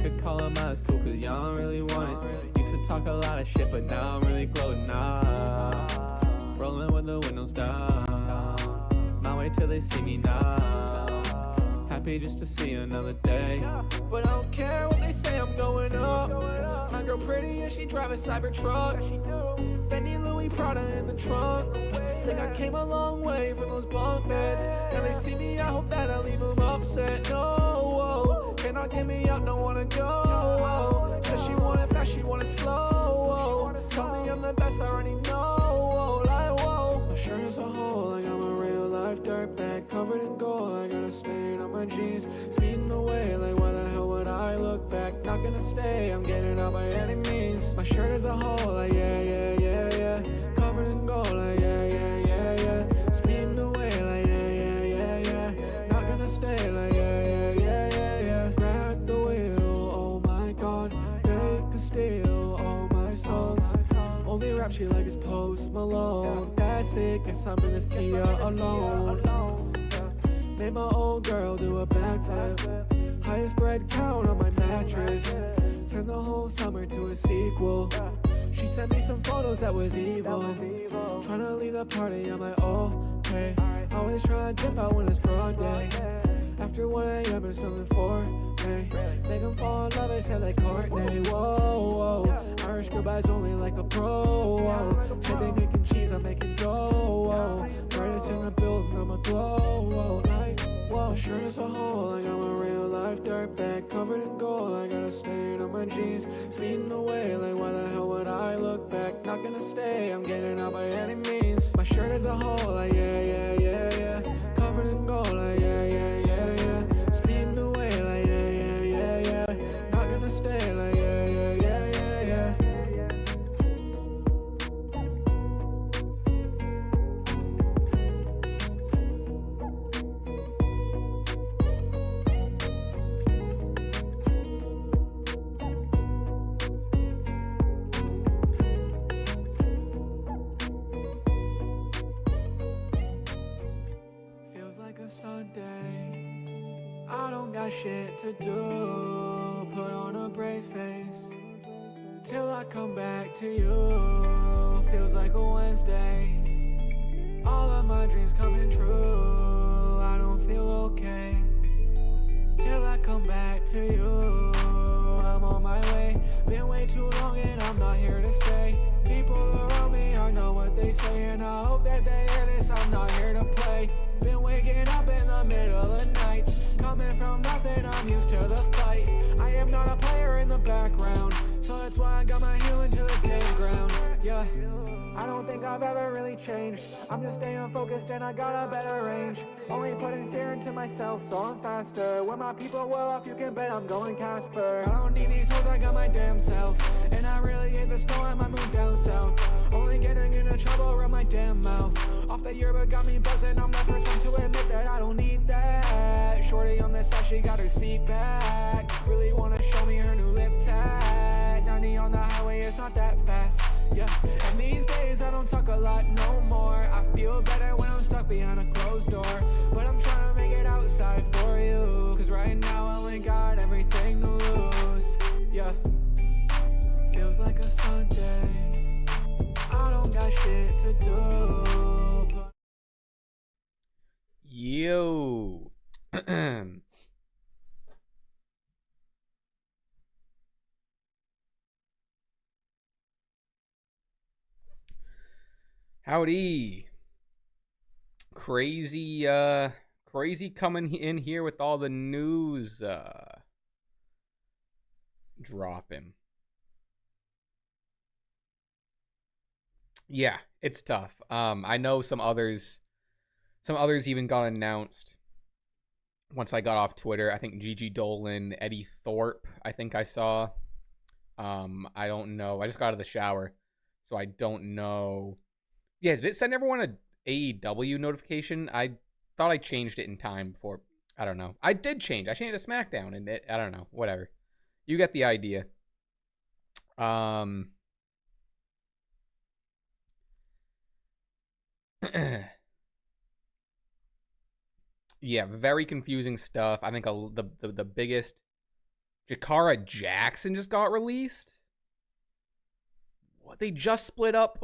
could call him out, it's cool, cause y'all don't really want it. Used to talk a lot of shit, but now I'm really gloating now. Rolling with the windows down. My way till they see me now. Happy just to see another day. But I don't care what they say, I'm going up. My girl pretty and she drive a Cybertruck. Fendi, Louis, Prada in the trunk. Think I came a long way from those bunk beds. Now they see me, I hope that I leave them upset. No, whoa, cannot get me up, don't wanna go. Whoa. Says she want it fast, she want it slow. Whoa. Tell me I'm the best, I already know. Whoa. Like, whoa. My shirt is a hole, like I'm a real life dirtbag. Covered in gold, I got a stain on my jeans. Speeding away, like why the hell would I look back? Not gonna stay, I'm getting out by any means. My shirt is a hole, like yeah, yeah, yeah, yeah. Covered in gold, like yeah, yeah, yeah, yeah. Speeding away, like yeah, yeah, yeah, yeah. Not gonna stay, like yeah, yeah, yeah, yeah, yeah. Crack the wheel, oh my god. They could steal all my songs. Only rap she like is Post Malone. That's it, guess I'm in this Kia alone. Made my old girl do a backflip. Highest thread count on my mattress. Turned the whole summer to a sequel. She sent me some photos that was evil. Tryna leave the party, I'm like, oh, hey. Always try to dip out when it's broad day. After 1 a.m. it's nothing for me. Make them fall in love, they say like Courtney. Whoa, whoa. Irish goodbyes only like a pro. Whoa. Say they making cheese, I'm making dough. Whoa. Brightest in the building, I'm a glow. Whoa. Like, whoa. Shirt is a hole, like I'm a real life dirtbag. Covered in gold, I got a stain on my jeans. Speeding away, like why the hell would I look back? Not gonna stay, I'm getting out by any means. My shirt is a hole, like yeah, yeah, yeah, yeah. Covered in gold, like yeah, yeah, yeah, yeah. Speeding away, like yeah, yeah, yeah, yeah. Not gonna stay, like yeah, yeah, yeah, yeah, yeah. Feels like a Sunday. I don't got shit to do. Put on a brave face till I come back to you. Feels like a Wednesday. All of my dreams coming true. I don't feel okay till I come back to you. I'm on my way. Been way too long and I'm not here to stay. People around me, I know what they say, and I hope that they hear this. I'm not here to play. Been waking up in the middle of nights. Coming from nothing, I'm used to the fight. I am not a player in the background, so that's why I got my heel into the day ground. Yeah, I don't think I've ever really changed. I'm just staying focused and I got a better range. Only putting fear into myself, so I'm faster. When my people well off, you can bet I'm going Casper. I don't need these hoes, I got my damn self. And I really hate the storm, I moved down south. Only getting into trouble around my damn mouth. Off the year but got me buzzing, I'm the first one to admit that I don't need that. Shorty on the side, she got her seat back. Really wanna show me her new lip tag. 90 on the highway, it's not that fast. Yeah, and these days I don't talk a lot no more. I feel better when I'm stuck behind a closed door. But I'm trying to make it outside for you, cause right now I only got everything to lose. Yeah, feels like a Sunday. I don't got shit to do. Yo. Howdy. Crazy coming in here with all the news dropping. Yeah, it's tough. I know some others even got announced once I got off Twitter. I think Gigi Dolan, Eddie Thorpe, I think I saw. I don't know. I just got out of the shower, so I don't know. Yeah, has it sent everyone a AEW notification? I thought I changed it in time before. I don't know. I did change. I changed it to SmackDown, and I don't know. Whatever. You get the idea. Yeah, very confusing stuff. I think the biggest Jakara Jackson just got released. What? They just split up.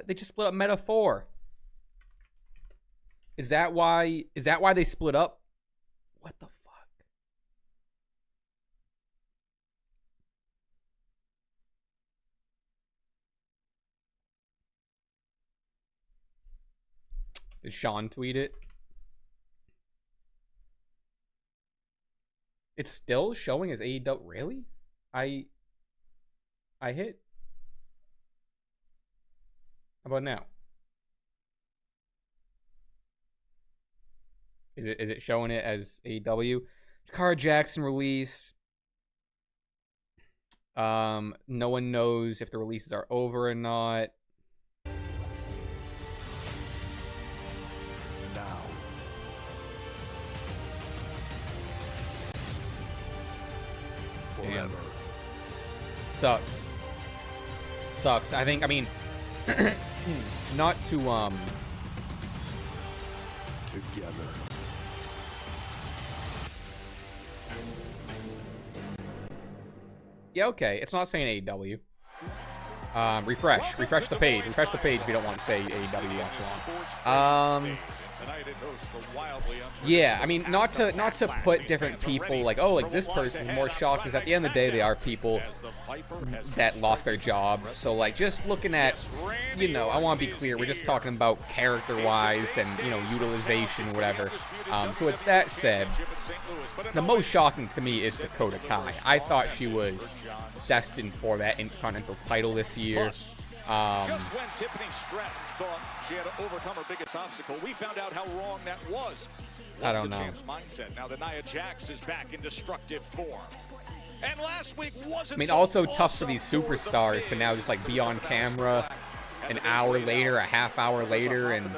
They just split up Meta 4. Is that why? Is that why they split up? What the fuck? Did Sean tweet it? It's still showing as AEW. Really? I hit. How about now? Is it showing it as AEW? Jakara Jackson release. No one knows if the releases are over or not. Now. Forever. Sucks. I think, I mean, not to, Together. yeah, okay. It's not saying AEW. Refresh the page. Refresh the page if you don't want to say AEW actually. Yeah, I mean, not to put different people like, oh, like this person is more shocked, because at the end of the day, they are people that lost their jobs. So like, just looking at, you know, I want to be clear, we're just talking about character-wise and, you know, utilization, whatever. So with that said, the most shocking to me is Dakota Kai. I thought she was destined for that Intercontinental title this year. Just when Tiffany Stratton thought she had to overcome her biggest obstacle, we found out how wrong that was. I don't know. Champ's mindset now that Nia Jax is back in destructive form. And last week wasn't. I mean, also tough for these superstars to now just like be on camera an hour later, a half hour later, and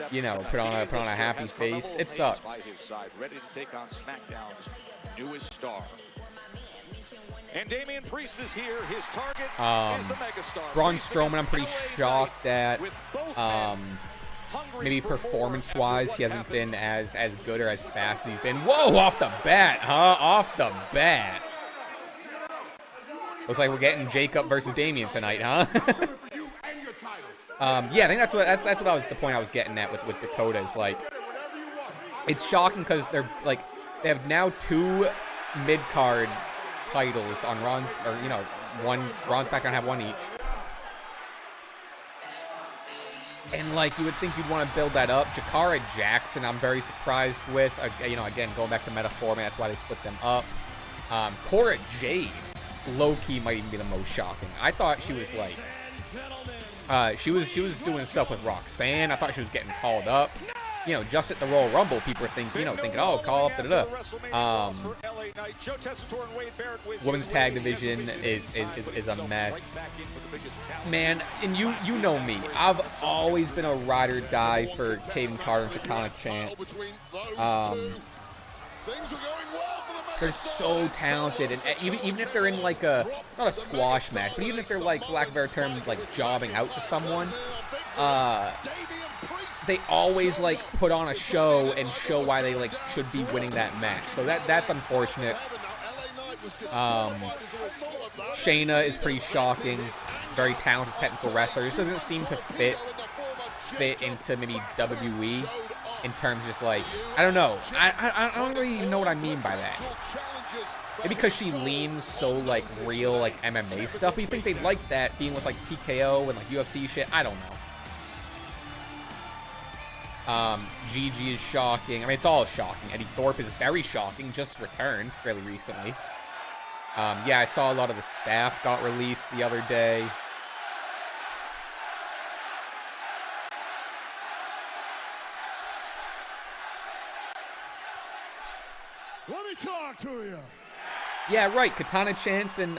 you know, put on a happy face. It sucks. By his side, ready to take on SmackDown's newest star. And Damian Priest is here. His target is the megastar. Braun Strowman, I'm pretty shocked that maybe performance-wise he hasn't been as good or as fast as he's been. Whoa, off the bat, huh? Off the bat. Looks like we're getting Jacob versus Damian tonight, huh? Yeah, I think that's what I was the point I was getting at with Dakota is like, it's shocking because they're like they have now 2 mid-card titles on Raw's, or you know, one Raw and SmackDown have one each, and like you would think you'd want to build that up. Jakara Jackson, I'm very surprised with. You know, again going back to metaphor, man, that's why they split them up. Cora Jade, low key might even be the most shocking. I thought she was like, she was doing stuff with Roxanne. I thought she was getting called up. You know, just at the Royal Rumble, people were thinking, oh, call up, Women's tag division is a mess, man. And you know me, I've always been a ride or die for Caden Carter and Katana Chance. They're so talented, and even if they're in like not a squash match, but even if they're like, for lack of a better term, like jobbing out to someone, they always like put on a show and show why they like should be winning that match. So that's unfortunate. Shayna is pretty shocking, very talented technical wrestler. Just doesn't seem to fit into maybe WWE in terms of just like, I don't know. I don't really even know what I mean by that. Maybe because she leans so like real like MMA stuff. But you think they'd like that being with like TKO and like UFC shit? I don't know. Gigi is shocking. I mean, it's all shocking. Eddie Thorpe is very shocking. Just returned fairly recently. Yeah, I saw a lot of the staff got released the other day. Let me talk to you. Yeah, right. Katana Chance and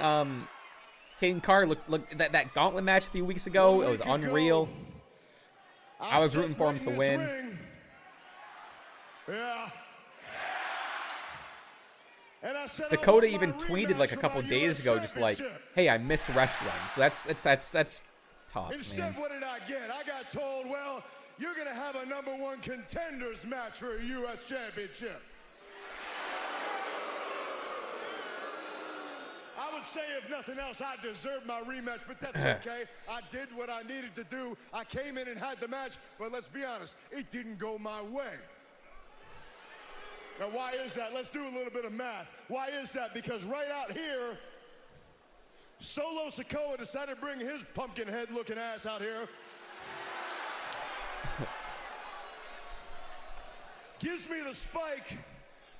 Caden Carr look that gauntlet match a few weeks ago. It was unreal. I was rooting for him to win. Yeah. Dakota even tweeted like a couple days ago, just like, "Hey, I miss wrestling." So that's tough, Instead, man. what did I get? I got told, well, you're gonna have a #1 contenders match for a U.S. championship. I would say, if nothing else, I deserved my rematch, but that's okay. I did what I needed to do. I came in and had the match, but let's be honest, it didn't go my way. Now, why is that? Let's do a little bit of math. Why is that? Because right out here, Solo Sikoa decided to bring his pumpkin head looking ass out here. Gives me the spike.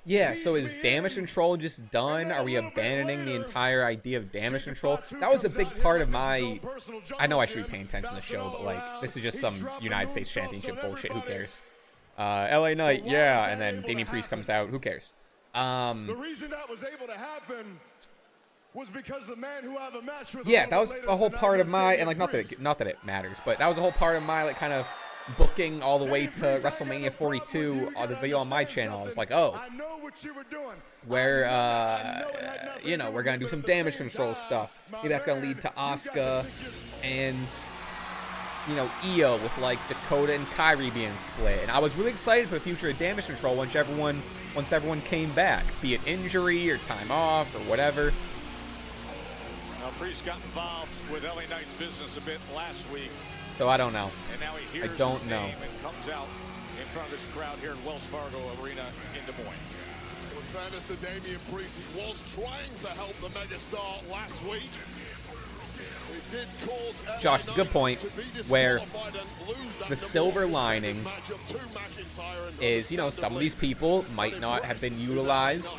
Yeah, so is damage control just done? Are we abandoning the entire idea of damage control? That was a big part of my... I know I should be paying attention to the show, but like, this is just some United States Championship bullshit. Who cares? LA Knight, yeah, and then Damian Priest comes out. Who cares? The reason that was able to happen was because the man who had the match with that was a whole part of my, and like, not that it matters, but that was a whole part of my like kind of booking all the way to WrestleMania 42 on the video on my channel. I was like, oh, where you know, we're gonna do some damage control stuff. Maybe that's gonna lead to Asuka and, you know, Io with like Dakota and Kyrie being split. And I was really excited for the future of damage control once everyone came back, be it injury or time off or whatever. Now, Priest got involved with LA Knight's business a bit last week. So I don't know. And now he hears I don't his know. name and comes out in front of this crowd here in Wells Fargo Arena in Des Moines. In fairness to Damian Priest, he was trying to help the megastar last week. It did cause LA Josh, it's a good point, where the silver Knight lining is, you know, some of these people might not have been utilized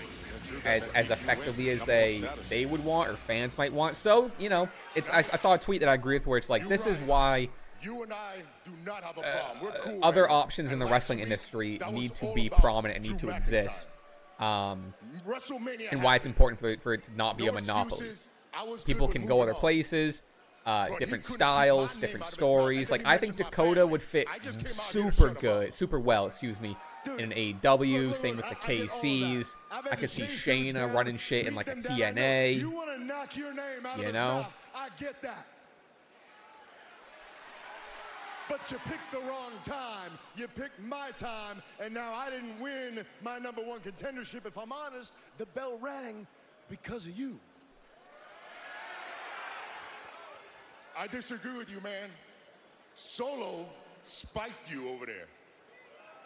as effectively as they would want, or fans might want. So, you know, it's I saw a tweet that I agree with where it's like, this is why you and I do not have a problem. We're cool, other man. options in the wrestling industry need to be prominent and need to exist. And why it's important for it to not be a monopoly. People can go other places, different styles, different stories. Like, I think Dakota would fit super well, in an AEW, same with the KCs. I could see Shayna running shit in like a TNA. You know? I get that. But you picked the wrong time. You picked my time, and now I didn't win my #1 contendership. If I'm honest, the bell rang because of you. I disagree with you, man. Solo spiked you over there.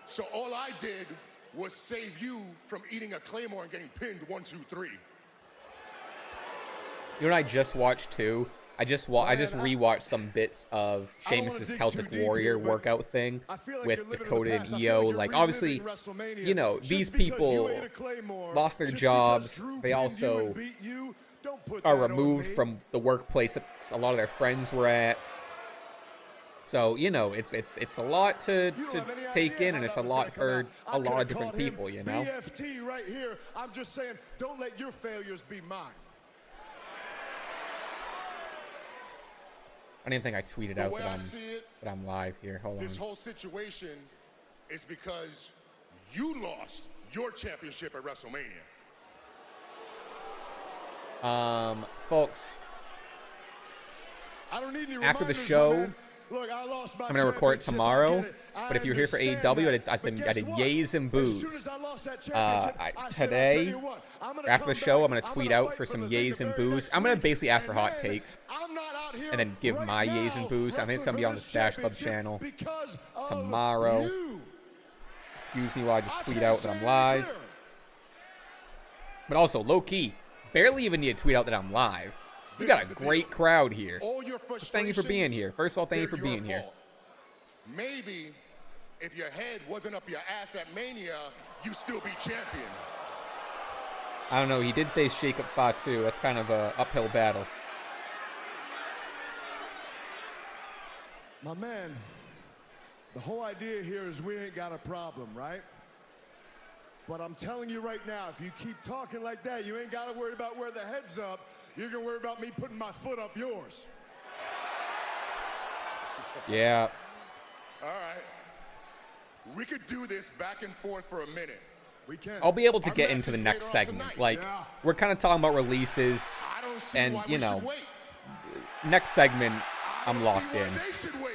So all I did was save you from eating a Claymore and getting pinned 1, 2, 3. You know what I just watched too? I just rewatched some bits of Sheamus's Celtic Warrior workout thing with Dakota and Io. Like, obviously, you know, these people lost their jobs. They also are removed from the workplace that a lot of their friends were at. So, you know, it's a lot to take in, and it's a lot for a lot of different people, you know? BFT right here. I'm just saying, don't let your failures be mine. I didn't think I tweeted out that I'm live here. Hold on. This whole situation is because you lost your championship at WrestleMania. Folks, I don't need any after the reminders, show, man. Look, I lost my I'm going to record it championship. tomorrow. I get it. But if you're here for AEW, I did yays and boos. Today, after the show, I'm going to tweet out for some yays and boos. I'm going to basically ask for hot takes and then give my yays and boos. I think it's going to be on the Stash Club channel tomorrow. Excuse me while I just tweet out that I'm live. But also, low-key, barely even need to tweet out that I'm live. We got a great crowd here. Thank you for being here. First of all, thank you for being here. Maybe if your head wasn't up your ass at Mania, you still be champion. I don't know. He did face Jacob Fatu. That's kind of a uphill battle. My man, the whole idea here is we ain't got a problem, right? But I'm telling you right now, if you keep talking like that, you ain't got to worry about where the head's up. You're going to worry about me putting my foot up yours. Yeah. All right. We could do this back and forth for a minute. We can. I'll be able to get into the next segment. Like, we're kind of talking about releases. And, you know, next segment, I'm locked in. They should wait.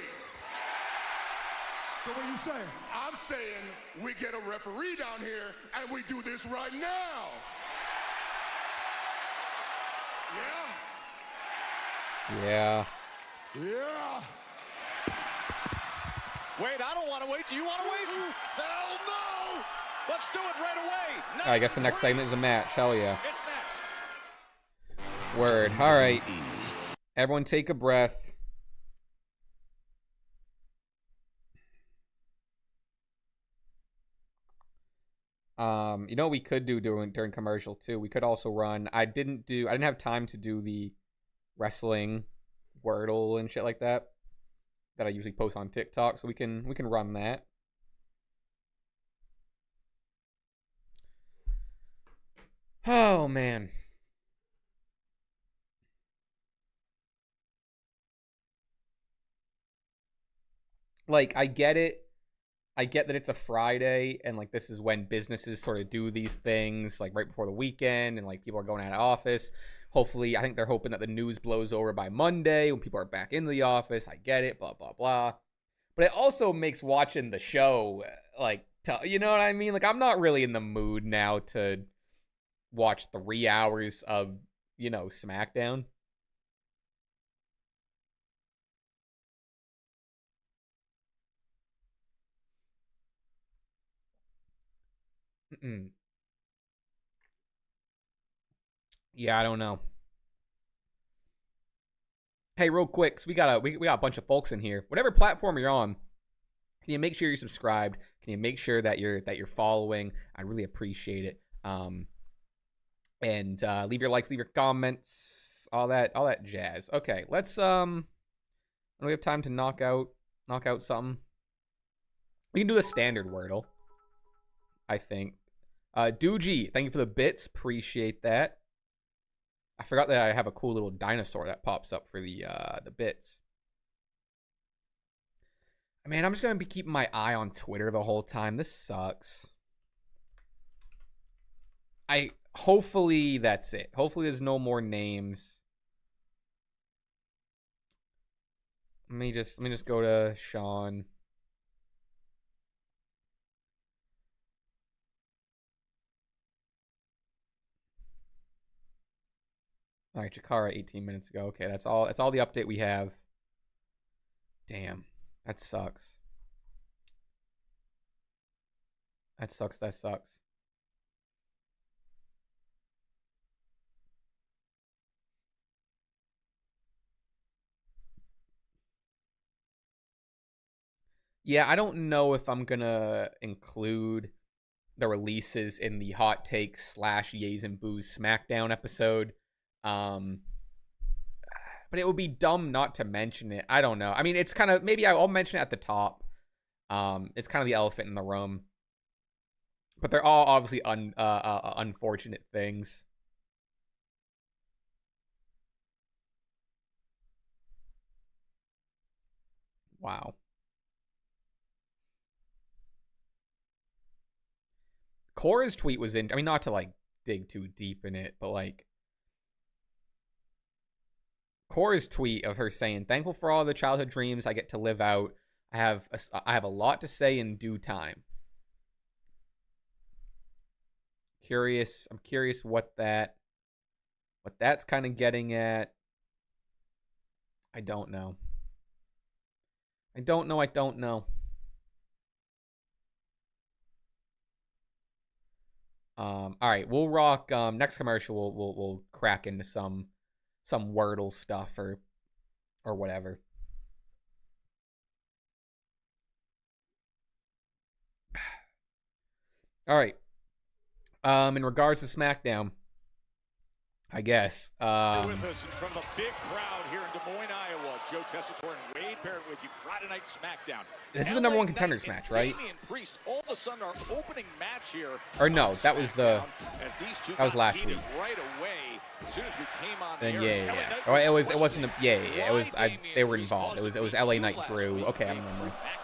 So what are you saying? I'm saying we get a referee down here and we do this right now. Yeah. Yeah. Wait, I don't want to wait. Do you want to wait? Hell no! Let's do it right away. I guess the next segment is a match. Hell yeah. It's next. Word. All right. Everyone take a breath. You know what we could do during commercial too? We could also run. I didn't have time to do the wrestling Wordle and shit like that I usually post on TikTok, so we can run that. Oh man. Like, I get it. I get that it's a Friday, and like this is when businesses sort of do these things, like right before the weekend, and like people are going out of office. Hopefully, I think they're hoping that the news blows over by Monday when people are back in the office. I get it, blah blah blah. But it also makes watching the show like, you know what I mean? Like, I'm not really in the mood now to watch 3 hours of, you know, SmackDown. Yeah, I don't know. Hey, real quick, so we got a bunch of folks in here. Whatever platform you're on, can you make sure you're subscribed? Can you make sure that you're following? I really appreciate it. And leave your likes, leave your comments, all that jazz. Okay, let's do we have time to knock out something? We can do the standard Wordle, I think. Doogie, thank you for the bits. Appreciate that. I forgot that I have a cool little dinosaur that pops up for the bits. Man, I'm just gonna be keeping my eye on Twitter the whole time. This sucks. Hopefully that's it. Hopefully there's no more names. Let me just go to Sean. All right, Chikara 18 minutes ago. Okay, that's all the update we have. Damn. That sucks. That sucks. Yeah, I don't know if I'm gonna include the releases in the hot takes / Yays and Booze SmackDown episode. But it would be dumb not to mention it. I don't know. I mean, it's kind of, maybe I'll mention it at the top. It's kind of the elephant in the room. But they're all obviously unfortunate things. Wow. Cora's tweet was I mean, not to like dig too deep in it, but like Cora's tweet of her saying, "Thankful for all the childhood dreams I get to live out. I have a lot to say in due time." I'm curious what that's kind of getting at. I don't know. All right, we'll rock. Next commercial, we'll crack into some Wordle stuff or whatever. All right. In regards to SmackDown, I guess. With us from the big crowd here in Des Moines, Iowa, Joe Tessitore and Wade Barrett with you. Friday Night SmackDown. This is the number one contenders match, right? Damian Priest, all of a sudden, our opening match here. Or no, that was last week. Right away, as soon as we came on then the yeah. Oh, it wasn't. It was. They were involved. It was LA Knight Drew. Okay,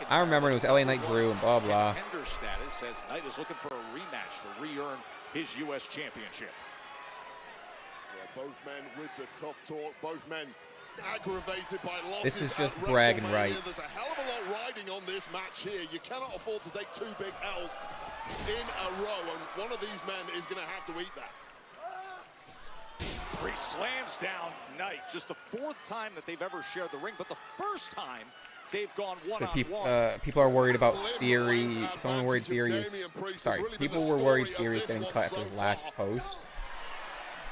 I remember. It was LA Knight Drew and blah blah. Contender status says Knight is looking for a rematch to re-earn his U.S. championship. Both men with the tough talk, both men aggravated by losses. This is just bragging rights. There's a hell of a lot riding on this match here. You cannot afford to take 2 big L's in a row, and one of these men is going to have to eat that. Priest slams down Knight. Just the 4th time that they've ever shared the ring, but the first time they've gone one-on-one. People are worried about Theory. Someone worried Theory is... Sorry, people were worried Theory is getting cut after his last post.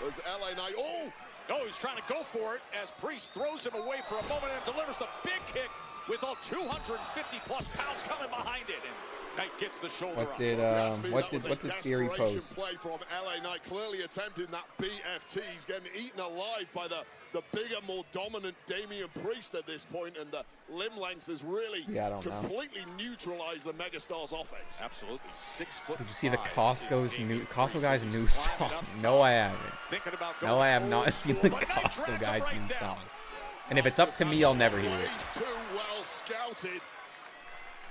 Was LA Knight. Oh! No, he's trying to go for it as Priest throws him away for a moment and delivers the big kick with all 250-plus pounds coming behind it. And Knight gets the shoulder what did Theory post? Play from LA Knight, clearly attempting that BFT. He's getting eaten alive by the bigger, more dominant Damian Priest at this point, and the limb length has really completely neutralized the Megastar's offense. Absolutely, 6 foot. Did you see the Costco guy's new song? No, I haven't. No, I have not seen the Costco guy's new song. And if it's up to me, I'll never hear it. Too well scouted.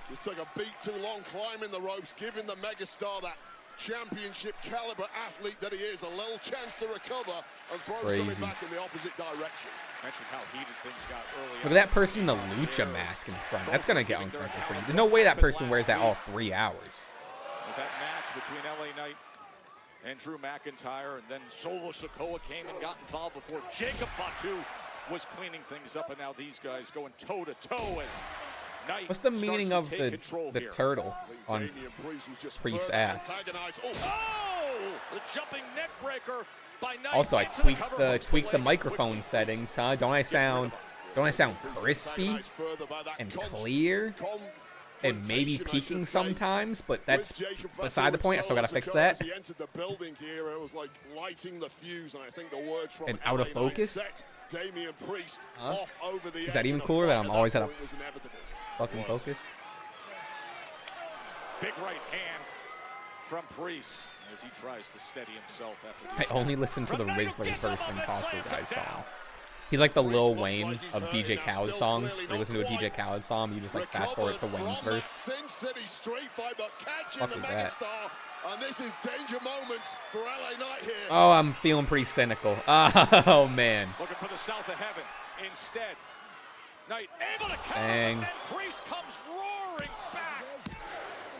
Just took a beat too long climbing the ropes, giving the Megastar that championship caliber athlete that he is a little chance to recover and throw something back in the opposite direction. Mentioned how heated things got early. Look at that person in the lucha mask in front. That's gonna get uncomfortable. There's no way that person wears that all 3 hours. With that match between LA Knight and Drew McIntyre, and then Solo Sikoa came and got involved before Jacob Fatu was cleaning things up, and now these guys going toe to toe as Knight. What's the meaning of the turtle on Priest's ass? Oh, the jumping neck breaker by Knight. Also, I tweaked the microphone settings, huh? Don't I sound crispy and clear and maybe peaking sometimes? But that's beside the point. I still gotta fix that. And out of focus. Huh? Is that even cooler that I'm always out of fucking focus? Big right hand from Priest as he tries to steady himself after. I only listen to the Rizzler's verse in Costco guys songs. He's like the Lil Wayne of DJ Khaled songs. You listen to a DJ Khaled song, you just like fast forward to Wayne's verse. Fuck is that? And this is danger moments for LA Knight here. Oh, I'm feeling pretty cynical. Oh man. Looking for the south of heaven. Instead, Knight able to counter, Dang. and then Priest comes roaring back.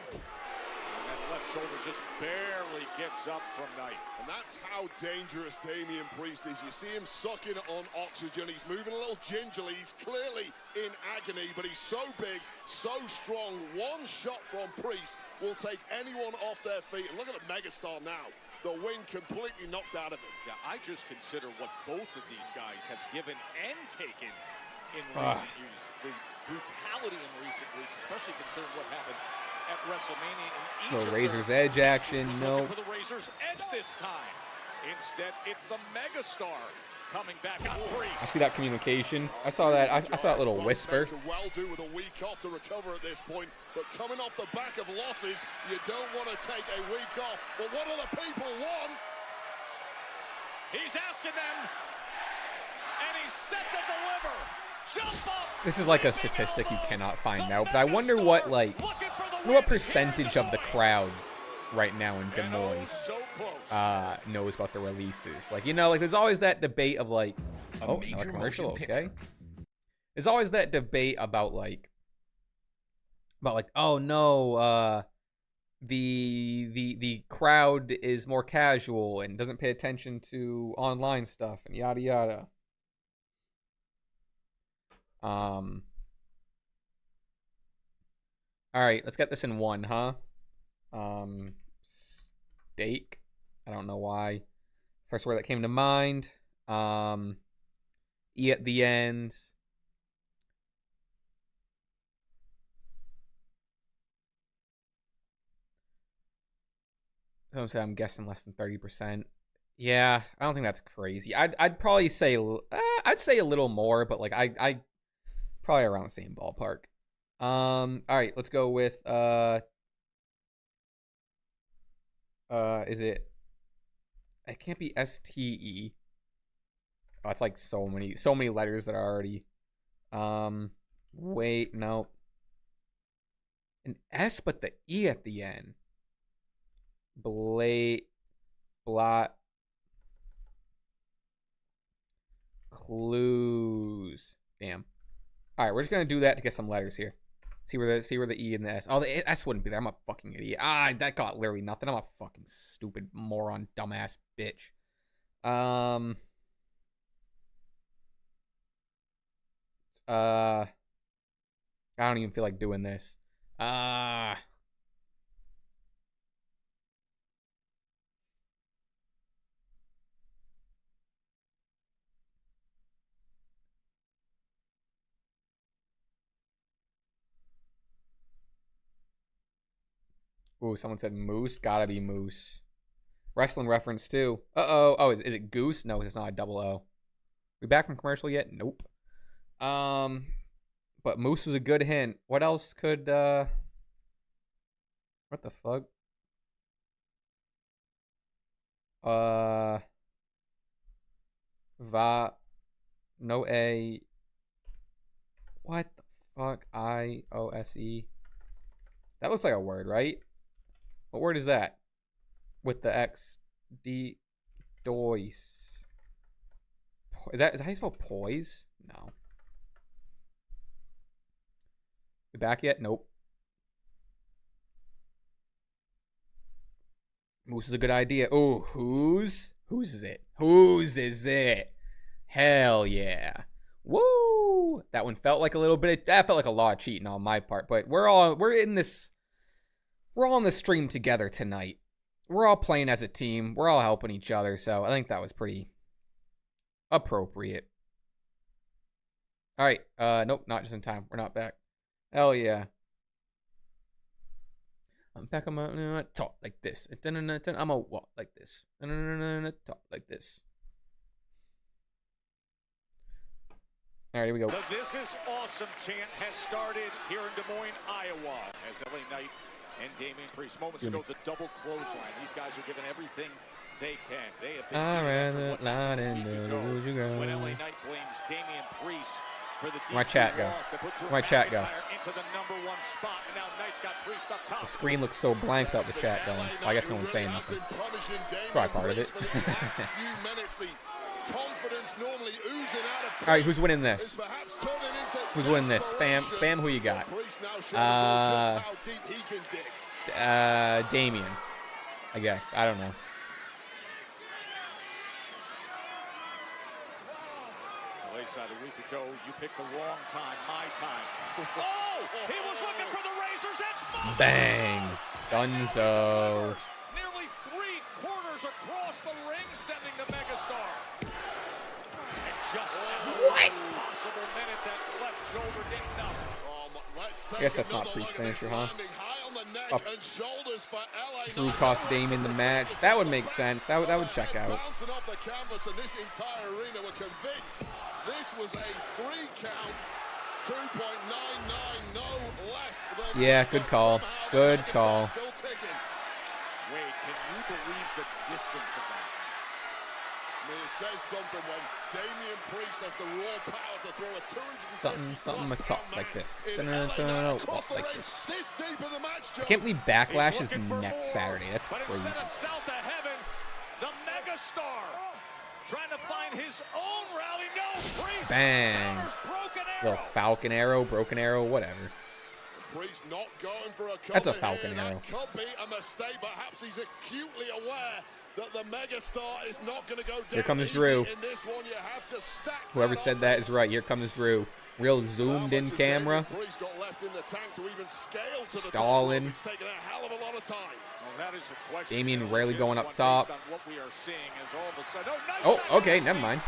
And that left shoulder just barely gets up from Knight. And that's how dangerous Damian Priest is. You see him sucking on oxygen. He's moving a little gingerly. He's clearly in agony, but he's so big, so strong. One shot from Priest will take anyone off their feet. And look at the Megastar now. The wind completely knocked out of him. Yeah, I just consider what both of these guys have given and taken in recent years. The brutality in recent weeks, especially considering what happened at WrestleMania. No Razor's Edge action, no. For the Razor's Edge this time. Instead, it's the Megastar coming back on Priest. I see that communication. I saw that. I saw that little whisper. Well do with a week off to recover at this point, but coming off the back of losses, you don't want to take a week off. But what do the people want? He's asking them, and he's set to deliver. Jump up. This is like a statistic you cannot find out, but I wonder what what percentage of the crowd right now in Des Moines knows about the releases. Like, you know, like there's always that debate of like, oh, another commercial, okay. There's always that debate about like, oh no, the crowd is more casual and doesn't pay attention to online stuff and yada yada. All right, let's get this in one, huh? Steak. I don't know why. First word that came to mind. E at the end. Someone said I'm guessing less than 30%. Yeah, I don't think that's crazy. I'd probably say I'd say a little more, but like I probably around the same ballpark. All right, let's go with is it? It can't be STE. Oh, it's like so many letters that are already. Wait, no. An S, but the E at the end. Blot. Clues. Damn. All right, we're just gonna do that to get some letters here. See where the E and the S. Oh, the S wouldn't be there. I'm a fucking idiot. That got literally nothing. I'm a fucking stupid moron, dumbass bitch. I don't even feel like doing this. Ooh, someone said Moose. Gotta be Moose. Wrestling reference too. Uh-oh. Oh, is it Goose? No, it's not a double O. We back from commercial yet? Nope. But Moose was a good hint. What else could what the fuck? No A. What the fuck? IOSE. That looks like a word, right? What word is that? With the X D Dois. Is that how you spell poise? No. You back yet? Nope. Moose is a good idea. Oh, whose is it? Whose is it? Hell yeah. Woo! That one felt like a little bit. That felt like a lot of cheating on my part, but we're all in this stream together tonight. We're all playing as a team. We're all helping each other, so I think that was pretty appropriate. All right. Nope, not just in time. We're not back. Hell yeah. I'm back on my talk like this. I'm gonna walk like this. Talk like this. All right, here we go. The "This is awesome" chant has started here in Des Moines, Iowa, as LA Knight and Damian Priest. Moments ago, the double clothesline. These guys are giving everything they can. They have been when LA Knight blames Damian Priest for the my chat go. My chat go. Into the #1 spot, and now Knight's got Priest up top. The screen looks so blank without the chat going. Well, I guess no one's saying nothing. Probably part of it. All right, who's winning this? Who's winning this? Spam. Who you got? Damien. I guess. I don't know. Side a week ago, you picked the wrong time, my time. Oh, he was looking for the razor's edge. Bang, Dunzo. Nearly 3/4 across the ring, sending the megastar. And just what? Possible minute that left shoulder didn't know. I guess that's not Priest's finisher, huh? Up. Drew cost Damon the match. That would make sense. That would check out. This was a 3 count, 2.99, no less than. Yeah, good call. Good call. Wait, can you believe the distance of that? I mean, it says something when Damian Priest has the raw power to throw a 250 something like this. Like this. This deep in the match, I can't believe Backlash is next Saturday. That's but crazy. instead of south of heaven, the megastar trying to find his own rally. No, Priest. Bang. Little Falcon Arrow, Broken Arrow, whatever. Priest not going for a That's a Falcon Arrow. That could be a mistake. Perhaps he's acutely aware that the megastar is not going to go down. Here comes Drew. In this one, you have to stack. Whoever said that is right. Here comes Drew. Real zoomed in camera. Priest got left in the tank to even scale to the Stalling. It's taken a hell of a lot of time. Well, that is the question. Damien rarely going up top. What we are seeing is all of a sudden, oh, okay, never mind.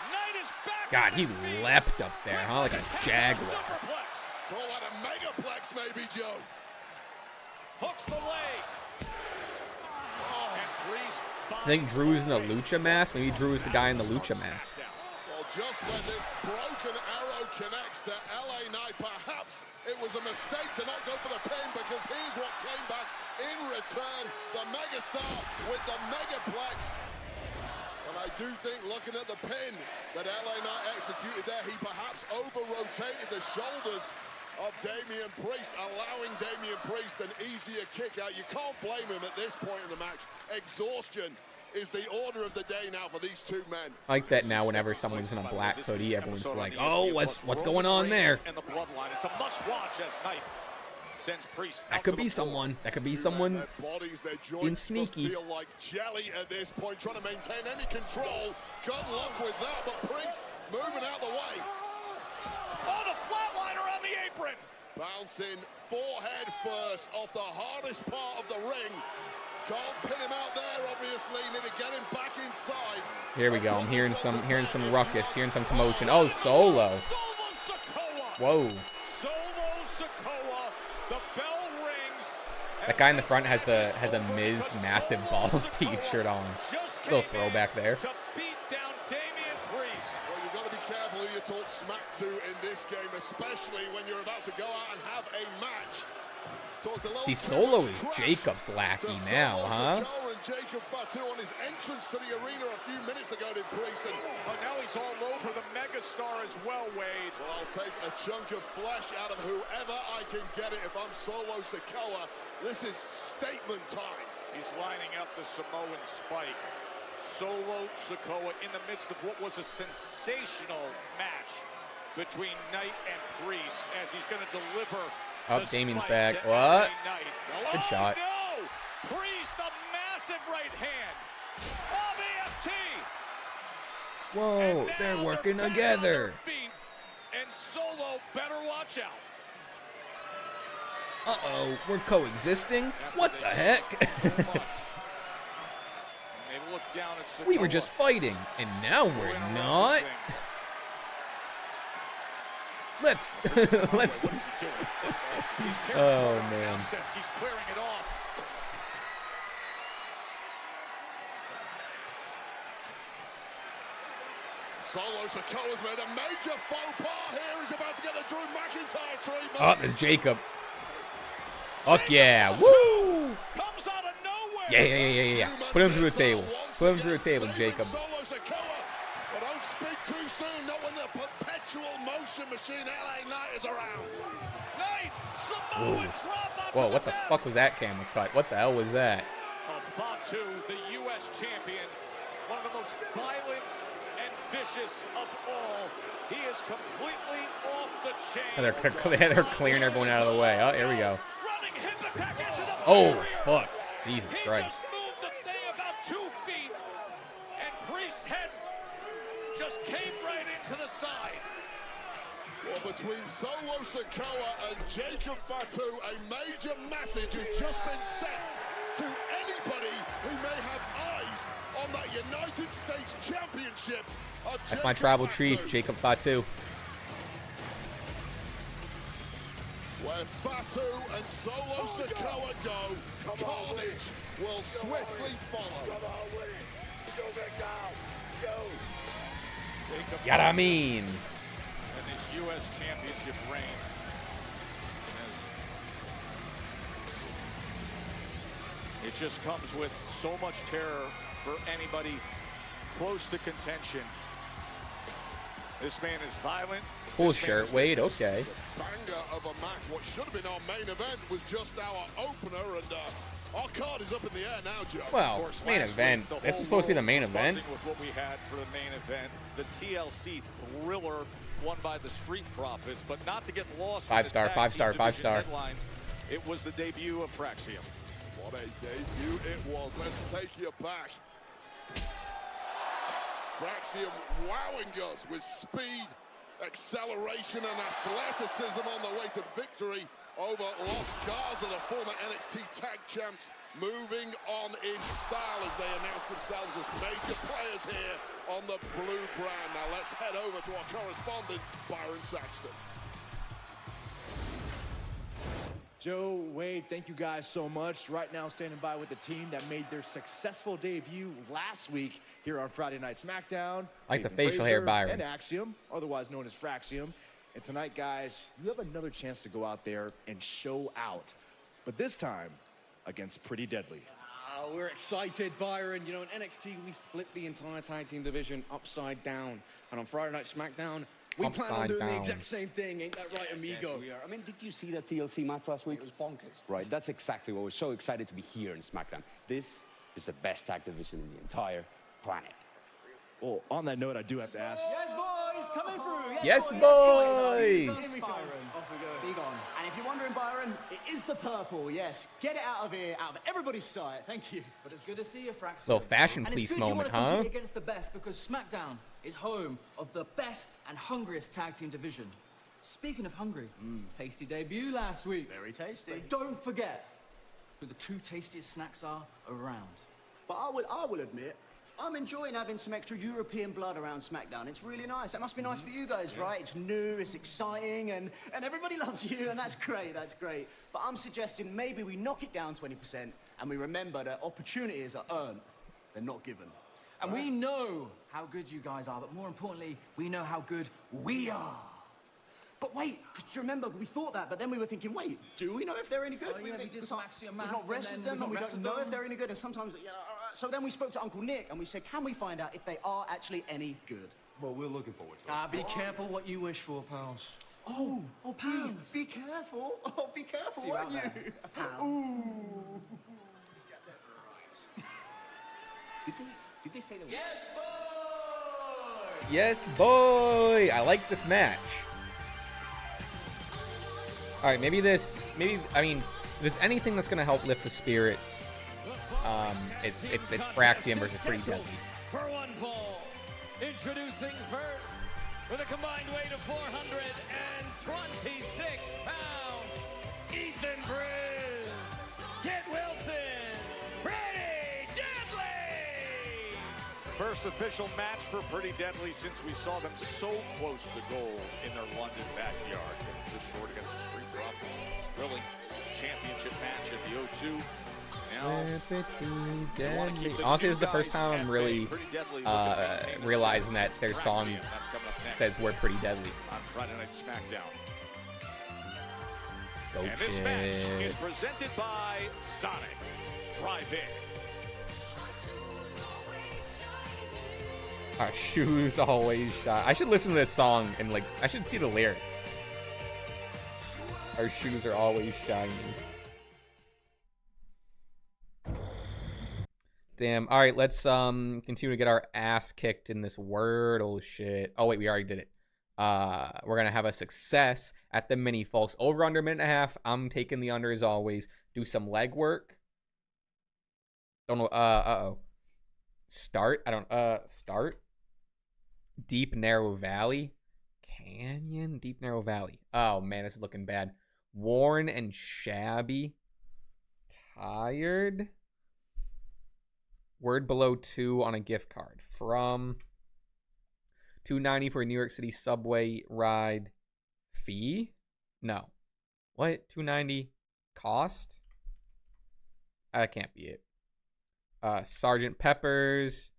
Knight is back. God, he leapt up there, huh? Like a jaguar. Call that a megaplex, maybe, Joe. Hooks the leg. And Priest. I think Drew's in the Lucha mask. Maybe Drew is the guy in the Lucha mask. Well, just when this broken arrow connects to LA Knight, perhaps it was a mistake to not go for the pin, because here's what came back in return. The megastar with the megaplex. And I do think, looking at the pin that LA Knight executed there, he perhaps over-rotated the shoulders of Damian Priest, allowing Damian Priest an easier kick out. You can't blame him at this point in the match. Exhaustion is the order of the day now for these two men. I like that now whenever someone's in a black hoodie, everyone's like, oh, what's going on there? And the bloodline. It's a must-watch as Knight sends Priest. That could be someone. That could be someone Their bodies, their joints being sneaky. feel like jelly at this point, trying to maintain any control. Good luck with that, but Priest moving out the way. Oh, the bouncing forehead first off the hardest part of the ring. Can't pin him out there, obviously. Need to get him back inside. Here we go. I'm hearing some ruckus, hearing some commotion. Oh, Solo. Whoa. Solo Sikoa, the bell rings. That guy in the front has a Miz massive balls t-shirt on. Little throwback there. To beat down Damian Priest. Well, you've got to be careful who you talk smack to in this game, especially when you're about to go out and have a match. See, Solo is Jacob's lackey now, huh? Jacob Fatu on his entrance to the arena a few minutes ago did Priest. But now he's all over the megastar as well, Wade. Well, I'll take a chunk of flesh out of whoever I can get it if I'm Solo Sikoa. This is statement time. He's lining up the Samoan spike. Solo Sikoa in the midst of what was a sensational match between Knight and Priest as he's going to deliver. Oh, Damian's back. What? Good shot. No! Priest, a massive right hand. BFT. Whoa, they're working together. And Solo better watch out. Uh-oh, we're coexisting? What the heck? We were just fighting, and now we're not? Let's. Oh, man. He's clearing it off. Solo Sikoa's made a major faux pas here. He's about to get the Drew McIntyre treatment. Oh, there's Jacob. Fuck yeah. Woo! Comes out of nowhere. Yeah. Put him through a table. Put him through a table, Jacob. Solo Sikoa. But don't speak too soon, not when the perpetual motion machine LA Knight is around. Knight, Samoan drop. Whoa, what the fuck was that camera cut? What the hell was that? Fatu, the U.S. champion, one of the most violent and vicious of all. He is completely off the chain. They're clearing everyone out of the way. Oh, here we go. Running hip attack into the Oh, barrier. fuck. Jesus He Christ. just moved the thing about 2 feet, and Priest's head just came right into the side. Well, between Solo Sikoa and Jacob Fatu, a major message has just been sent to anybody who may have eyes on that United States Championship. That's my tribal chief, Jacob Fatu. Where Fatu and Solo Sikoa go, carnage will swiftly follow. Yada mean. And this U.S. Championship reign it just comes with so much terror for anybody close to contention. This man is violent. Cool shirt, Wade. Okay. Banger of a match. What should have been our main event was just our opener, and our card is up in the air now, Joe. Well, main event. This was supposed to be the main event. With what we had for the main event, the TLC thriller won by the Street Profits, but not to get lost. 5-star, 5-star, 5-star. Headlines. It was the debut of Fraxium. What a debut it was. Let's take you back. Fraxium wowing us with speed, acceleration, and athleticism on the way to victory over Los Garza, the former NXT Tag Champs, moving on in style as they announce themselves as major players here on the blue brand. Now let's head over to our correspondent, Byron Saxton. Joe, Wade, thank you guys so much. Right now, standing by with the team that made their successful debut last week here on Friday Night SmackDown. I like the Nathan facial hair, Frazier Byron. And Axiom, otherwise known as Fraxium. And tonight, guys, you have another chance to go out there and show out. But this time, against Pretty Deadly. We're excited, Byron. You know, in NXT, we flipped the entire tag team division upside down. And on Friday Night SmackDown, we plan on doing the exact same thing. Ain't that right, amigo? Yes, we are. I mean, did you see that TLC match last week? It was bonkers. Right, that's exactly what we're so excited to be here in SmackDown. This is the best tag division in the entire planet. Well, on that note, I do have to ask. Yes, boys, coming through. Yes, boys. boys. Yes, boys. Byron. Off we go. Big on. And if you're wondering, Byron, it is the purple. Yes, get it out of here, out of everybody's sight. Thank you. But it's good to see you, Frax. Little fashion and police it's good moment, you want to huh? compete against the best because SmackDown is home of the best and hungriest tag team division. Speaking of hungry, tasty debut last week. Very tasty. But don't forget who the 2 tastiest snacks are around. But I will admit, I'm enjoying having some extra European blood around SmackDown. It's really nice. That must be nice for you guys, right? It's new, it's exciting, and everybody loves you, and that's great, that's great. But I'm suggesting maybe we knock it down 20%, and we remember that opportunities are earned, they're not given. And we know how good you guys are, but more importantly, we know how good we are. But wait, because you remember, we thought that, but then we were thinking, wait, do we know if they're any good? Oh, yeah, we did some axiom math, We've not wrestled and them, then and we we got don't wrestled know if them. they're any good, and sometimes, you know, so then we spoke to Uncle Nick, and we said, can we find out if they are actually any good? Well, we're looking forward to it. Be careful what you wish for, pals. Oh, pals. Be careful. Oh, be careful, See you won't out you? there, pal. Ooh. Did they say that? Yes, boy! Yes, boy! I like this match. Alright, maybe, I mean, if there's anything that's gonna help lift the spirits, it's Fraxium versus Pretty Deadly. For one fall, introducing first, with a combined weight of 426 pounds, Ethan Briz, Kit Wilson, Pretty Deadly! First official match for Pretty Deadly since we saw them so close to goal in their London backyard. Just short against the Street Profits. Thrilling championship match at the O2. Honestly, this is the first time I'm really realizing that their song says we're pretty deadly. On Friday Night SmackDown. Go And this match is presented by Sonic. Drive in. Our shoes always shine. I should listen to this song and I should see the lyrics. Our shoes are always shining. Damn. All right, let's continue to get our ass kicked in this Wordle shit. Oh wait, we already did it. We're gonna have a success at the mini, folks. Over under a minute and a half. I'm taking the under as always. Do some leg work. Don't know. Start. I don't. Start. Deep narrow valley. Canyon. Deep narrow valley. Oh man, this is looking bad. Worn and shabby. Tired. Word below 2 on a gift card. From $2.90 for a New York City subway ride. Fee? No. What? $2.90 cost? That can't be it. Sergeant Pepper's.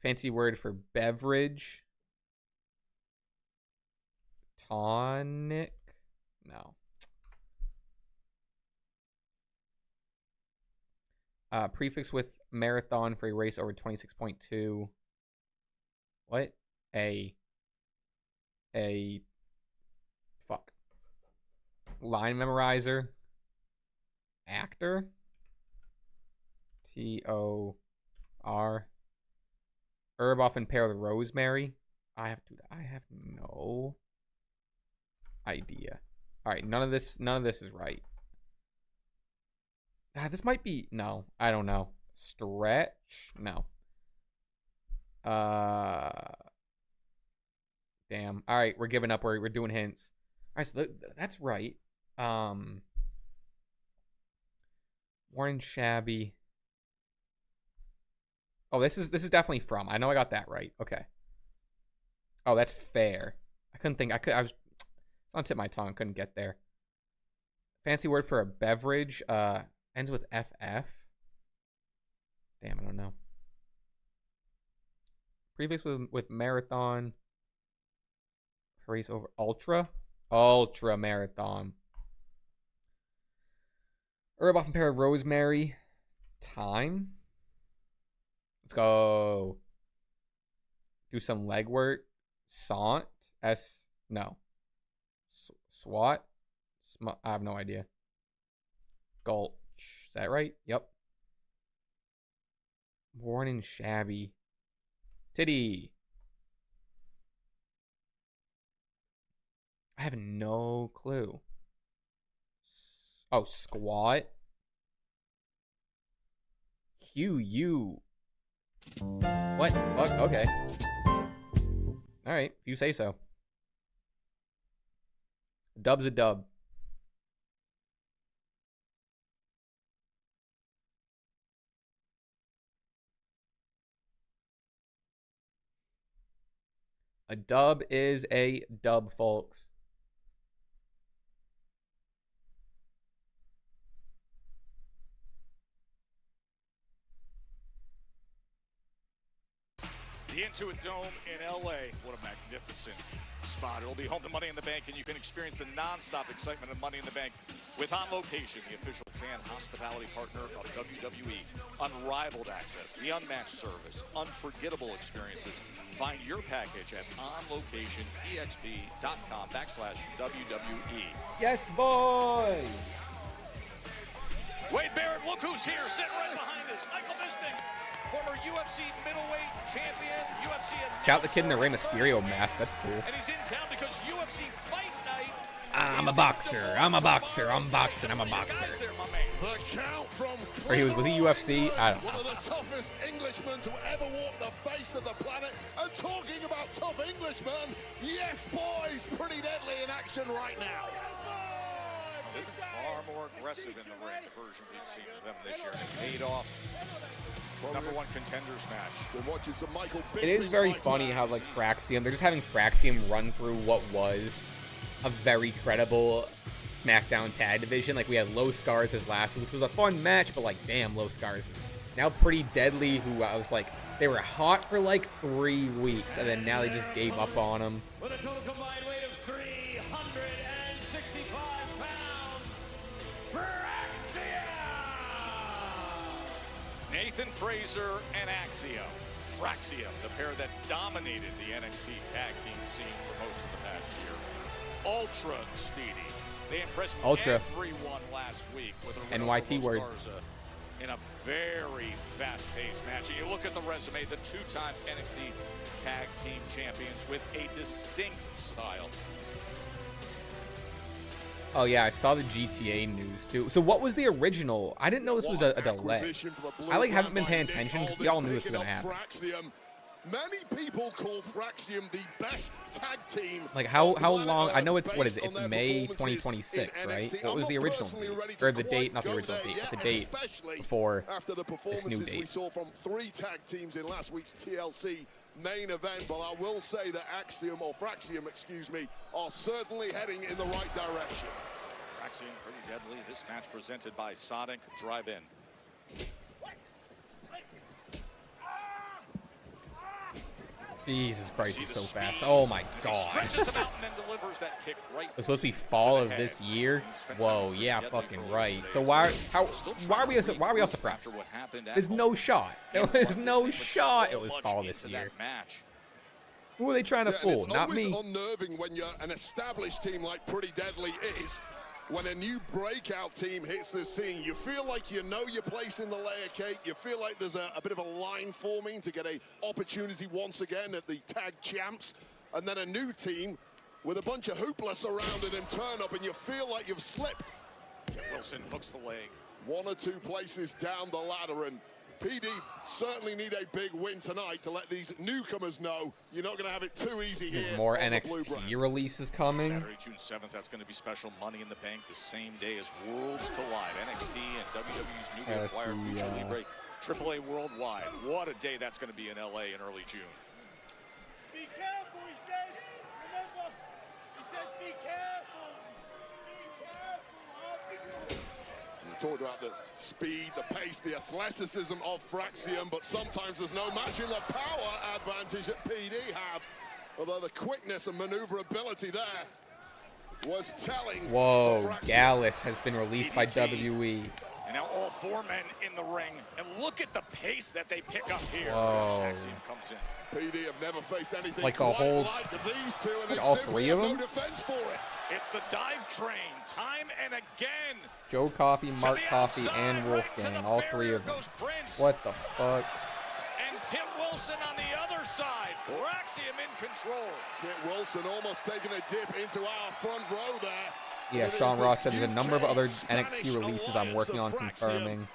Fancy word for beverage. Tonic? No. Prefix with marathon for a race over 26.2. What? Fuck. Line memorizer. Actor. T-O-R. Herb often paired with rosemary. I have no idea. All right, none of this is right. This might be no. I don't know. Stretch? No. Damn. All right, we're giving up. We're doing hints. All right, so that's right. Worn and shabby. Oh, this is definitely from. I know I got that right. Okay. Oh, that's fair. I couldn't think. I was on tip of my tongue. Couldn't get there. Fancy word for a beverage. Ends with FF. Damn, I don't know. Prefix with marathon. Race over ultra. Ultra marathon. Herb often pair of rosemary. Time. Let's go. Do some legwork. Sant. No. SWAT. I have no idea. Gulch. Is that right? Yep. Worn and shabby. Titty. I have no clue. Oh, squat. QU. What? Fuck. Okay. All right. If you say so. Dub's a dub. A dub is a dub, folks. The Intuit Dome in LA. What a magnificent spot. It'll be home to Money in the Bank, and you can experience the non-stop excitement of Money in the Bank with On Location, the official fan hospitality partner of WWE. Unrivaled access, the unmatched service, unforgettable experiences. Find your package at onlocationexp.com/WWE. Yes, boy! Wade Barrett, look who's here, sitting right behind us. Michael Bisping, former UFC middleweight champion, UFC announcer. Shout out the kid in the Rey Mysterio mask. That's cool. And he's in town because UFC Fight Night. I'm a boxer. I'm a boxer. I'm boxing. I'm a boxer. The count from Or was he UFC? I don't know. one of the toughest Englishmen to ever walk the face of the planet. And talking about tough Englishmen, yes, boys, pretty deadly in action right now. They've been far more aggressive in the ring, the version we've seen of them this year. And it paid off. Number one contenders match. We're watching some Michael It is very funny how, like, Fraxium, they're just having Fraxium run through what was a very credible SmackDown tag division. Like, we had Low Scars as last week, which was a fun match, but, like, damn, Low Scars is now Pretty Deadly, who I was like, they were hot for, like, 3 weeks, and then now they just gave up on them. With a total combined weight of 365 pounds, Fraxium! Nathan Fraser and Fraxium, the pair that dominated the NXT tag team scene for most of the past year. Ultra speedy. They impressed everyone last week with a NYT word. In a very fast-paced match. And you look at the resume, the two-time NXT tag team champions with a distinct style. Oh, yeah, I saw the GTA news, too. So what was the original? I didn't know this was a delay. I, like, haven't been paying attention because we all knew this was going to happen. Many people call Fraxium the best tag team. Like, how long? I know it's, what is it? It's May 2026, right? What was the original date? Or the date, not the original date, but the date before after the this new performances we date. saw from 3 tag teams in last week's TLC main event. But I will say that Fraxium, excuse me, are certainly heading in the right direction. Fraxium pretty deadly. This match presented by Sonic Drive-In. Jesus Christ, he's so fast. Oh my God. Stretches him out and then delivers that kick right. It's supposed to be fall of this year. Whoa, yeah, fucking right. So why are we all surprised? There's no shot. There was no shot it was fall this year. Who are they trying to fool? Not me. It's always unnerving when you're an established team like Pretty Deadly is. When a new breakout team hits the scene, you feel like you know your place in the layer cake. You feel like there's a bit of a line forming to get an opportunity once again at the tag champs. And then a new team with a bunch of hoopla surrounding him turn up and you feel like you've slipped. Wilson hooks the leg. 1 or 2 places down the ladder, and PD certainly need a big win tonight to let these newcomers know you're not going to have it too easy here. There's more NXT releases coming. Saturday, June 7th, that's going to be special Money in the Bank the same day as Worlds Collide. NXT and WWE's newly acquired Lucha Libre AAA Worldwide. What a day that's going to be in LA in early June. Be careful, he says. Remember, he says be careful. Be careful. Talked about the speed, the pace, the athleticism of Fraxium, but sometimes there's no matching the power advantage that PD have. Although the quickness and maneuverability there was telling. Whoa, Gallus has been released by WWE. And now all 4 men in the ring. And look at the pace that they pick up here. Whoa. As Axiom comes in. PD have never faced anything like a whole, like these two, and like all 3 of them. No defense for it. It's the dive train, time and again. Joe Coffey, Mark Coffey, and Wolfgang, all 3 of them. What the fuck? And Kit Wilson on the other side. Fraxium in control. Kit Wilson almost taking a dip into our front row there. Yeah, Sean Ross said there's a number of other NXT releases I'm working on confirming.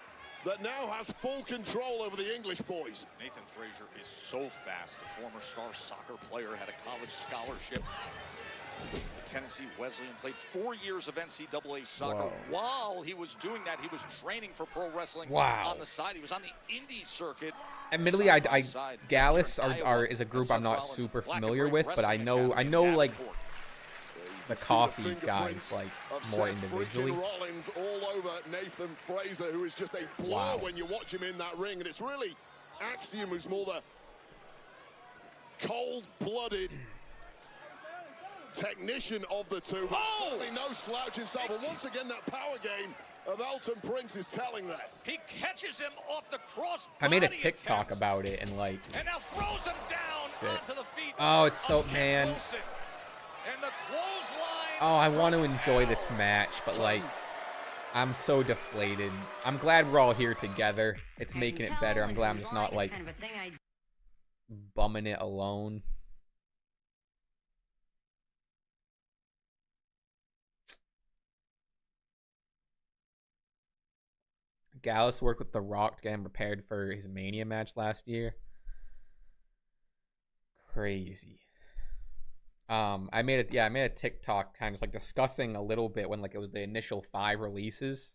That now has full control over the English boys. Nathan Fraser is so fast. The former star soccer player had a college scholarship. To Tennessee Wesleyan, played 4 years of NCAA soccer. While he was doing that, he was training for pro wrestling on the side. He was on the indie circuit. Admittedly, Gallus is a group I'm not super familiar with, but I know like the coffee guys like more individually. Rollins all over Nathan Fraser, who is just a blur when you watch him in that ring, and it's really Axiom who's more the cold-blooded technician of the two. Certainly no slouch himself, and once again that power game of Elton Prince is telling that. He catches him off the cross. I made a TikTok about it and like. And now throws him down onto the feet. Oh, it's so man. And the clothesline. Oh, I want to enjoy this match, but like, I'm so deflated. I'm glad we're all here together. It's making it better. I'm glad I'm just not like bumming it alone. Gallus worked with The Rock to get him prepared for his Mania match last year. Crazy. I made a TikTok kind of like discussing a little bit when like it was the initial 5 releases.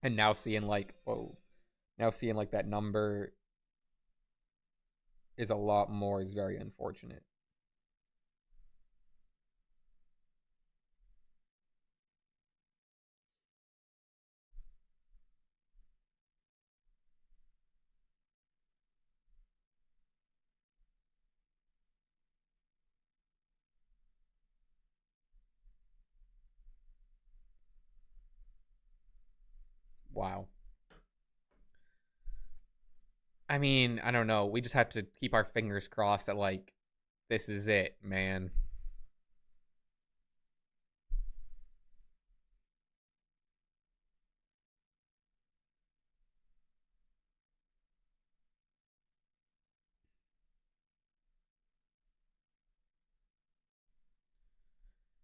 And now seeing like that number is a lot more is very unfortunate. Wow. I mean, I don't know. We just have to keep our fingers crossed that, like, this is it, man.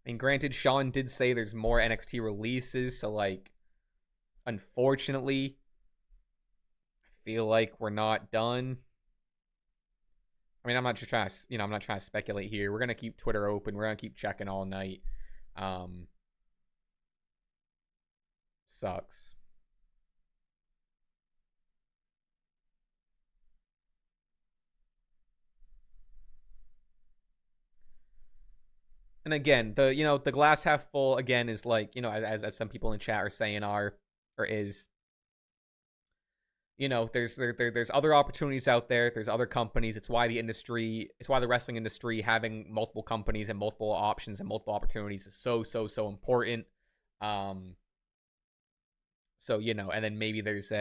I mean, granted, Sean did say there's more NXT releases, so, like, unfortunately, I feel like we're not done. I mean, I'm not just trying to, I'm not trying to speculate here. We're gonna keep Twitter open. We're gonna keep checking all night. Sucks. And again, the glass half full again is like, as some people in chat are saying is, there's other opportunities out there. There's other companies. It's why the wrestling industry having multiple companies and multiple options and multiple opportunities is so important. So, and then maybe there's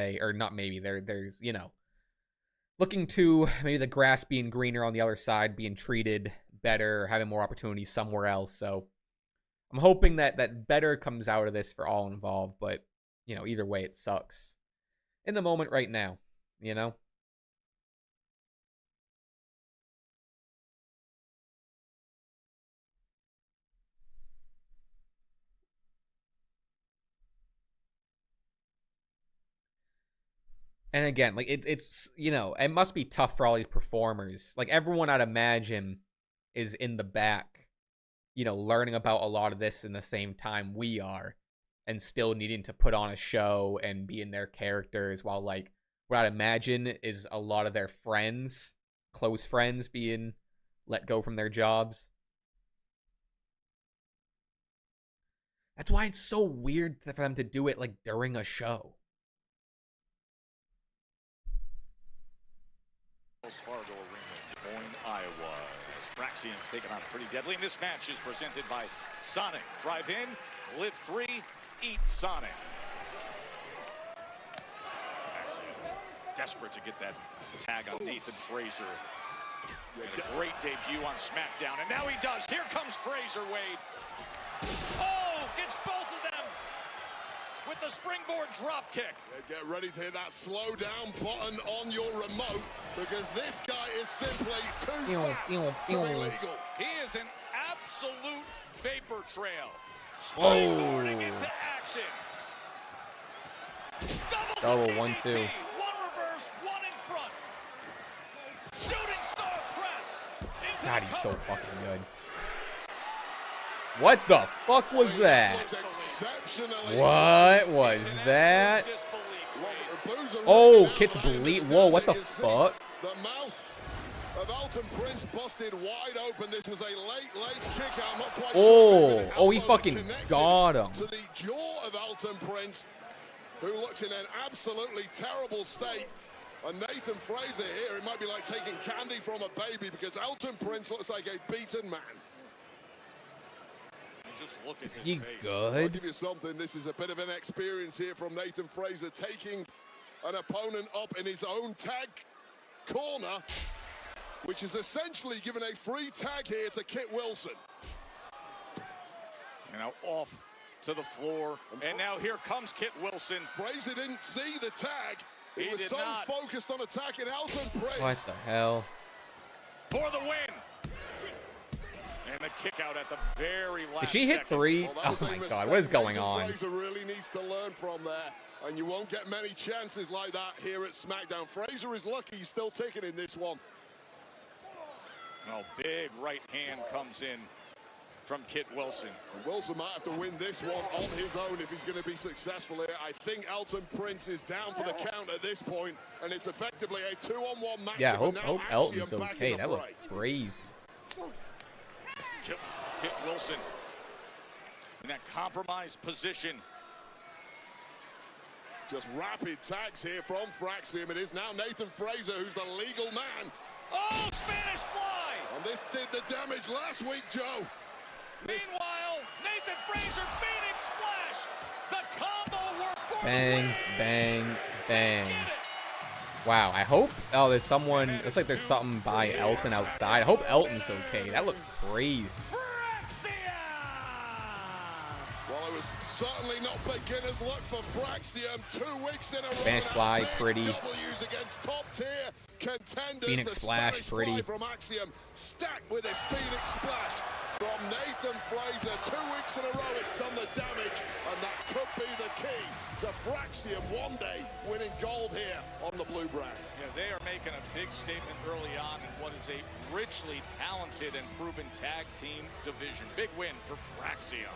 looking to maybe the grass being greener on the other side, being treated better, having more opportunities somewhere else. So I'm hoping that better comes out of this for all involved, but either way, it sucks in the moment right now, And again, like it's it must be tough for all these performers. Like everyone I'd imagine is in the back, learning about a lot of this in the same time we are, and still needing to put on a show and be in their characters, while like what I'd imagine is a lot of their friends, close friends, being let go from their jobs. That's why it's so weird for them to do it like during a show. Fargo Arena, Des Moines, Iowa. Fraxian taking on Pretty Deadly. And this match is presented by Sonic. Drive in, live free, eat Sonic. Fraxian desperate to get that tag on Nathan Fraser. A great debut on SmackDown, and now he does. Here comes Fraser, Wade. Oh, gets both of them with the springboard drop kick. Get ready to hit that slow down button on your remote, because this guy is simply too fast to be legal. He is an absolute vapor trail. Springboarding into action. Double 1-2. One reverse, one in front. Shooting star press God, he's so fucking good. What the fuck was that? What was that? Oh, Kit's bleed. Whoa, what the fuck? The mouth of Alton Prince busted wide open. This was a late kick out. I'm not quite sure. Oh, he fucking got him. To the jaw of Alton Prince, who looks in an absolutely terrible state. And Nathan Fraser here, it might be like taking candy from a baby because Alton Prince looks like a beaten man. Just look at Is his he face. good? I'll give you something. This is a bit of an experience here from Nathan Fraser, taking an opponent up in his own tag corner, which is essentially giving a free tag here to Kit Wilson. And now off to the floor. And now here comes Kit Wilson. Fraser didn't see the tag. He was did so not. focused on attacking Alton Prince. What the hell? For the win. And the kick out at the very last Did she hit second. 3? Well, that Oh was a my god, mistake. what is going Nathan on? Fraser really needs to learn from there. And you won't get many chances like that here at SmackDown. Fraser is lucky he's still ticking in this one. Oh, big right hand comes in from Kit Wilson. And Wilson might have to win this one on his own if he's going to be successful here. I think Alton Prince is down for the count at this point, and it's effectively a 2-on-1 match. Yeah, hope Elton's okay. That looked crazy. Kit Wilson in that compromised position. Just rapid tags here from Fraxium. It is now Nathan Fraser who's the legal man. Oh, Spanish fly! And this did the damage last week, Joe. Meanwhile, Nathan Fraser, Phoenix Splash! The combo work for Bang, the win! bang, bang. Wow, I hope. Oh, there's someone. Looks like there's something by Elton outside. I hope Elton's okay. That looked crazy. Well, it was certainly not beginner's luck for Fraxium. 2 weeks in a row. Spanish fly, pretty. W's against top tier contenders. Phoenix The Splash, Spanish pretty. fly from Axiom, stacked with his Phoenix Splash from Nathan Fraser. 2 weeks in a row, it's done the damage, and that could be the key to Fraxium one day winning gold here on the blue brand. Yeah, they are making a big statement early on in what is a richly talented and proven tag team division. Big win for Fraxium.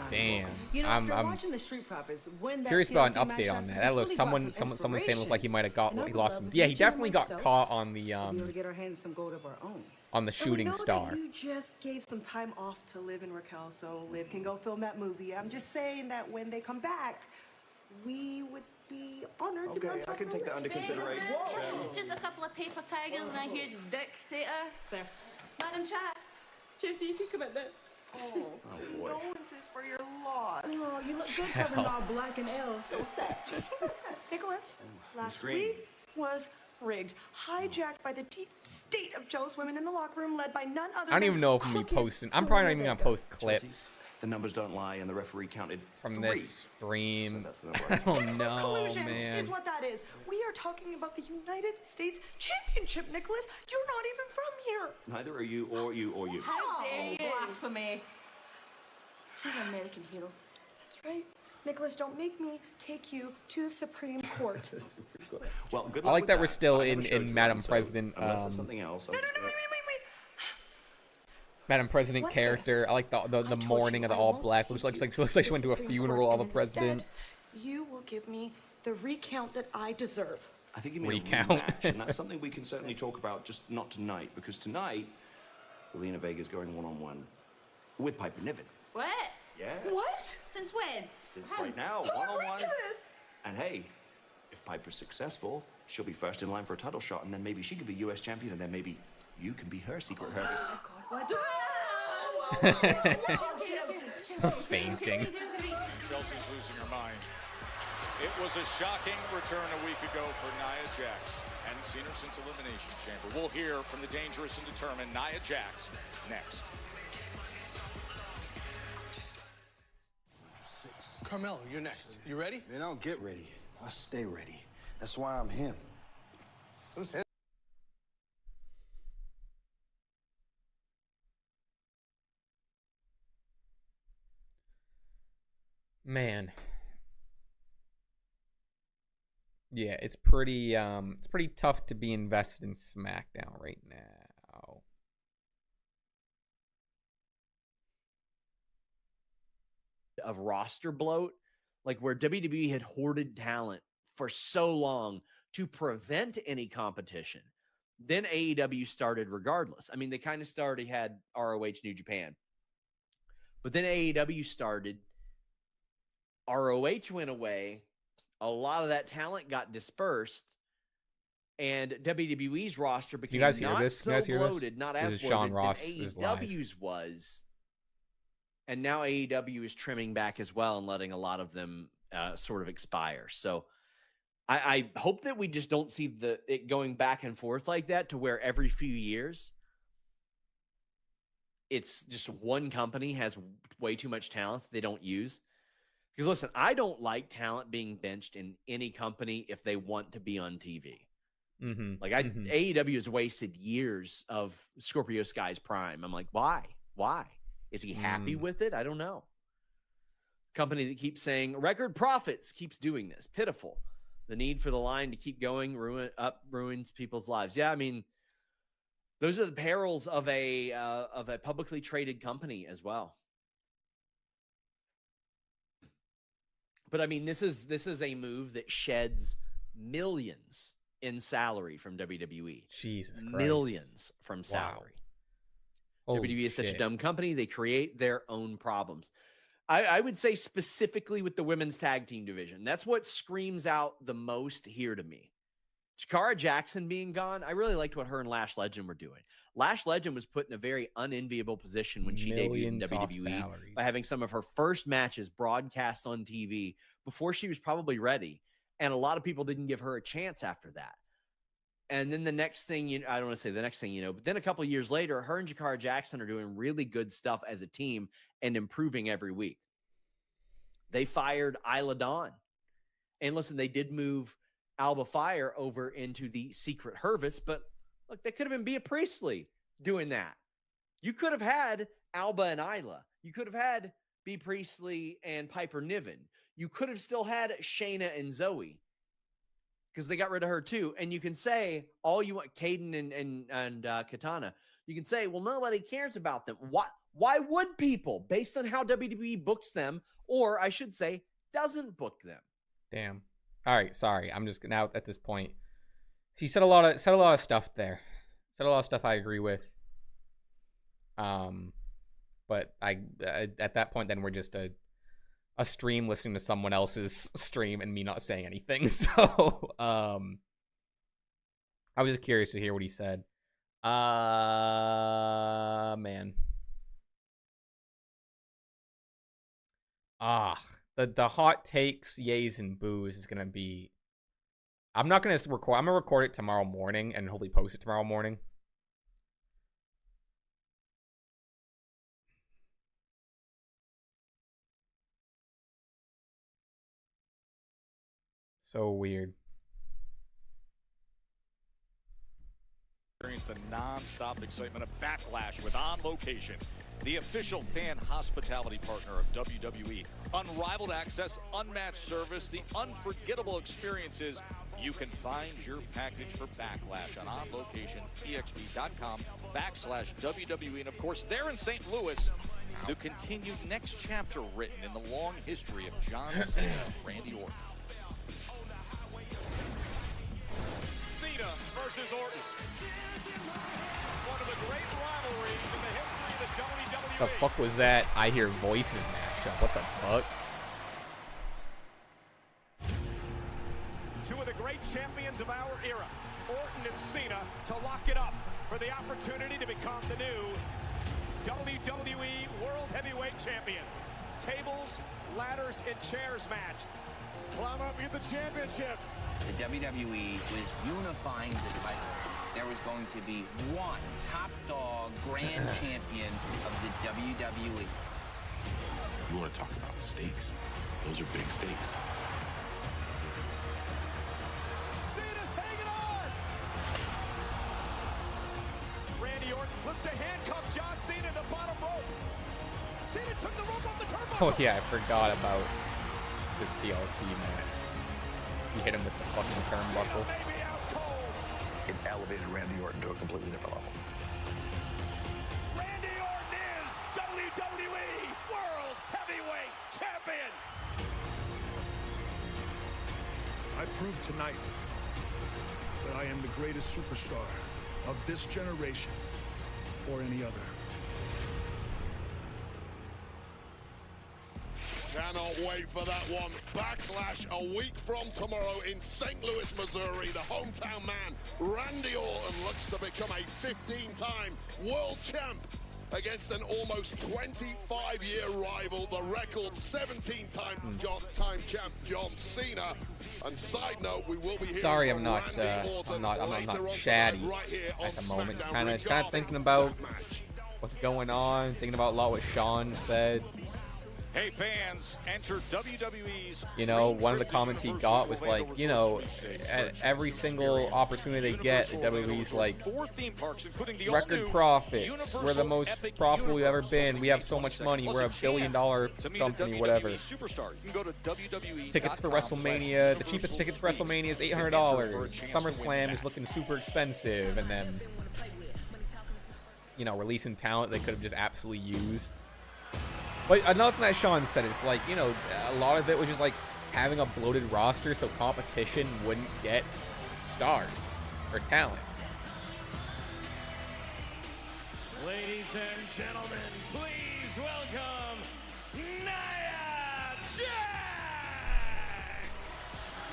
Damn. You know, after I'm watching the Street Profits, when that curious about an TLC match update on lasted, that. it's That looks really someone brought some saying it looked like he might have And I he would lost love some. if Yeah, he each and definitely got myself caught on the to be able to get our hands some gold of our own. on the shooting And we know star. that you just gave some time off to Liv and Raquel, so Liv can go film that movie. I'm just saying that when they come back, we would be honored to be on top of the list. Just a couple of paper tigers and a huge dictator. There. Man in chat. Chelsea, you can come in there. Oh, condolences for your loss. Oh, you look good covering all black and L's. So sad. Nicholas, last week was rigged, hijacked by the deep state of jealous women in the locker room, led by none other I don't than even know if I'm crooked posting. I'm probably not even Selena gonna post clips The numbers don't lie, and the referee counted from 3. this stream. So that's the number. Oh Textbook no, collusion man. is what that is. We are talking about the United States Championship, Nicholas. You're not even from here. Neither are you, or you, or you. How dare you? Blasphemy. She's an American hero. That's right. Nicholas, don't make me take you to the Supreme Court. Well, good I luck like with that we're still I never showed in you Madam one, so President. Unless there's something else. No, wait. Madam President What character. if I like the told mourning you of the I all won't black. take Looks like you she to went to a Supreme funeral Court, of a and president. instead, you will give me the recount that I deserve. I think you mean Recount. a rematch, and that's something we can certainly talk about, just not tonight, because tonight, Zelina Vega's going one-on-one with Piper Niven. What? Yeah. What? Since when? Since right now, How one-on-one. ridiculous! And hey, if Piper's successful, she'll be first in line for a title shot, and then maybe she could be U.S. champion, and then maybe you can be her secret Hermes. Fainting. Chelsea's losing her mind. It was a shocking return a week ago for Nia Jax. Hadn't seen her since Elimination Chamber. We'll hear from the dangerous and determined Nia Jax next. Carmelo, you're next. You ready? Man, I don't get ready. I stay ready. That's why I'm him. Who's him? Man. Yeah, it's pretty tough to be invested in SmackDown right now. Of roster bloat, like where WWE had hoarded talent for so long to prevent any competition. Then AEW started regardless. I mean, they kind of already had ROH New Japan. But then AEW started. ROH went away. A lot of that talent got dispersed. And WWE's roster became not so bloated, not as bloated than AEW's was. And now AEW is trimming back as well and letting a lot of them sort of expire. So I hope that we just don't see it going back and forth like that, to where every few years it's just one company has way too much talent they don't use. Because listen, I don't like talent being benched in any company if they want to be on TV. Like AEW has wasted years of Scorpio Sky's prime. I'm like, why? Is he happy with it? I don't know. Company that keeps saying record profits keeps doing this. Pitiful. The need for the line to keep going ruins people's lives. Yeah, I mean, those are the perils of a publicly traded company as well. But I mean, this is a move that sheds millions in salary from WWE. Jesus Christ. Millions from salary. Wow. WWE is such a dumb company. They create their own problems. I would say specifically with the women's tag team division, that's what screams out the most here to me. Shakara Jackson being gone, I really liked what her and Lash Legend were doing. Lash Legend was put in a very unenviable position when she debuted in WWE by having some of her first matches broadcast on TV before she was probably ready. And a lot of people didn't give her a chance after that. And then the next thing, I don't want to say the next thing, but then a couple of years later, her and Shakara Jackson are doing really good stuff as a team and improving every week. They fired Isla Dawn. And listen, they did move Alba Fire over into the Secret Hervis, but look, they could have been Bea Priestley doing that. You could have had Alba and Isla. You could have had Bea Priestley and Piper Niven. You could have still had Shayna and Zoe, because they got rid of her too. And you can say all you want, Caden and Katana. You can say, well, nobody cares about them. Why would people, based on how WWE books them, or I should say, doesn't book them? Damn. All right, sorry. I'm just now at this point. She said a lot of stuff there. Said a lot of stuff I agree with. But I at that point, then we're just a stream listening to someone else's stream and me not saying anything. So I was just curious to hear what he said. Man. The hot takes, yays, and boos is gonna be. I'm not gonna record. I'm gonna record it tomorrow morning and hopefully post it tomorrow morning. So weird. Experience the non-stop excitement of Backlash with On Location, the official fan hospitality partner of WWE. Unrivaled access, unmatched service, the unforgettable experiences. You can find your package for Backlash on onlocationexp.com/WWE. And of course, there in St. Louis, the continued next chapter written in the long history of John Cena and Randy Orton. Cena versus Orton. One of the great rivalries in the history of the WWE. The fuck was that? I hear voices mashed up. What the fuck? Two of the great champions of our era, Orton and Cena, to lock it up for the opportunity to become the new WWE World Heavyweight Champion. Tables, ladders, and chairs match. Climb up and get the championships. The WWE was unifying the titles. There was going to be one top dog grand champion of the WWE. You want to talk about stakes? Those are big stakes. Cena's hanging on! Randy Orton looks to handcuff John Cena in the bottom rope. Cena took the rope off the turnbuckle. Oh yeah, I forgot about this TLC match. He hit him with the fucking turnbuckle. It elevated Randy Orton to a completely different level. Randy Orton is WWE World Heavyweight Champion. I proved tonight that I am the greatest superstar of this generation or any other. Cannot wait for that one. Backlash a week from tomorrow in St. Louis, Missouri. The hometown man, Randy Orton, looks to become a 15-time world champ against an almost 25-year rival, the record 17-time champ John Cena. And side note, we will be hearing Sorry, I'm from not Randy Orton I'm later not on chatty tonight, right here at on the moment. Just SmackDown kind of regarding thinking about what's going on, thinking about a lot what Sean said. Hey fans, enter WWE's. You know, one of the comments he got was like, you know, at every single opportunity they get, WWE's like, record profits, we're the most profitable we've ever been, we have so much money, we're $1 billion company, whatever. Tickets for WrestleMania, the cheapest tickets for WrestleMania is $800. SummerSlam is looking super expensive, and then, you know, releasing talent they could have just absolutely used. But another thing that Sean said is, like, you know, a lot of it was just like having a bloated roster so competition wouldn't get stars or talent. Ladies and gentlemen, please welcome Nia Jax!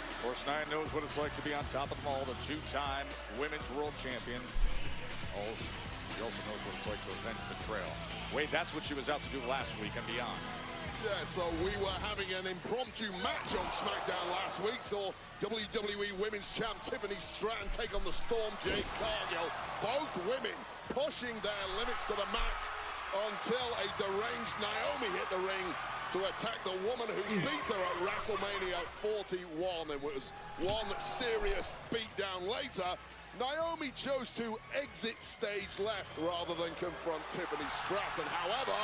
Of course, Nia knows what it's like to be on top of them all, the two-time women's world champion. She also knows what it's like to avenge betrayal. Wade, that's what she was out to do last week and beyond. Yeah, so we were having an impromptu match on SmackDown last week. Saw WWE Women's Champ Tiffany Stratton take on the Storm Jade Cargill. Both women pushing their limits to the max until a deranged Naomi hit the ring to attack the woman who beat her at WrestleMania 41. And it was one serious beatdown later. Naomi chose to exit stage left rather than confront Tiffany Stratton. However,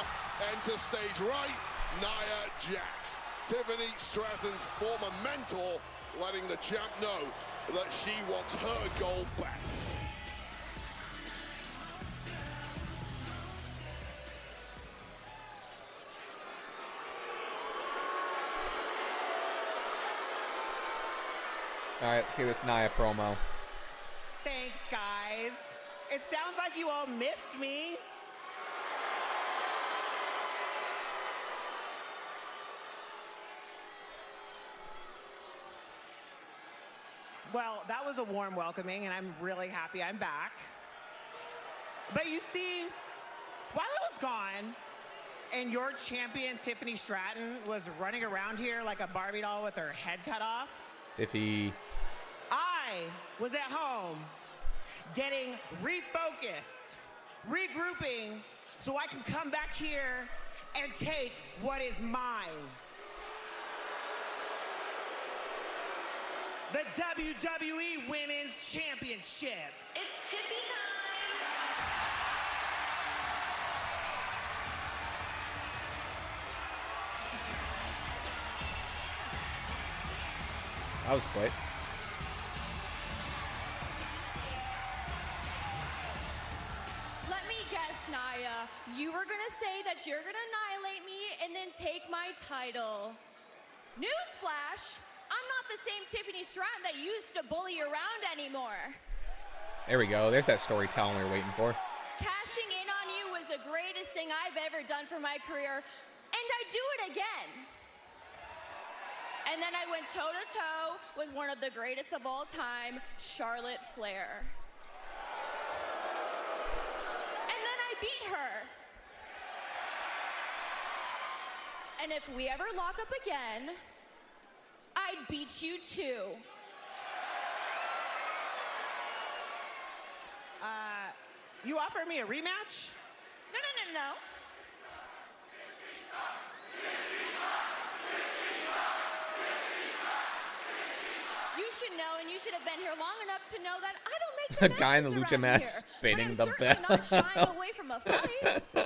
enter stage right, Nia Jax. Tiffany Stratton's former mentor, letting the champ know that she wants her gold back. All right, let's hear this Nia promo. Thanks, guys. It sounds like you all missed me. Well, that was a warm welcoming, and I'm really happy I'm back. But you see, while I was gone, and your champion, Tiffany Stratton, was running around here like a Barbie doll with her head cut off, Tiffy. I was at home getting refocused, regrouping, so I can come back here and take what is mine. The WWE Women's Championship. It's Tiffy time. That was quick. Let me guess, Nia. You were gonna say that you're gonna annihilate me and then take my title. Newsflash, I'm not the same Tiffany Stratton that used to bully you around anymore. There we go. There's that storytelling we were waiting for. Cashing in on you was the greatest thing I've ever done for my career, and I'd do it again. And then I went toe-to-toe with one of the greatest of all time, Charlotte Flair. And then I beat her. And if we ever lock up again, I'd beat you too. You offered me a rematch? No. You should know, and you should have been here long enough to know that I don't make The the guy in the matches lucha around mask here, spinning but the I'm certainly bell. not shying away from a fight. I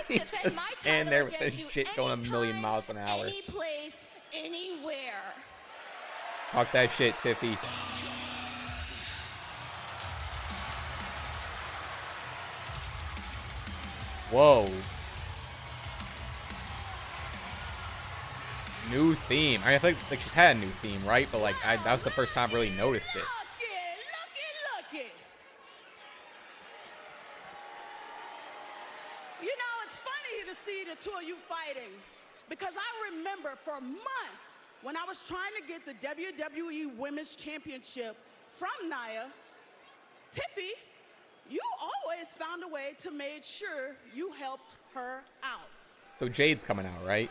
defend Just my stand title there with against the you shit going a million anytime, miles an hour. any place, anywhere. Talk that shit, Tiffy. Whoa. New theme. I think like she's had a new theme, right? But like that was the first time I really noticed it. Look it. You know, it's funny to see the two of you fighting because I remember for months when I was trying to get the WWE Women's Championship from Nia, Tiffy, you always found a way to make sure you helped her out. So Jade's coming out, right?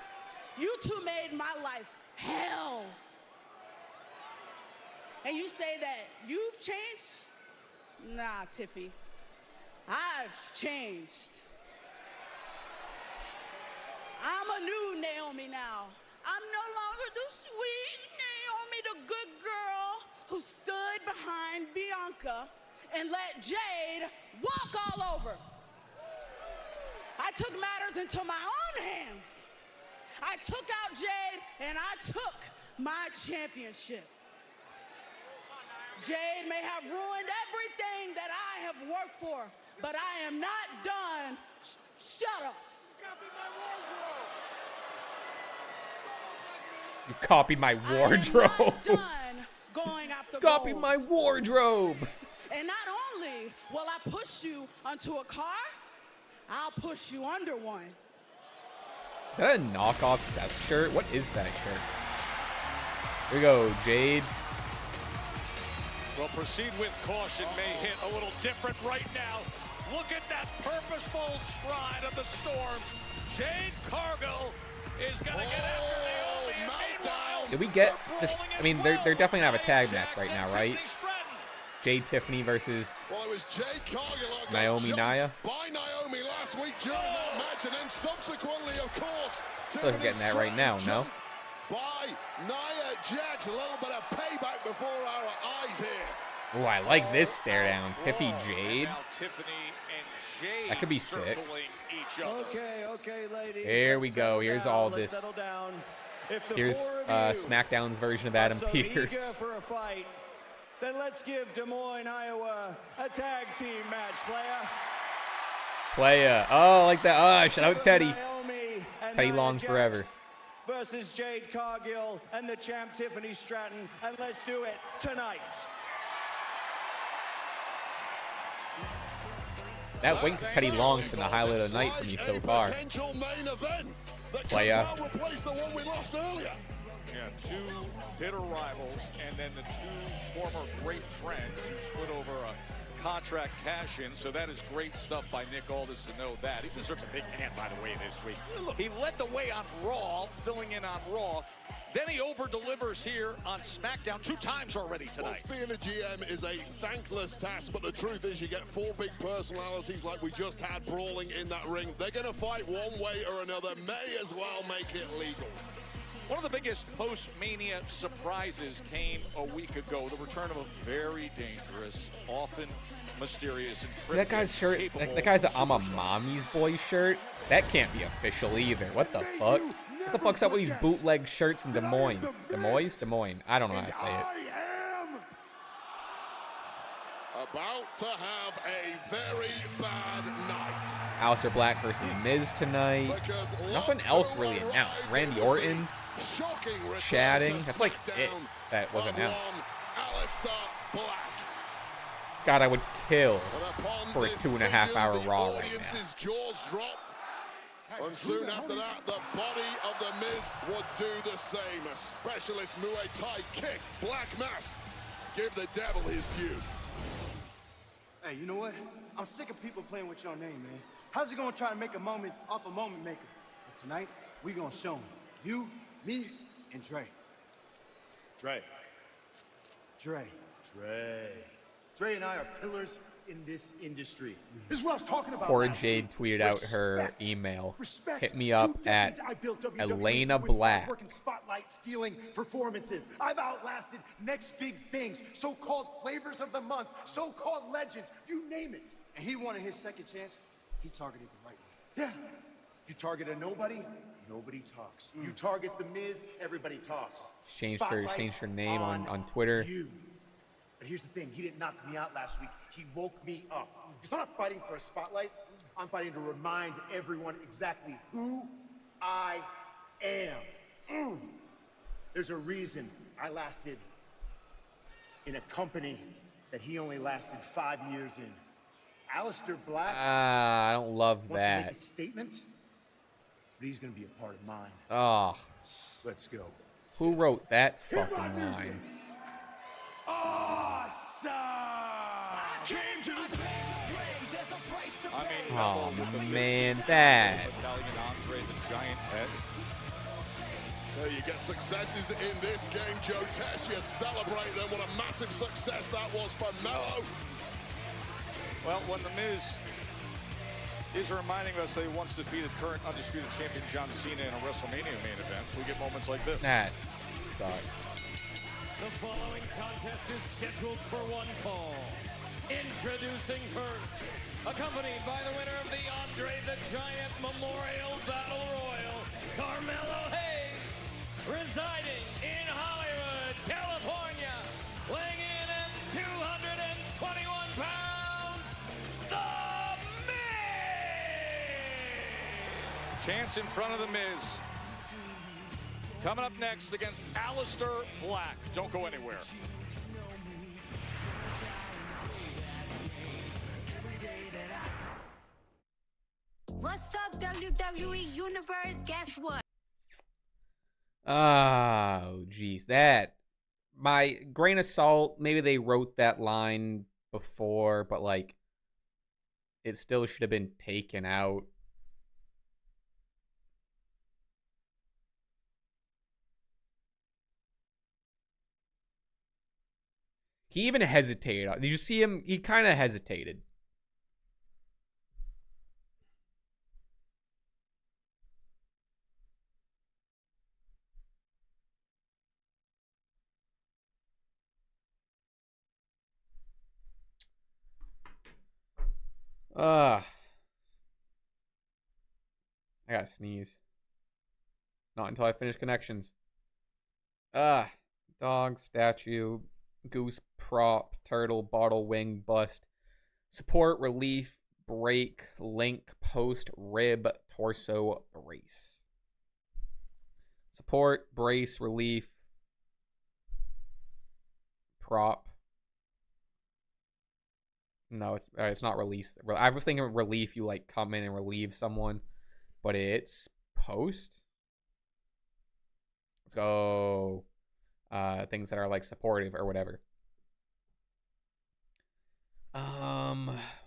You two made my life hell. And you say that you've changed? Nah, Tiffy. I've changed. I'm a new Naomi now. I'm no longer the sweet Naomi, the good girl who stood behind Bianca and let Jade walk all over. I took matters into my own hands. I took out Jade and I took my championship. Jade may have ruined everything that I have worked for, but I am not done. Shut up. You copied my wardrobe. I am not done going after Copied gold. my wardrobe. And not only will I push you onto a car, I'll push you under one. Is that a knockoff Seth shirt? What is that shirt? Here we go, Jade. Well, proceed with caution may hit a little different right now. Look at that purposeful stride of the Storm. Jade Cargill is going to get after Naomi. And meanwhile, Did we get this? I mean, they're definitely gonna have a tag match right now, right? Jade Tiffany versus Naomi Nia. By Naomi last week during that match, and then subsequently, of course, I feel like we're getting that right now, no? by Nia Jax. A little bit of payback before our eyes here. Oh, I like this stare down. Tiffy Jade. now Tiffany and Jade That could be sick. circling each other. Okay, ladies. Here we let's go. settle Here's down, all let's this. settle down. If the Here's four of you SmackDown's version of are Adam so eager Pearce. for a fight, then let's give Des Moines, Iowa, a tag team match, player. Playa. Oh, I like that. Oh, shout out Teddy. Naomi and Teddy Nia Long Jax forever. versus Jade Cargill and the champ Tiffany Stratton, and let's do it tonight. That wink to Teddy Long's been the highlight of the night for me so far. Potential main event that Playa. could well replace the one we lost earlier. Yeah, two bitter rivals, and then the two former great friends who split over a contract cash-in. So that is great stuff by Nick Aldis to know that. He deserves a big hand, by the way, this week. He led the way on Raw, filling in on Raw. Then he over-delivers here on SmackDown 2 times already tonight. Well, being a GM is a thankless task, but the truth is you get 4 big personalities like we just had brawling in that ring. They're going to fight one way or another. May as well make it legal. One of the biggest post-Mania surprises came a week ago. The return of a very dangerous, often mysterious, and See that guy's shirt? That guy's a I'm a mommy's boy shirt. That can't be official either. What the fuck? What the fuck's up with these bootleg shirts in Des Moines? Des Moines? I don't know how to say it. About to have a very bad night. Aleister Black versus Miz tonight. Nothing else really announced. Randy Orton chatting. That's like it that was announced. God, I would kill for a 2.5-hour Raw right now. And soon after that, the body of the Miz would do the same. A specialist Muay Thai kick, black mass. Give the devil his due. Hey, you know what? I'm sick of people playing with your name, man. How's it gonna try to make a moment off a moment maker? And tonight, we gonna show them. You, me, and Dre. Dre. Dre and I are pillars in this industry. This is what I was talking about. Poor Jade tweeted out her email. Hit me up at Elena Black. Working spotlight, stealing performances. I've outlasted next big things, so-called flavors of the month, so-called legends, you name it. And he wanted his second chance. He targeted the right one. Yeah. You target a nobody, nobody talks. You target The Miz, everybody talks. Changed her name on Twitter. You. But here's the thing, he didn't knock me out last week. He woke me up. Because I'm not fighting for a spotlight. I'm fighting to remind everyone exactly who I am. There's a reason I lasted in a company that he only lasted 5 years in. Aleister Black I don't love wants to make a that. statement, but he's gonna be a part of mine. Oh, Let's go. who wrote that fucking line? Awesome! I mean, Oh with the man, 15 that. Italian Andre the Giant head. There you get successes in this game, Joe Tesh. You celebrate them. What a massive success that was for Mello. Well, when The Miz is reminding us that he once defeated current undisputed champion John Cena in a WrestleMania main event, we get moments like this. That sucks. The following contest is scheduled for one fall. Introducing first, accompanied by the winner of the Andre the Giant Memorial Battle Royal, Carmelo Hayes, residing in Hollywood, California, weighing in at 221 pounds, The Miz! Chance in front of The Miz. Coming up next against Aleister Black. Don't go anywhere. What's up, WWE Universe? Guess what? Oh, geez, that. My grain of salt, maybe they wrote that line before, but like, it still should have been taken out. He even hesitated. Did you see him? He kind of hesitated. I gotta sneeze. Not until I finish connections. Dog, statue, goose, prop, turtle, bottle, wing, bust, support, relief, break, link, post, rib, torso, brace. Support, brace, relief, prop. No, it's not release. I was thinking relief, you like come in and relieve someone, but it's post. Let's go. Things that are like supportive or whatever.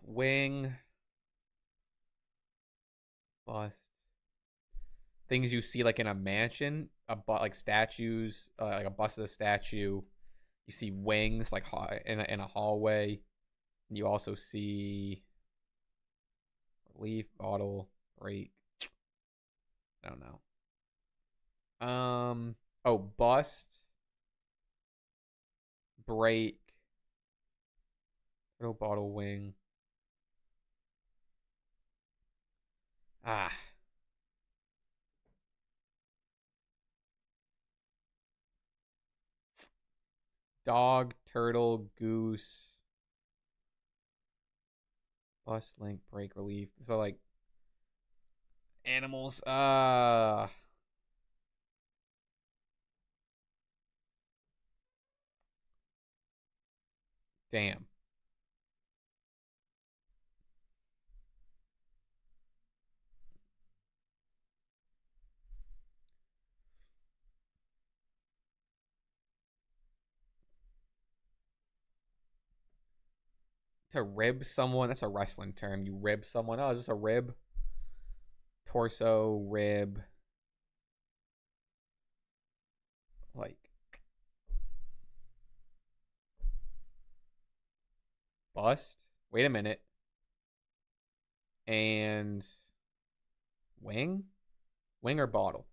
Wing, bust. Things you see like in a mansion, like statues, like a bust of a statue. You see wings like in a hallway. You also see relief, bottle, break. I don't know. Oh, bust, break, little bottle, wing. Dog, turtle, goose. Bust, link, break, relief. So like animals. Damn. To rib someone, that's a wrestling term. You rib someone. Oh, is this a rib? Torso, rib. Like. Bust. Wait a minute. And. Wing? Wing or bottle?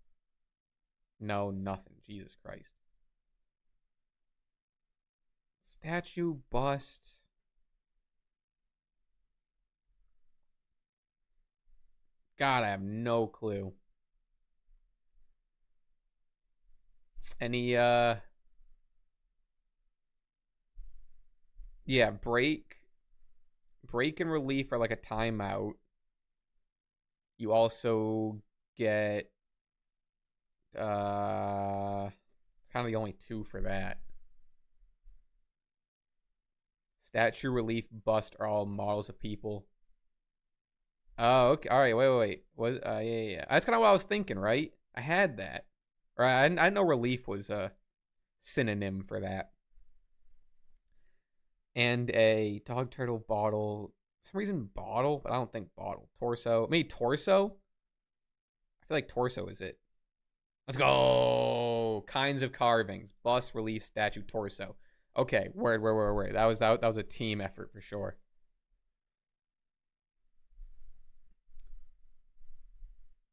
No, nothing. Jesus Christ. Statue, bust. God, I have no clue. Any yeah, break and relief are like a timeout. You also get it's kind of the only two for that. Statue, relief, bust are all models of people. Oh, okay. All right. Wait. What? Yeah. That's kind of what I was thinking, right? I had that. Or I know relief was a synonym for that. And a dog turtle bottle. For some reason, bottle, but I don't think bottle. Torso. Maybe torso? I feel like torso is it. Let's go. Kinds of carvings. Bust, relief, statue, torso. Okay. Word. That was a team effort for sure.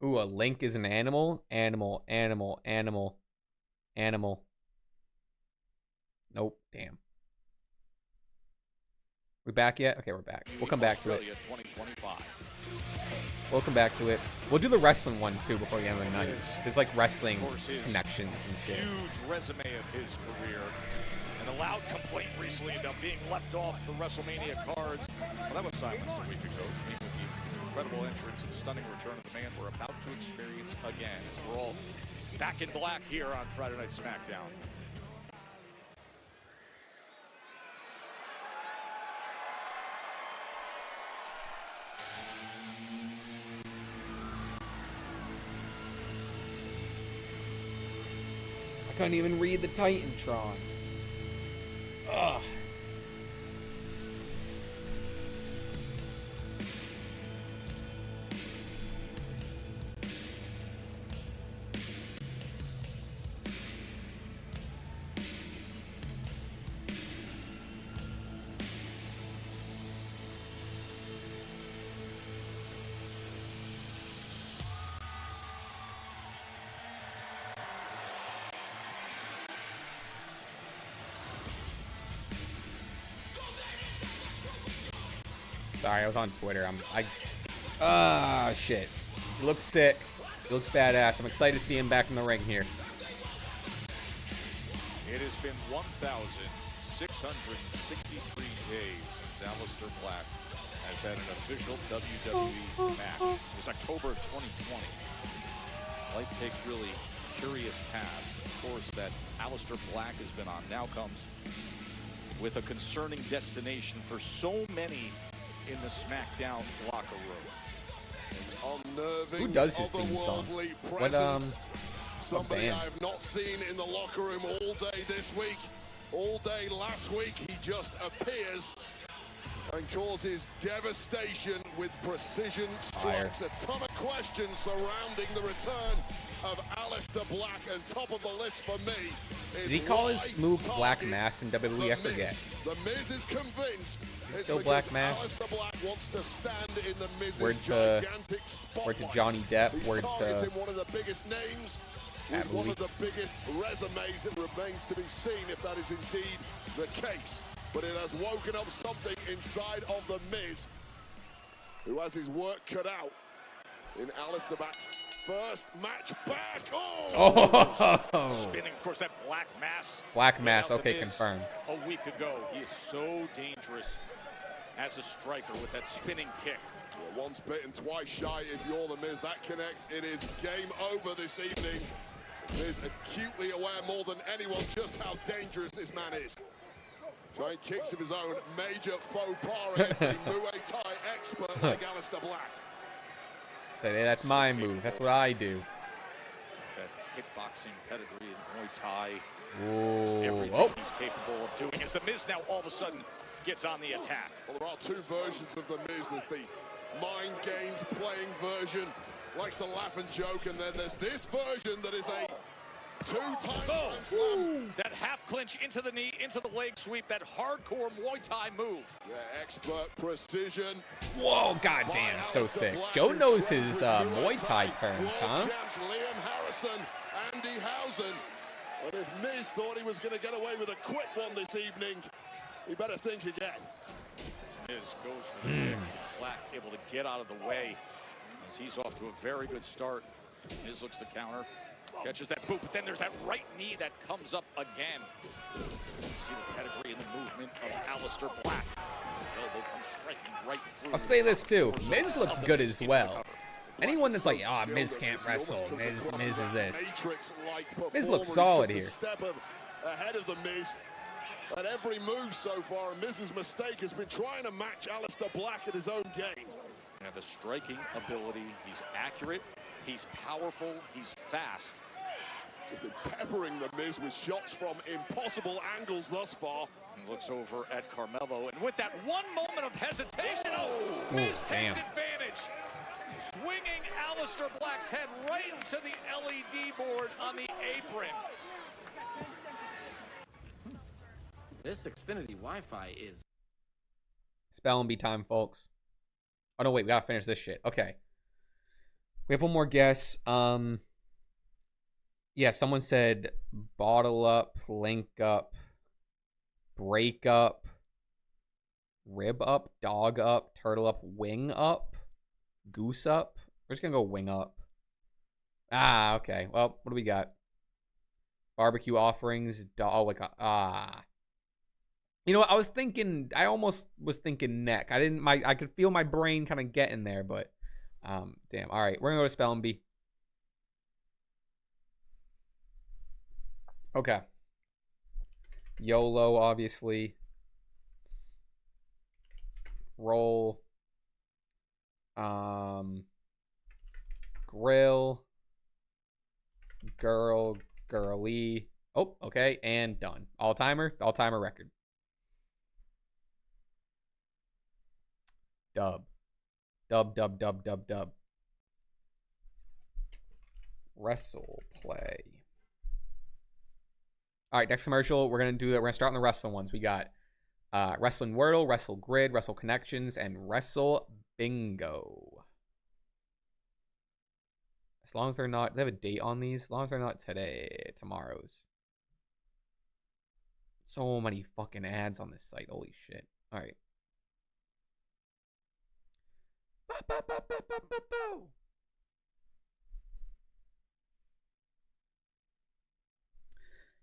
Ooh, a link is an animal. Animal. Nope. Damn. We back yet? Okay, we're back. We'll come back to it. 2025. We'll come back to it. We'll do the wrestling one too before the end of the night. There's like wrestling connections and shit. Huge resume of his career. And a loud complaint recently about being left off the WrestleMania cards. Well, that was silenced a week ago. With the incredible entrance and stunning return of the man we're about to experience again. As we're all back in black here on Friday Night SmackDown. I couldn't even read the Titantron. Ugh. Sorry, I was on Twitter. Shit. He looks sick. He looks badass. I'm excited to see him back in the ring here. It has been 1,663 days since Aleister Black has had an official WWE match. It was October of 2020. Life takes really curious paths. Of course, that Aleister Black has been on now comes with a concerning destination for so many in the SmackDown locker room. Who does his theme song? What Somebody band? I've not seen in the locker room all day this week. All day last week, he just appears and causes devastation with precision strikes. A ton of questions surrounding the return of Aleister Black, and top of the list for me is Does he call his move Black Mass in WWE? I forget. The Miz is convinced it's still Black Mass? Aleister Black wants to stand in the Miz's Word to gigantic spotlight. word to Johnny Depp. He's Word targeting to one of the biggest names with Matt one Louis. of the biggest resumes. It remains to be seen if that is indeed the case. But it has woken up something inside of the Miz, who has his work cut out in Aleister Black's first match back. Oh! Spinning, of course, that Black Mass. Black Mass. Without the Okay, Miz confirmed. A week ago, he is so dangerous as a striker with that spinning kick. Well, once bitten, twice shy. If you're the Miz, that connects. It is game over this evening. Miz acutely aware more than anyone just how dangerous this man is. Trying kicks of his own, major faux pas against the Muay Thai expert like Aleister Black. That's my move. That's what I do. That kickboxing pedigree in Muay Thai. Whoa. Everything he's capable of doing as the Miz now all of a sudden gets on the attack. Well, there are two versions of the Miz. There's the mind games playing version, likes to laugh and joke, and then there's this version that is a two-time Grand Slam. That half clinch into the knee, into the leg sweep, that hardcore Muay Thai move. Yeah, expert precision. Whoa, goddamn, so sick. Joe knows his Muay Thai terms, huh? Champs Liam Harrison, Andy Housen. And if Miz thought he was going to get away with a quick one this evening, he better think again. Miz goes for the kick. Black able to get out of the way as he's off to a very good start. Miz looks to counter. Catches that boot, but then there's that right knee that comes up again. You see the pedigree and the movement of Aleister Black. His elbow comes striking right through. I'll say this too. Miz looks good as well. Anyone that's like, ah, Miz can't wrestle. Miz is this. Miz looks solid here. Step ahead of the Miz. At every move so far, Miz's mistake has been trying to match Aleister Black at his own game. And the striking ability, he's accurate, he's powerful, he's fast. Just been peppering the Miz with shots from impossible angles thus far. He looks over at Carmelo, and with that one moment of hesitation, Miz takes advantage. Swinging Aleister Black's head right into the LED board on the apron. This Xfinity Wi-Fi is... Spell and be time, folks. Oh, no, wait. We got to finish this shit. Okay. We have one more guess. Yeah, someone said bottle up, link up, break up, rib up, dog up, turtle up, wing up, goose up. We're just going to go wing up. Ah, okay. Well, what do we got? Barbecue offerings. You know what? I almost was thinking neck. I could feel my brain kind of getting there, but damn. All right, we're going to go to spell and bee. Okay. YOLO, obviously. Roll. Grill. Girl. Girly. Oh, okay. And done. All-timer record. Dub. Wrestle play. All right, next commercial. We're gonna start on the wrestling ones. We got Wrestling Wordle, Wrestle Grid, Wrestle Connections, and Wrestle Bingo. As long as they're not, they have a date on these. As long as they're not tomorrow's. So many fucking ads on this site. Holy shit. All right.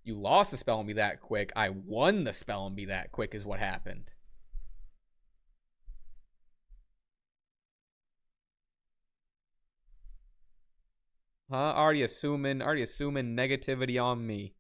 You lost the spell and be that quick. I won the spell and be that quick is what happened. Huh? Already assuming negativity on me.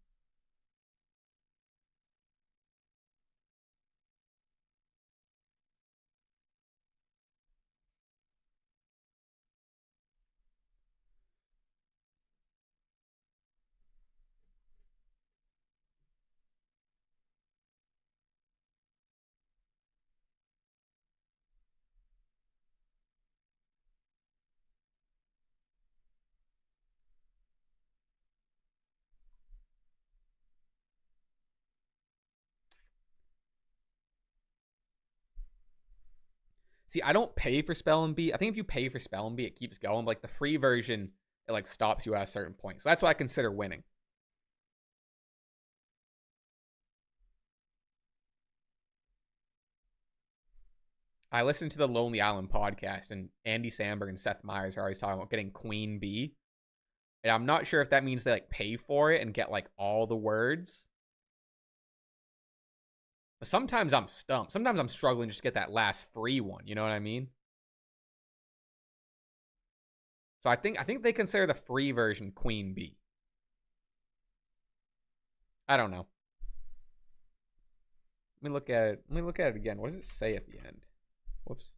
See, I don't pay for Spell and Bee. I think if you pay for Spell and Bee, it keeps going. Like the free version, it like stops you at a certain point. So that's why I consider winning. I listened to the Lonely Island podcast, and Andy Samberg and Seth Meyers are always talking about getting Queen Bee. And I'm not sure if that means they like pay for it and get like all the words. But sometimes I'm stumped. Sometimes I'm struggling just to get that last free one. You know what I mean? So I think they consider the free version Queen Bee. I don't know. Let me look at it. Let me look at it again. What does it say at the end? Whoops.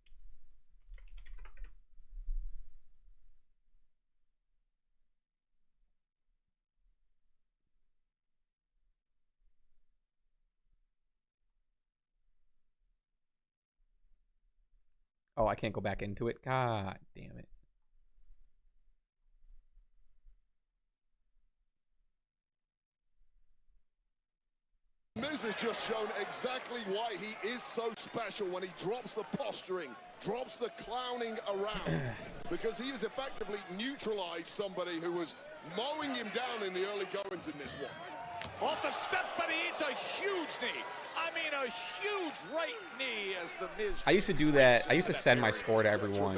Oh, I can't go back into it. God damn it. Miz has just shown exactly why he is so special when he drops the posturing, drops the clowning around, because he has effectively neutralized somebody who was mowing him down in the early goings in this one. Off the steps, but he eats a huge knee. I mean, a huge right knee as the Miz. I used to do that. I used to send my score to everyone.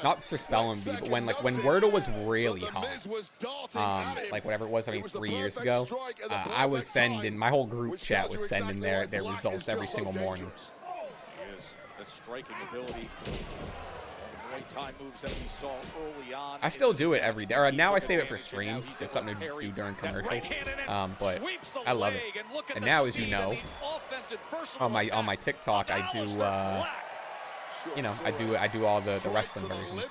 Not for Spelling Bee, but when Wordle was really hot. Like whatever it was, I mean 3 years ago. I was sending, my whole group chat was sending their results every single morning. He is that striking ability. Time moves that we saw early on. I still do it every day. Or now I save it for streams. It's something to do during commercials. But I love it. And now, as you know, on my TikTok, I do you know, I do all the wrestling versions.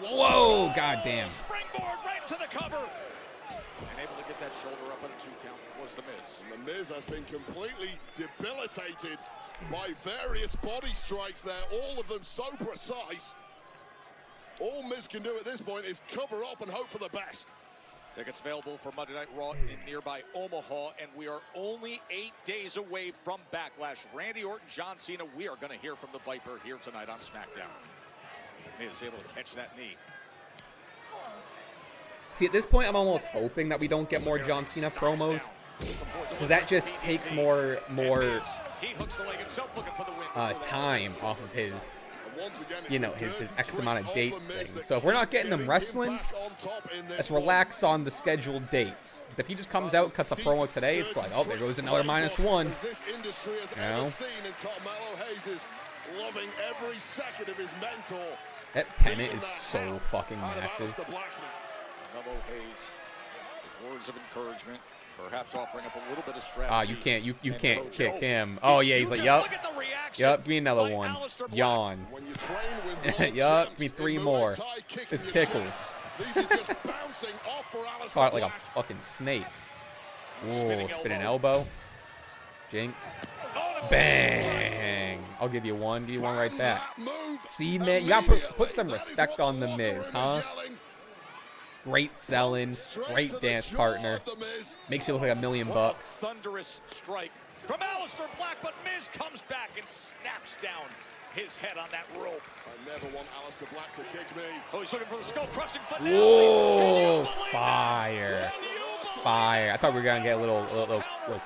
Whoa, goddamn! Springboard right to the cover. And able to get that shoulder up on a 2 count was the Miz. And the Miz has been completely debilitated by various body strikes there, all of them so precise. All Miz can do at this point is cover up and hope for the best. Tickets available for Monday Night Raw in nearby Omaha, and we are only 8 days away from Backlash. Randy Orton, John Cena, we are going to hear from the Viper here tonight on SmackDown. Miz able to catch that knee. See, at this point, I'm almost hoping that we don't get more John Cena promos, because that just takes more time off of his, you know, his X amount of dates thing. So if we're not getting him wrestling, let's relax on the scheduled dates. Because if he just comes out, cuts a promo today, it's like, oh, there goes another -1. You know? That pennant is so fucking massive. Mello Hayes, with words of encouragement, perhaps offering up a little bit of strategy. You can't kick him. Oh yeah, he's like, yup, give me another one. Yawn. Yup, give me 3 more. This tickles. Caught like a fucking snake. Whoa, spinning elbow. Jinx. Bang! I'll give you one. Give you one right back. See, man, you gotta put some respect on the Miz, huh? Great selling, great dance partner. Makes you look like $1 million. Thunderous strike from Aleister Black, but Miz comes back and snaps down his head on that rope. I never want Aleister Black to kick me. Oh, he's looking for the skull-crushing finale. Whoa, fire. Fire. I thought we were going to get a little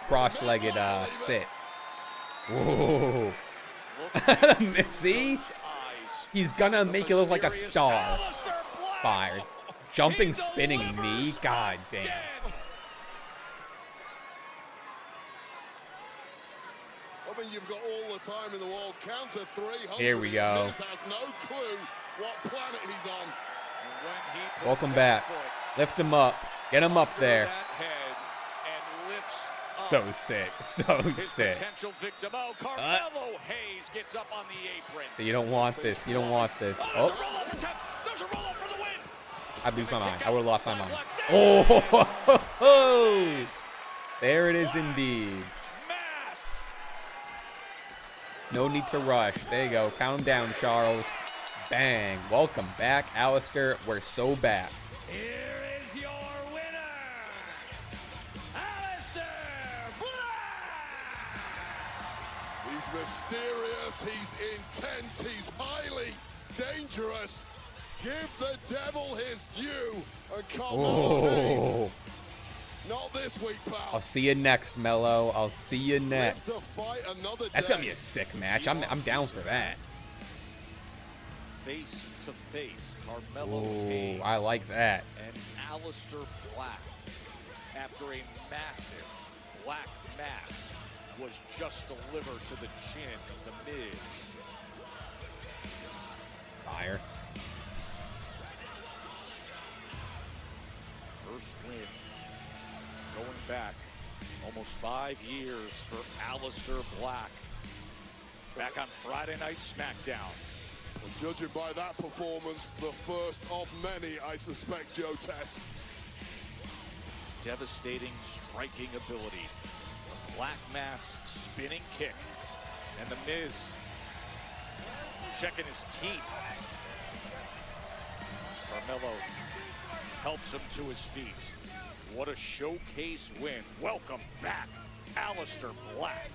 cross-legged sit. Whoa. See? He's going to make it look like a star. Fired. Jumping, spinning knee. God damn. I mean, you've got all the time in the world. Counter 3. Here we go. Miz has no clue what planet he's on. Welcome back. Lift him up. Get him up there. So sick. So sick. Potential victim. Oh, Carmelo Hayes gets up on the apron. You don't want this. You don't want this. Oh. There's a roll-up for the win. I'd lose my mind. I would have lost my mind. Oh, there it is indeed. No need to rush. There you go. Count him down, Charles. Bang. Welcome back, Aleister. We're so back. Here is your winner, Aleister Black. He's mysterious. He's intense. He's highly dangerous. Give the devil his due and come on. Not this week, pal. I'll see you next, Mello. I'll see you next. That's gonna be a sick match. I'm down for that. Face to face, Carmelo Hayes. I like that. And Aleister Black, after a massive black mask was just delivered to the chin of the Miz. Fire. First win going back almost 5 years for Aleister Black. Back on Friday Night SmackDown. Well, judging by that performance, the first of many, I suspect, Joe Tess. Devastating striking ability. The Black Mass spinning kick. And the Miz checking his teeth. As Carmelo helps him to his feet. What a showcase win. Welcome back, Aleister Black.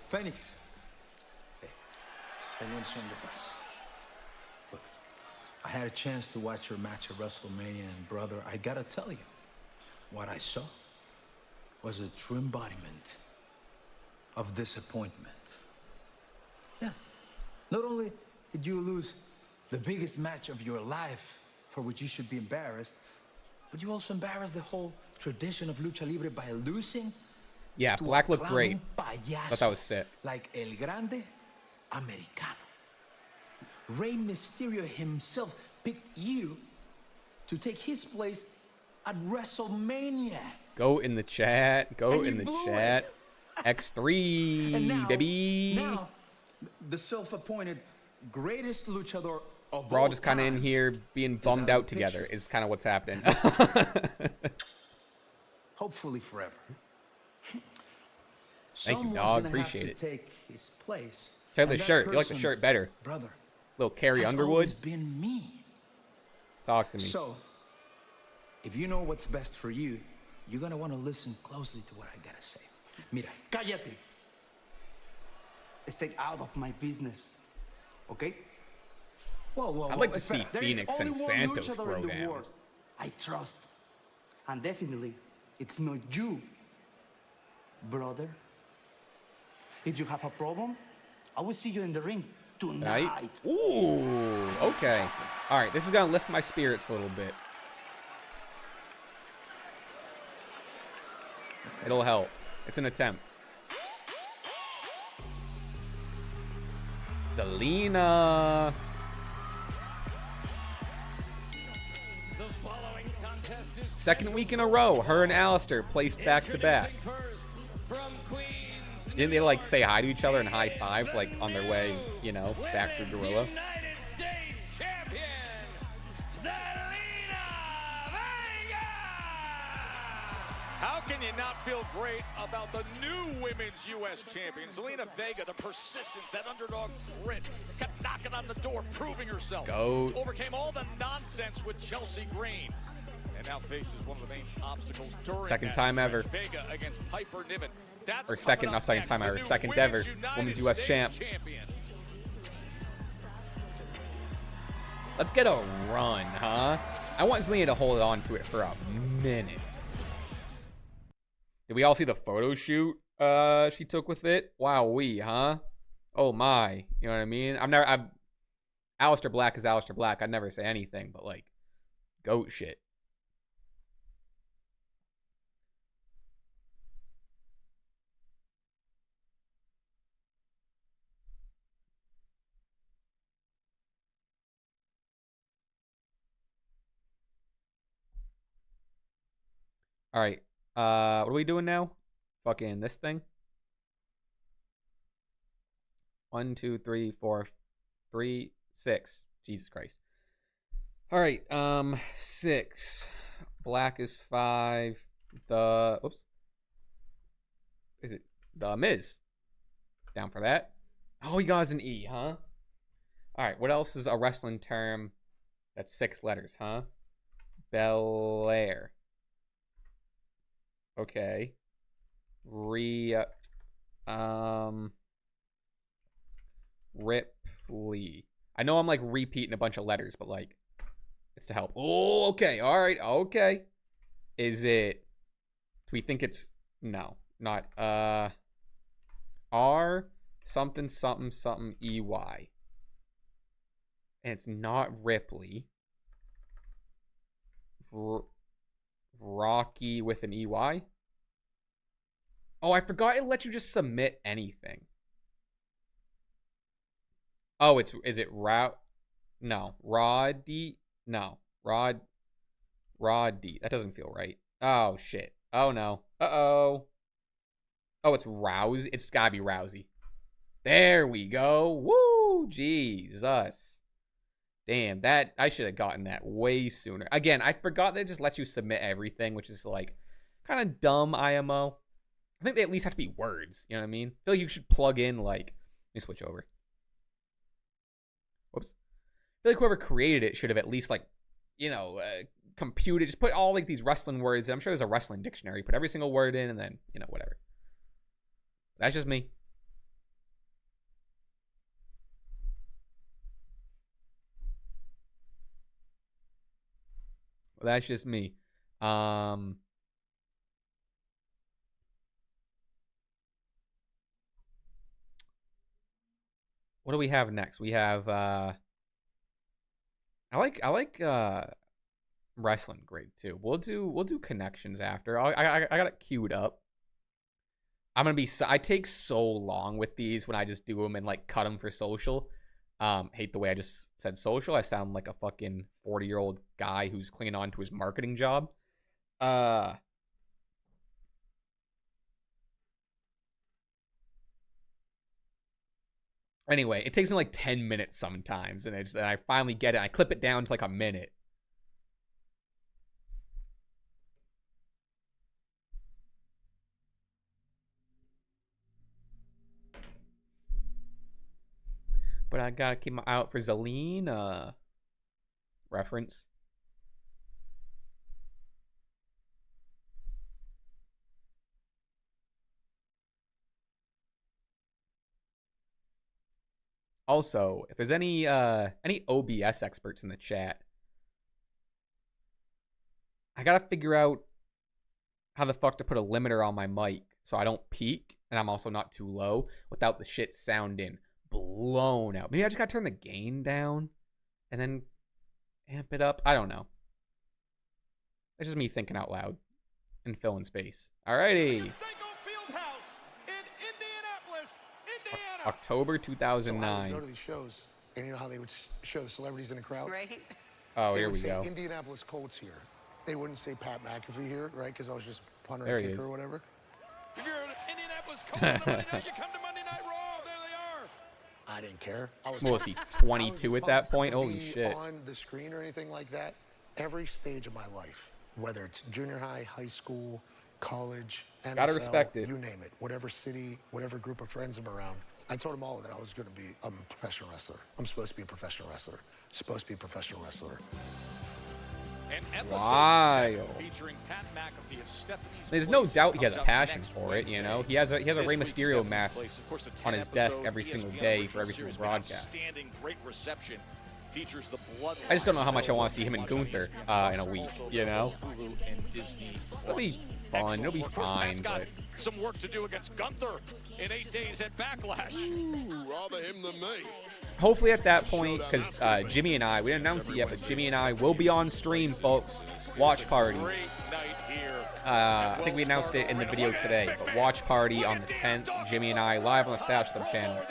Phoenix. Hey, I want some of the press. Look, I had a chance to watch your match at WrestleMania, and brother, I gotta tell you, what I saw was a true embodiment of disappointment. Yeah. Not only did you lose the biggest match of your life, for which you should be embarrassed, but you also embarrassed the whole tradition of lucha libre by losing. Yeah, to Black a looked great. clown payaso Thought that was sick. like El Grande Americano. Rey Mysterio himself picked you to take his place at WrestleMania. Go in the chat. Go And in you the blew chat. it. X3, And now, baby. now, the self-appointed greatest luchador of We're all all just kind of in time here being bummed out out of the together picture. is kind of what's happening. hopefully forever. Thank you, Someone's dog. gonna Appreciate have it. to take his place. Check And the that shirt. You like the person, shirt better. brother. Little Carrie has Underwood. always been me. Talk to me. So, if you know what's best for you, you're gonna want to listen closely to what I gotta say. Mira, Cállate. Stay out of my business. Okay? whoa, I'd like to see Espera, there is Phoenix only and one Santos luchador throw in the down. world I trust. And definitely, it's not you, brother. If you have a problem, I will see you in the ring tonight. Right? Ooh, okay. All right, this is going to lift my spirits a little bit. It'll help. It's an attempt. Selena. The following contest is Second week in a row, her and Alistair placed back to back. first from Queens. Didn't they like say hi to each other and high five like on their way, you know, back through Gorilla? United States champion, Zelina Vega. How can you not feel great about the new women's U.S. champion, Zelina Vega? The persistence, that underdog grit, kept knocking on the door, proving herself. Goat. Overcame all the nonsense with Chelsea Green, and now faces one of the main obstacles during Second that time match. ever. Vega against Piper Niven. That's Or second, coming not up second next. time The ever, new second Women's ever. United Women's US States champ. champion. Let's get a run, huh? I want Zelina to hold on to it for a minute. Did we all see the photo shoot she took with it? Wowee, huh? Oh my. You know what I mean? Alistair Black is Alistair Black. I'd never say anything, but like, goat shit. All right. What are we doing now? Fucking this thing. 1, 2, 3, 4, 3, 6. Jesus Christ. All right. 6. Black is 5. Oops. Is it the Miz? Down for that. Oh, he got an E, huh? All right. What else is a wrestling term that's 6 letters, huh? Belair. Okay. Ripley. I know I'm like repeating a bunch of letters, but like it's to help. Oh, okay. All right. Okay. Is it, do we think it's, no, not, R something something something EY. And it's not Ripley. Rocky with an EY. Oh, I forgot it lets you just submit anything. Oh, is it No, Roddy? No, Roddy. That doesn't feel right. Oh shit. Oh no. Uh-oh. Oh, it's Rousey. It's gotta be Rousey. There we go. Woo! Jesus. Damn, that I should have gotten that way sooner. Again, I forgot they just let you submit everything, which is like kind of dumb IMO. I think they at least have to be words. You know what I mean? I feel like you should plug in like. Let me switch over. Whoops. I feel like whoever created it should have at least like, you know, computed. Just put all like these wrestling words. I'm sure there's a wrestling dictionary. Put every single word in, and then you know whatever. That's just me. That's just me. What do we have next? We have I like wrestling grade too. We'll do connections after. I got it queued up. I take so long with these when I just do them and like cut them for social. Hate the way I just said social. I sound like a fucking 40-year-old guy who's clinging on to his marketing job. Anyway, it takes me like 10 minutes sometimes, and I finally get it. I clip it down to like a minute. But I gotta keep my eye out for Zelene reference. Also, if there's any OBS experts in the chat, I gotta figure out how the fuck to put a limiter on my mic so I don't peak and I'm also not too low without the shit sounding blown out. Maybe I just gotta turn the gain down and then amp it up. I don't know. That's just me thinking out loud and filling space. Alrighty. October 2009. So I would go to these shows, and you know how they would show the celebrities in the crowd? Right. Oh, they here would we say go. Indianapolis Colts here. They wouldn't say Pat McAfee here, right? Because I was just punter There and he kicker is. or whatever. If you're an Indianapolis Colts on a Monday night, you come to Monday Night Raw. There they are. I didn't care. What was he, 22 at that point? To Holy be shit. on the screen or anything like that, every stage of my life, whether it's junior high, high school, college, NFL, Gotta respect it. you name it, whatever city, whatever group of friends I'm around, I told them all that I was going to be a professional wrestler. I'm supposed to be a professional wrestler. Supposed to be a professional wrestler. An episode Wild. 7 featuring Pat McAfee of Stephanie's There's no Place doubt he has a comes out passion next for it, you know. Wednesday. He has a This Rey week's Mysterio Stephanie's mask Place, of course, a on his 10 desk episode every single ESPN day original for every single series with broadcast. outstanding, great reception. Features the blood. I just don't know how much I want to see him and Gunther in a week, you know? Hulu and Disney. It'll be fun. It'll be Of course, fine, Pat's got but some work to do against Gunther in 8 days at Backlash. Ooh, rather him than me. hopefully at that point, because Jimmy and I, we didn't announce it yet, but Jimmy and I will be on stream, folks. Watch party. I think we announced it in the video today, but watch party on the 10th. Jimmy and I live on the Stash Club channel.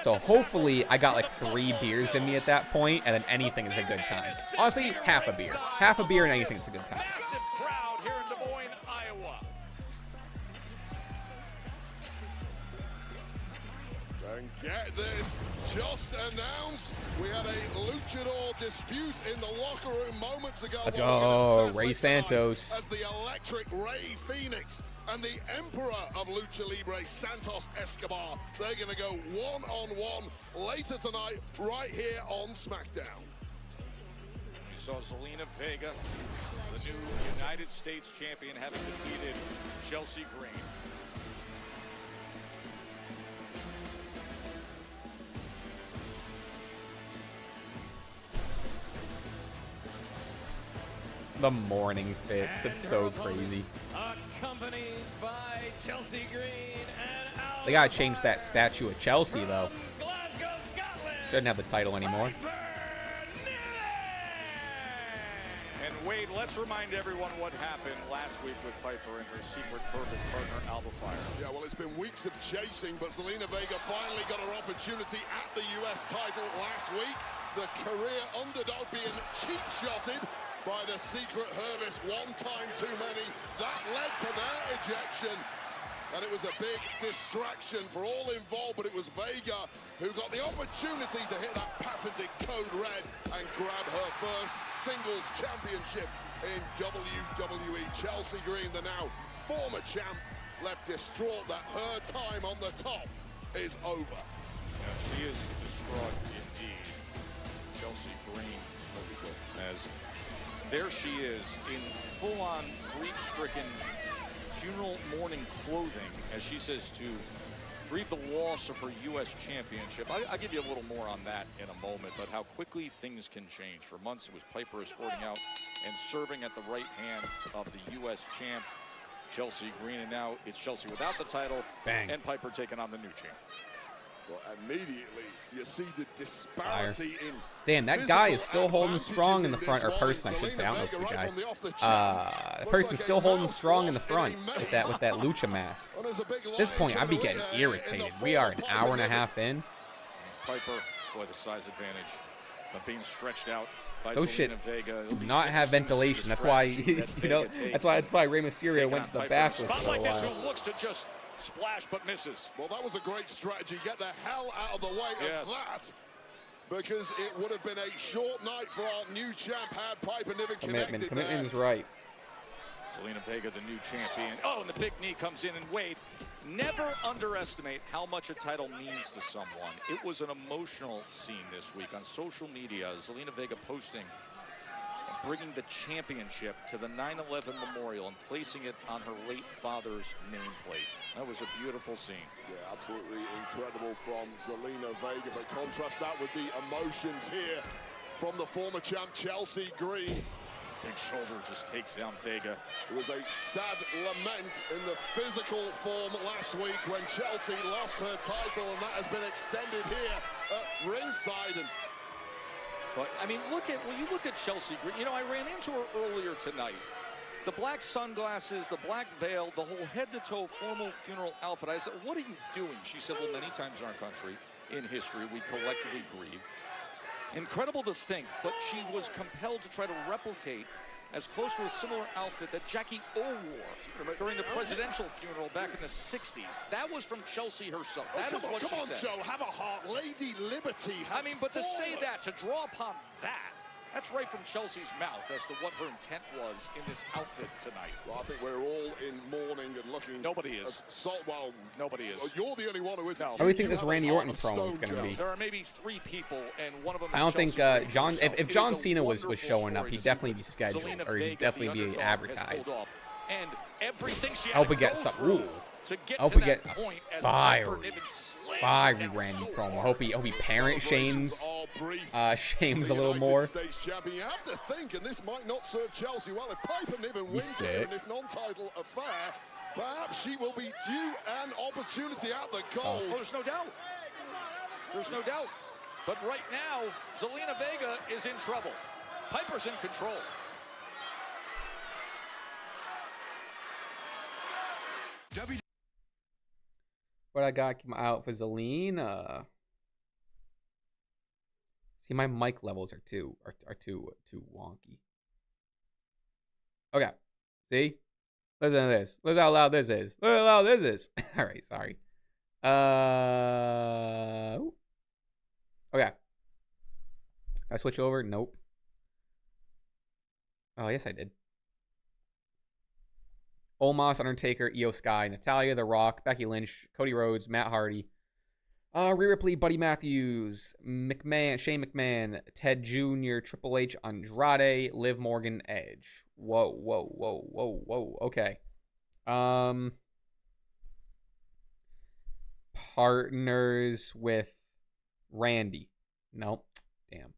So hopefully I got like 3 beers in me at that point, and then anything is a good time. Honestly, half a beer. Half a beer and anything is a good time. Massive crowd here in Des Moines, Iowa. And get this, just announced, we had a luchador dispute in the locker room moments ago. Let's go, Ray Santos. As the electric Ray Phoenix and the emperor of Lucha Libre, Santos Escobar, they're going to go one-on-one later tonight, right here on SmackDown. You saw Zelina Vega, the new United States champion, having defeated Chelsea Green. The morning fits. It's so crazy. Accompanied by Chelsea Green and They gotta change that statue of Chelsea, though. Glasgow, Scotland. Shouldn't have the title anymore. And Wade, let's remind everyone what happened last week with Piper and her secret purpose partner, Alba Fire. Yeah, well, it's been weeks of chasing, but Zelina Vega finally got her opportunity at the US title last week. The career underdog being cheap-shotted by the secret Hervis, one time too many. That led to their ejection. And it was a big distraction for all involved, but it was Vega who got the opportunity to hit that patented code red and grab her first singles championship in WWE. Chelsea Green, the now former champ, left distraught that her time on the top is over. Yeah, she is distraught indeed. Chelsea Green, as there she is in full-on grief-stricken funeral mourning clothing, as she says, to grieve the loss of her U.S. championship. I'll give you a little more on that in a moment, but how quickly things can change. For months, it was Piper escorting out and serving at the right hand of the U.S. champ, Chelsea Green. And now it's Chelsea without the title. Bang. And Piper taking on the new champ. Well, immediately you see the disparity in. Damn, that guy is still holding strong in the front, or person, I should say. I don't know if the guy. The person's still holding strong in the front with that lucha mask. At this point, I'd be getting irritated. We are an hour and a half in. Piper, boy, the size advantage of being stretched out. Those shit do not have ventilation. That's why, that's why Rey Mysterio went to the back for a while. Who looks to just splash but misses. Well, that was a great strategy. Get the hell out of the way of that. Because it would have been a short night for our new champ had Piper Niven connected. Commitment is right. Zelina Vega, the new champion. Oh, and the big knee comes in. And Wade, never underestimate how much a title means to someone. It was an emotional scene this week on social media. Zelina Vega posting, bringing the championship to the 9/11 memorial and placing it on her late father's nameplate. That was a beautiful scene. Yeah, absolutely incredible from Zelina Vega. But contrast that with the emotions here from the former champ, Chelsea Green. Big shoulder just takes down Vega. It was a sad lament in the physical form last week when Chelsea lost her title, and that has been extended here at ringside. But, I mean, when you look at Chelsea Green, you know, I ran into her earlier tonight. The black sunglasses, the black veil, the whole head-to-toe formal funeral outfit. I said, what are you doing? She said, well, many times in our country, in history, we collectively grieve. Incredible to think, but she was compelled to try to replicate as close to a similar outfit that Jackie O wore during the presidential funeral back in the 60s. That was from Chelsea herself. That is what she said. Come on, Joe, have a heart. Lady Liberty has but to say that, to draw upon that, that's right from Chelsea's mouth as to what her intent was in this outfit tonight. Well, I think we're all in mourning and looking. Nobody is. Well, nobody is. You're the only one who is. How do you think this Randy Orton promo is going to be? There are maybe 3 people, and one of them. I don't think John. If John Cena was showing up, he'd definitely be scheduled, or he'd definitely be advertised. And everything she I hope we get some. Ooh. I hope we get a fiery Randy promo. I hope he parent shames shames a little more. You have to think, and this might not serve Chelsea well, if Piper Niven wins here in this non-title affair, perhaps she will be due an opportunity at the goal. Oh, there's no doubt. There's no doubt. But right now, Zelina Vega is in trouble. Piper's in control. What I got out for Zelina? See, my mic levels are too wonky. Okay, see, listen to this. Listen how loud this is. Look how loud this is. All right, sorry. Okay. I switch over? Nope. Oh, yes, I did. Omos, Undertaker, Io Sky, Natalya, The Rock, Becky Lynch, Cody Rhodes, Matt Hardy, Rhea Ripley, Buddy Matthews, Shane McMahon, Ted Jr., Triple H, Andrade, Liv Morgan, Edge. Whoa. Okay. Partners with Randy. Nope. Damn.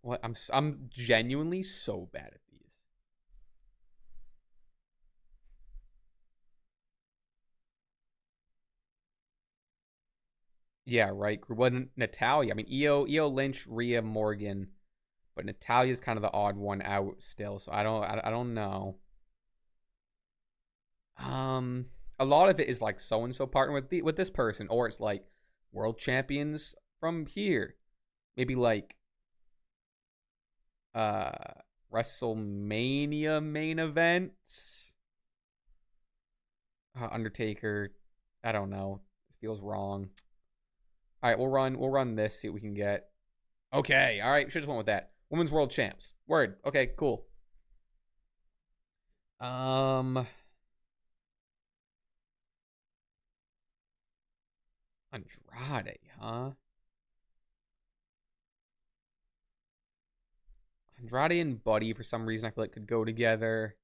What? I'm genuinely so bad at these. Yeah, right. Well, Natalya. I mean, Io Lynch, Rhea Morgan, but Natalya's kind of the odd one out still. So I don't know. A lot of it is like so and so partner with this person, or it's like world champions from here. Maybe like WrestleMania main events. Undertaker. I don't know. It feels wrong. All right, we'll run this. See what we can get. Okay. All right. Should just went with that. Women's world champs. Word. Okay. Cool. Andrade, huh? Andrade and Buddy, for some reason, I feel like could go together.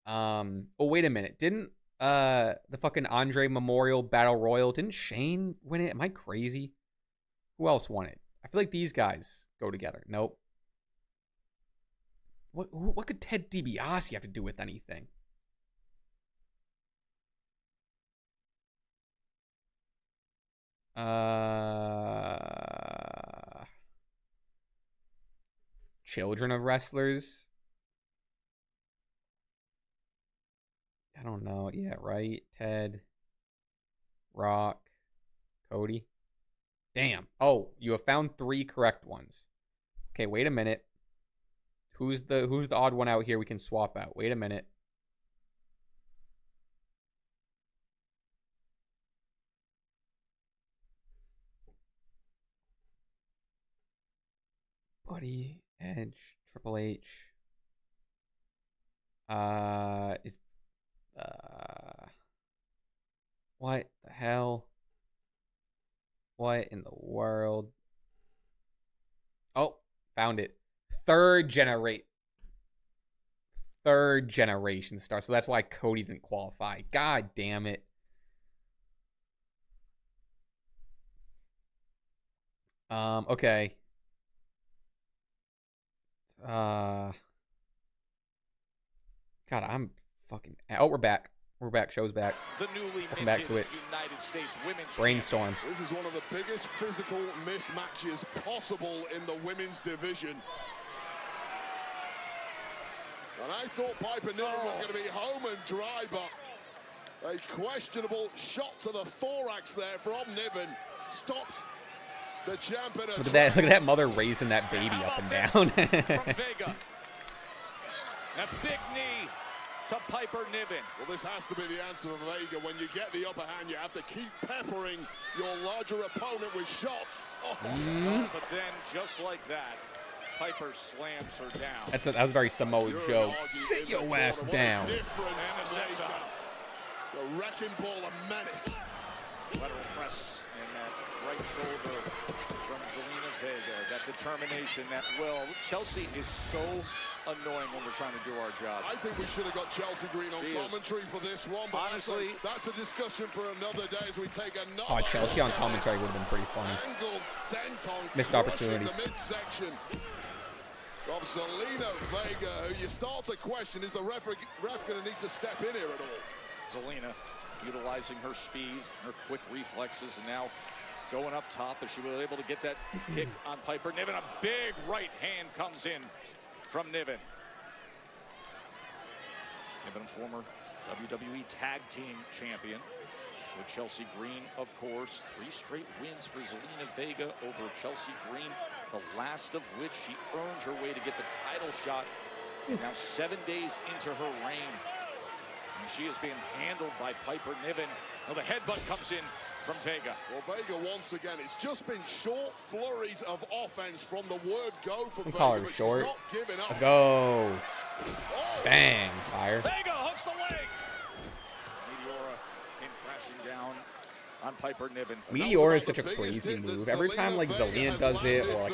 Oh, wait a minute. Didn't the fucking Andre Memorial Battle Royal, didn't Shane win it? Am I crazy? Who else won it? I feel like these guys go together. Nope. What could Ted DiBiase have to do with anything? Children of wrestlers? I don't know. Yeah, right. Ted, Rock, Cody. Damn. Oh, you have found 3 correct ones. Okay, wait a minute. Who's the odd one out here we can swap out? Wait a minute. Buddy, Edge, Triple H. What the hell? What in the world? Oh, found it. Third generation star. So that's why Cody didn't qualify. God damn it. Okay. God, I'm fucking. Oh, we're back. We're back. Show's back. The newly Welcome back to it. United States Women's Brainstorm. This is one of the biggest physical mismatches possible in the women's division. And I thought Piper Niven was going to be home and dry, but a questionable shot to the thorax there from Niven stops the champ in a Look at that mother raising that baby up and down. from Vega. A big knee to Piper Niven. Well, this has to be the answer for Vega. When you get the upper hand, you have to keep peppering your larger opponent with shots. Oh. But then, just like that, Piper slams her down. That was very Samoa Joe. Sit your ass down. The wrecking ball, a menace. Lateral press and that right shoulder from Zelina Vega. That determination, that will. Chelsea is so annoying when we're trying to do our job. I think we should have got Chelsea Green on commentary for this one. But honestly, that's a discussion for another day as we take another. Oh, Chelsea on commentary would have been pretty funny. Missed opportunity. The midsection of Zelina Vega, who you start to question, is the ref going to need to step in here at all? Zelina utilizing her speed, her quick reflexes, and now going up top as she was able to get that kick on Piper Niven. A big right hand comes in from Niven. Niven, former WWE Tag Team Champion with Chelsea Green, of course. 3 straight wins for Zelina Vega over Chelsea Green, the last of which she earned her way to get the title shot. Now 7 days into her reign, and she is being handled by Piper Niven. Now the headbutt comes in from Vega. Well, Vega once again, it's just been short flurries of offense from the word go for Vega. Call her short. Let's go. Oh. Bang, fire. Vega hooks the leg. Meteora came crashing down on Piper Niven. Meteora is such a crazy move. Every time like Zelina does it or like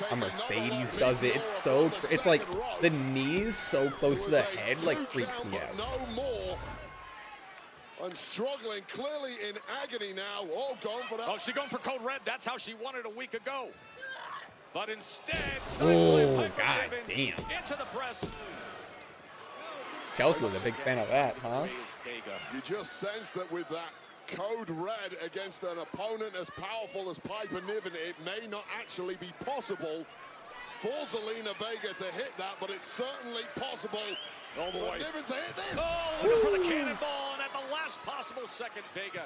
a Mercedes does it, it's like the knees so close to the head like freaks me out. No more. And struggling, clearly in agony now. Oh, going for that. Oh, she's going for code red. That's how she won it a week ago. But instead, oh, God damn. Into the press. Chelsea was a big fan of that, huh? You just sense that with that code red against an opponent as powerful as Piper Niven, it may not actually be possible for Zelina Vega to hit that, but it's certainly possible. Oh boy. Niven to hit this. Oh, looking for the cannonball, and at the last possible second, Vega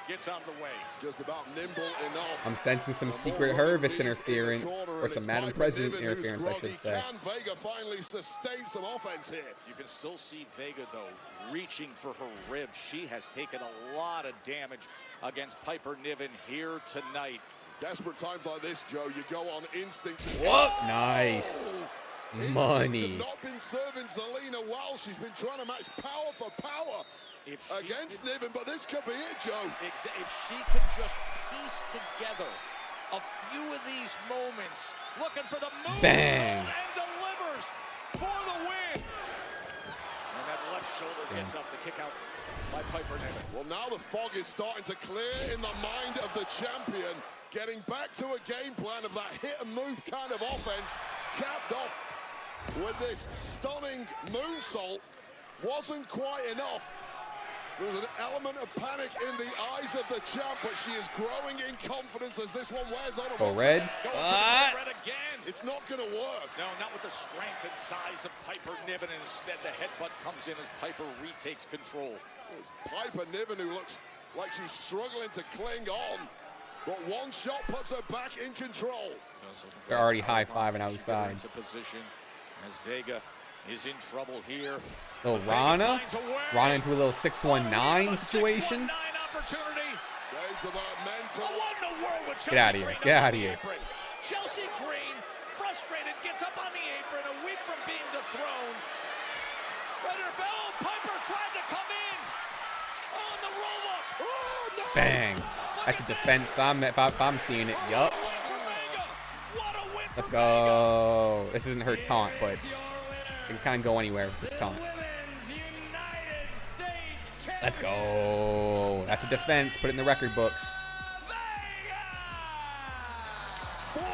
gets out of the way. Just about nimble enough. I'm sensing some secret Hervis interference, or some Madam President interference, I should say. Can Vega finally sustain some offense here? You can still see Vega, though, reaching for her ribs. She has taken a lot of damage against Piper Niven here tonight. Desperate times like this, Joe, you go on instincts. What? Nice. Money. Have not been serving Zelina well. She's been trying to match power for power against Niven, but this could be it, Joe. If she can just piece together a few of these moments, looking for the move, bang, and delivers for the win. And that left shoulder gets up, the kick out by Piper Niven. Well, now the fog is starting to clear in the mind of the champion. Getting back to a game plan of that hit and move kind of offense, capped off with this stunning moonsault. Wasn't quite enough. There was an element of panic in the eyes of the champ, but she is growing in confidence as this one wears on. Go red. Red again. It's not going to work. No, not with the strength and size of Piper Niven. Instead, the headbutt comes in as Piper retakes control. It's Piper Niven who looks like she's struggling to cling on, but one shot puts her back in control. They're already high-fiving outside. Into position as Vega is in trouble here. Little Rana. Rana into a little 619 situation. Get out of here. Get out of here. Chelsea Green, frustrated, gets up on the apron, a week from being dethroned. Piper tried to come in. On the roll-up. Oh, no. Bang. That's a defense. If I'm seeing it. Yup. Let's go. This isn't her taunt, but it can kind of go anywhere with this taunt. Let's go. That's a defense. Put it in the record books. 4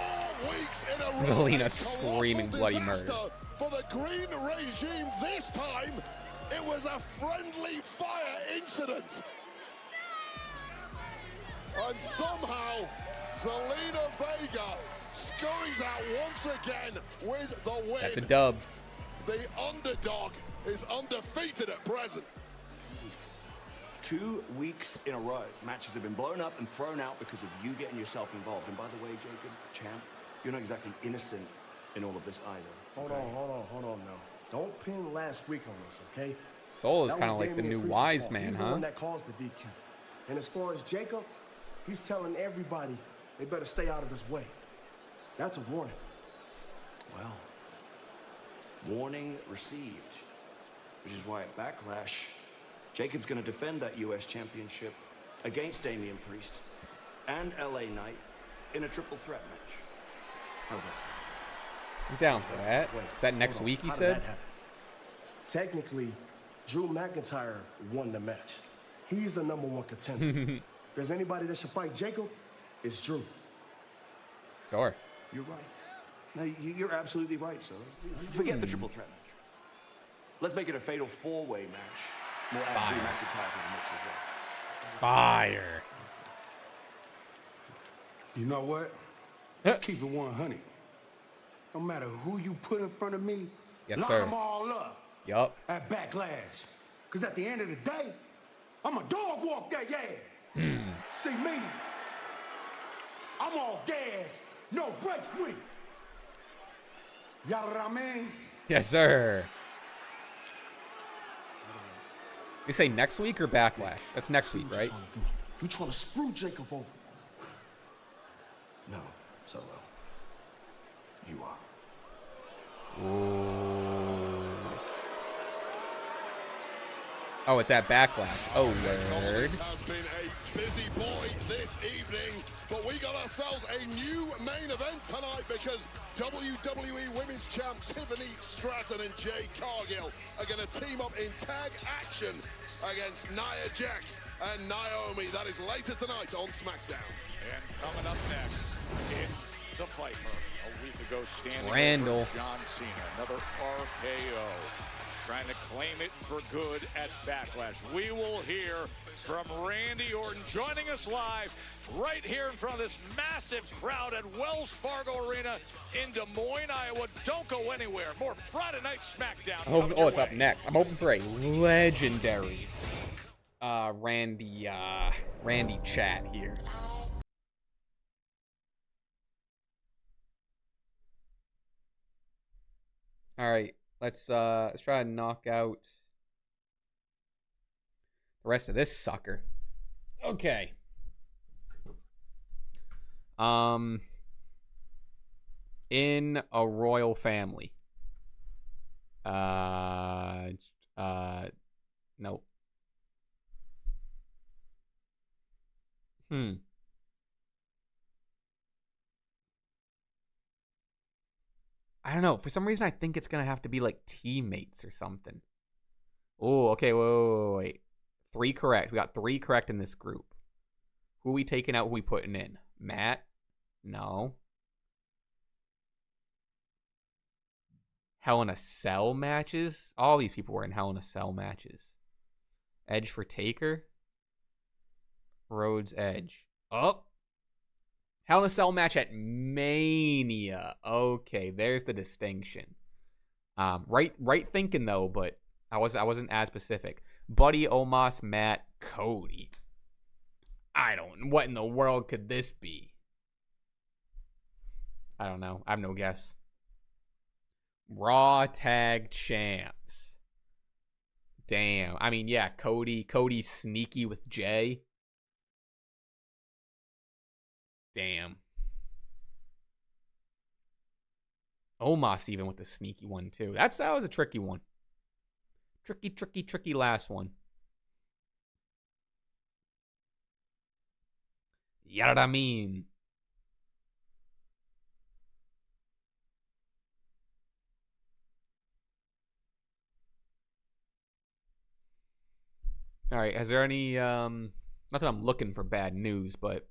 weeks in a row. Zelina screaming bloody murder. For the green regime this time, it was a friendly fire incident. And somehow, Zelina Vega scurries out once again with the win. That's a dub. The underdog is undefeated at present. 2 weeks in a row, matches have been blown up and thrown out because of you getting yourself involved. And by the way, Jacob, champ, you're not exactly innocent in all of this either. Hold on now. Don't pin last week on us, okay? Soul is kind of like the new wise man, He's huh? the one that caused the DQ. And as far as Jacob, he's telling everybody they better stay out of his way. That's a warning. Well, warning received, which is why at Backlash, Jacob's going to defend that U.S. Championship against Damian Priest and LA Knight in a triple threat match. How's that sound? I'm down for that. Is that next week, you said? Technically, Drew McIntyre won the match. He's the #1 contender. If there's anybody that should fight Jacob, it's Drew. Sure. You're right. No, you're absolutely right, sir. Forget the triple threat match. Let's make it a fatal 4-way match. More add Drew McIntyre to the mix as well. Fire. You know what? Let's keep it 100. No matter who you put in front of me, Yes, line sir. them all up Yup. at Backlash. Because at the end of the day, I'm a dog walk that ass. See me? I'm all gas, no brakes with it. Y'all know what I mean? Yes, sir. You say next week or Backlash? That's next week, right? You trying to screw Jacob over? No, Solo. You are. Oh, it's at Backlash. Oh, word. Has been a busy boy this evening, but we got ourselves a new main event tonight because WWE Women's Champ Tiffany Stratton and Jade Cargill are going to team up in tag action against Nia Jax and Naomi. That is later tonight on SmackDown. And coming up next, it's the Viper. A week ago, standing Randall. over John Cena, another RKO. Trying to claim it for good at Backlash. We will hear from Randy Orton joining us live right here in front of this massive crowd at Wells Fargo Arena in Des Moines, Iowa. Don't go anywhere. More Friday Night SmackDown. Oh, it's up next. I'm hoping for a legendary Randy chat here. All right. Let's try to knock out the rest of this sucker. Okay. In a royal family. Nope. I don't know. For some reason, I think it's going to have to be like teammates or something. Oh, okay, wait. 3 correct. We got 3 correct in this group. Who are we taking out? Who are we putting in? Matt? No. Hell in a Cell matches? All these people were in Hell in a Cell matches. Edge for Taker? Rhodes Edge. Oh! Hell in a Cell match at Mania. Okay, there's the distinction. Right thinking though, but I wasn't as specific. Buddy, Omos, Matt, Cody. What in the world could this be? I don't know. I have no guess. Raw Tag Champs. Damn. I mean, yeah, Cody's sneaky with Jay. Damn. Omos even with the sneaky one too. That was a tricky one. Tricky last one. You know what I mean? All right, is there any not that I'm looking for bad news, but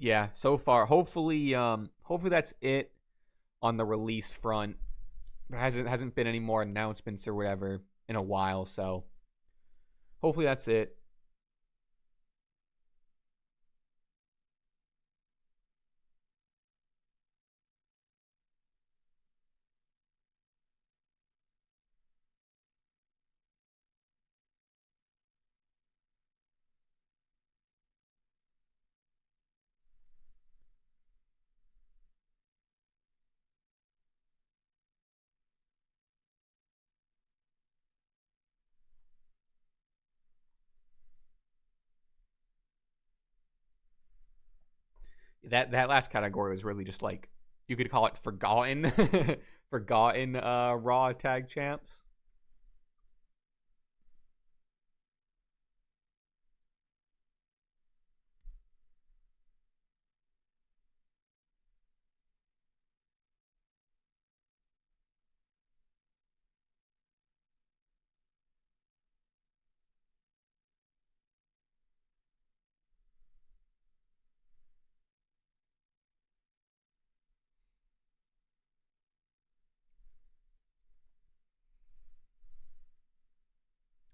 yeah, so far, hopefully that's it on the release front. There hasn't been any more announcements or whatever in a while, so hopefully that's it. That last category was really just like, you could call it forgotten forgotten Raw Tag Champs.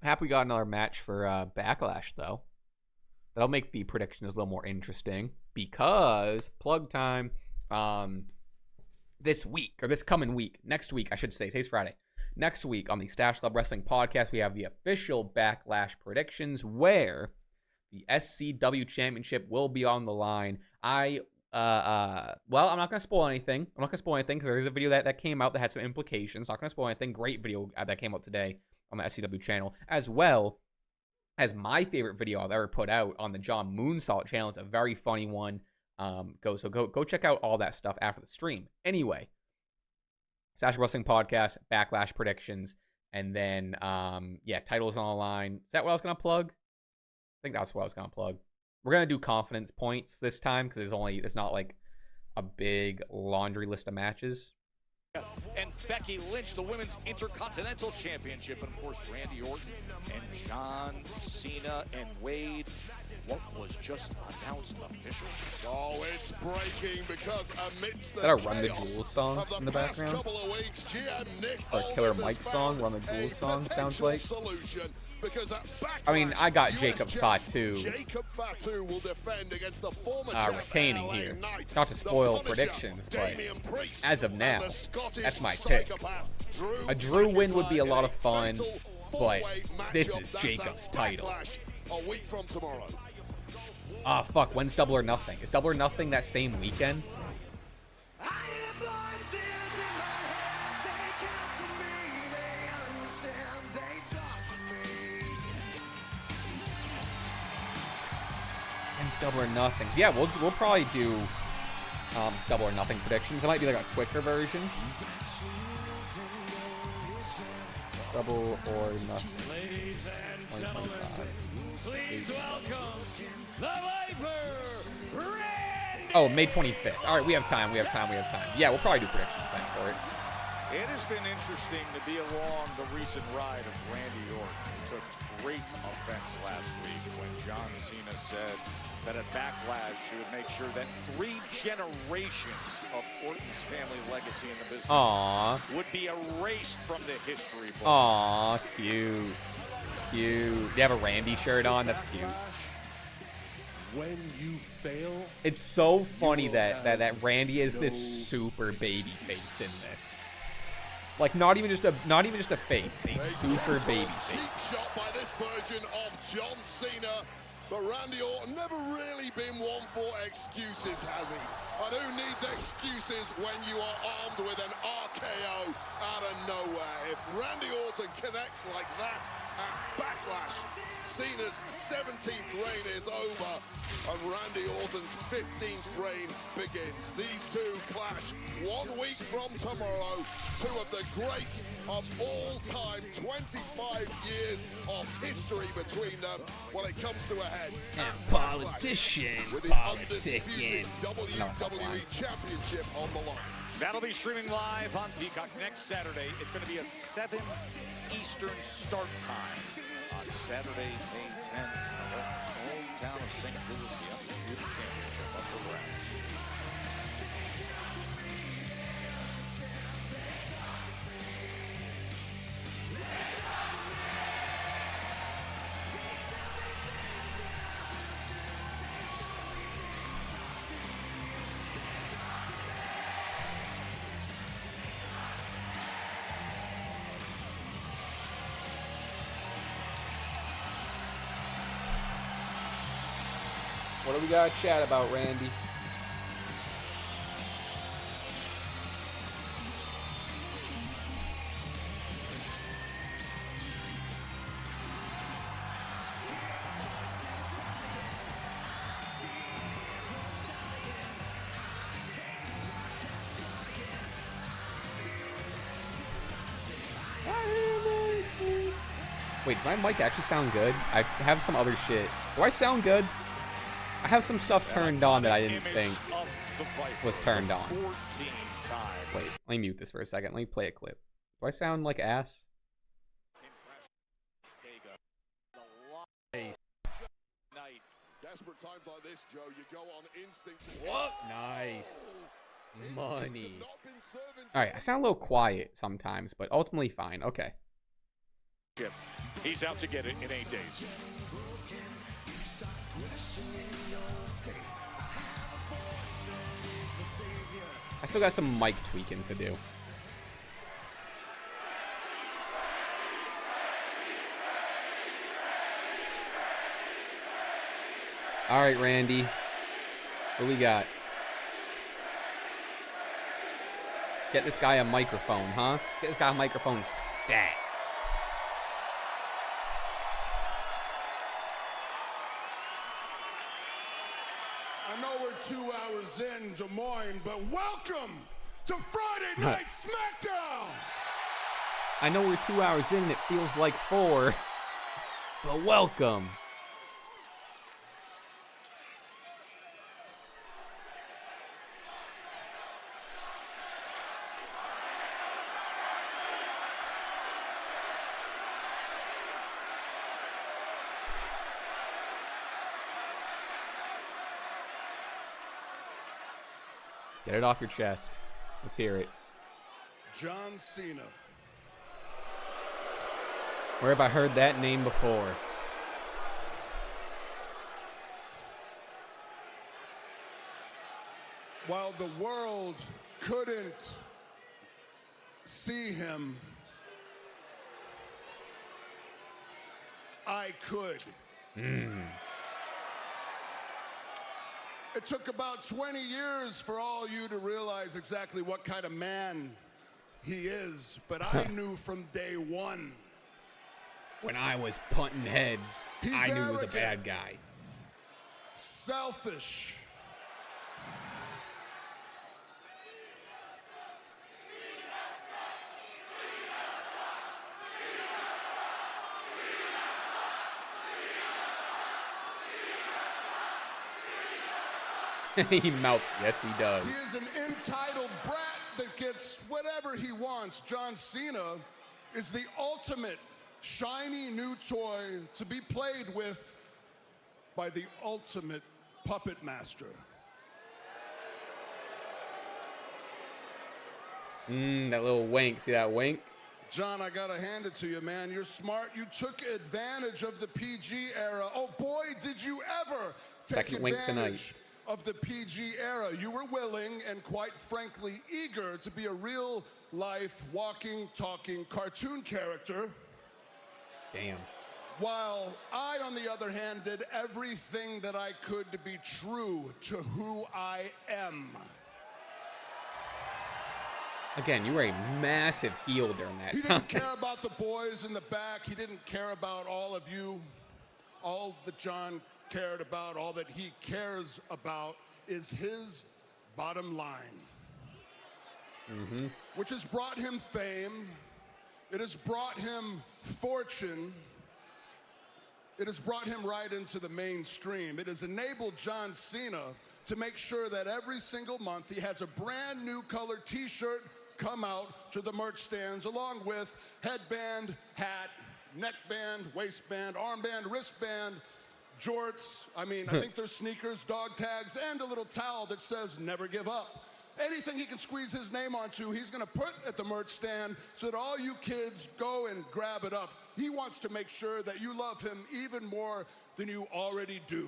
Happy we got another match for Backlash, though. That'll make the predictions a little more interesting because plug time this week, or this coming week, next week, I should say. Today's Friday. Next week on the Stash Club Wrestling Podcast, we have the official Backlash predictions where the SCW Championship will be on the line. Well, I'm not going to spoil anything. I'm not going to spoil anything because there is a video that came out that had some implications. Not going to spoil anything. Great video that came out today on the SCW channel, as well as my favorite video I've ever put out on the John Moonsault channel. It's a very funny one. Go check out all that stuff after the stream. Anyway, Stash Wrestling Podcast, Backlash predictions, and then titles on the line. Is that what I was gonna plug? I think that's what I was gonna plug. We're gonna do confidence points this time because it's not like a big laundry list of matches. And Becky Lynch, the Women's Intercontinental Championship. And, of course, Randy Orton and John Cena and Wade. What was just announced officially? Oh, it's breaking because amidst the Is that a Run the Jewels song in the background? weeks, GM Nick Or Killer Mike song, Run the Jewels song, sounds like. I mean, I got Jacob Fatu retaining here. Not to spoil predictions, but as of now, that's my pick. A Drew win would be a lot of fun, but this is Jacob's title. A week from tomorrow. Ah, fuck, when's Double or Nothing? Is Double or Nothing that same weekend? Double or Nothings. Yeah, we'll probably do Double or Nothing predictions. It might be like a quicker version. Double or Nothing. Ladies and gentlemen, please welcome the Viper, Randy. Oh, May 25th. All right, we have time. Yeah, we'll probably do predictions then for it. It has been interesting to be along the recent ride of Randy Orton, who took great offense last week when John Cena said that at Backlash he would make sure that 3 generations of Orton's family legacy in the business would be erased from the history books. Aw, cute. Cute. You have a Randy shirt on? That's cute. When you fail, it's so funny that Randy is this super baby face in this. Like not even just a face, a super baby face. Cheap shot by this version of John Cena, but Randy Orton never really been one for excuses, has he? And who needs excuses when you are armed with an RKO out of nowhere? If Randy Orton connects like that at Backlash, Cena's 17th reign is over, and Randy Orton's 15th reign begins. These two clash 1 week from tomorrow. 2 of the greats of all time, 25 years of history between them when it comes to a head. And politicians with the undisputed WWE Championship on the line. That'll be streaming live on Peacock next Saturday. It's going to be a 7 Eastern start time on Saturday, May 10th, in Orton's hometown of St. Louis, the undisputed championship of the Rams. What do we got to chat about, Randy? Wait, does my mic actually sound good? I have some other shit. Do I sound good? I have some stuff turned on that I didn't think was turned on. Wait, let me mute this for a second. Let me play a clip. Do I sound like ass? Desperate times like this, Joe, you go on instinct. What? Nice. Money. Alright, I sound a little quiet sometimes, but ultimately fine. Okay. He's out to get it in 8 days. I still got some mic tweaking to do. All right, Randy. What we got? Get this guy a microphone, huh? Get this guy a microphone stat. I know we're 2 hours in Des Moines, but welcome to Friday Night SmackDown! I know we're 2 hours in, it feels like 4, but welcome. Get it off your chest. Let's hear it. John Cena. Where have I heard that name before? While the world couldn't see him, I could. It took about 20 years for all you to realize exactly what kind of man he is, but I knew from day one. When I was punting heads, I knew he was a bad guy. selfish. He mouthed, yes, he does. He is an entitled brat that gets whatever he wants. John Cena is the ultimate shiny new toy to be played with by the ultimate puppet master. That little wink. See that wink? John, I gotta hand it to you, man. You're smart. You took advantage of the PG era. Oh boy, did you ever take Second wink tonight. advantage of the PG era. You were willing and quite frankly eager to be a real life walking, talking cartoon character. Damn. While I, on the other hand, did everything that I could to be true to who I am. Again, you were a massive heel during that He time. didn't care about the boys in the back. He didn't care about all of you. All that John cared about, all that he cares about is his bottom line. Which has brought him fame. It has brought him fortune. It has brought him right into the mainstream. It has enabled John Cena to make sure that every single month he has a brand new colored t-shirt come out to the merch stands along with headband, hat, neckband, waistband, armband, wristband, jorts. I mean, I think there's sneakers, dog tags, and a little towel that says never give up. Anything he can squeeze his name onto, he's gonna put at the merch stand so that all you kids go and grab it up. He wants to make sure that you love him even more than you already do.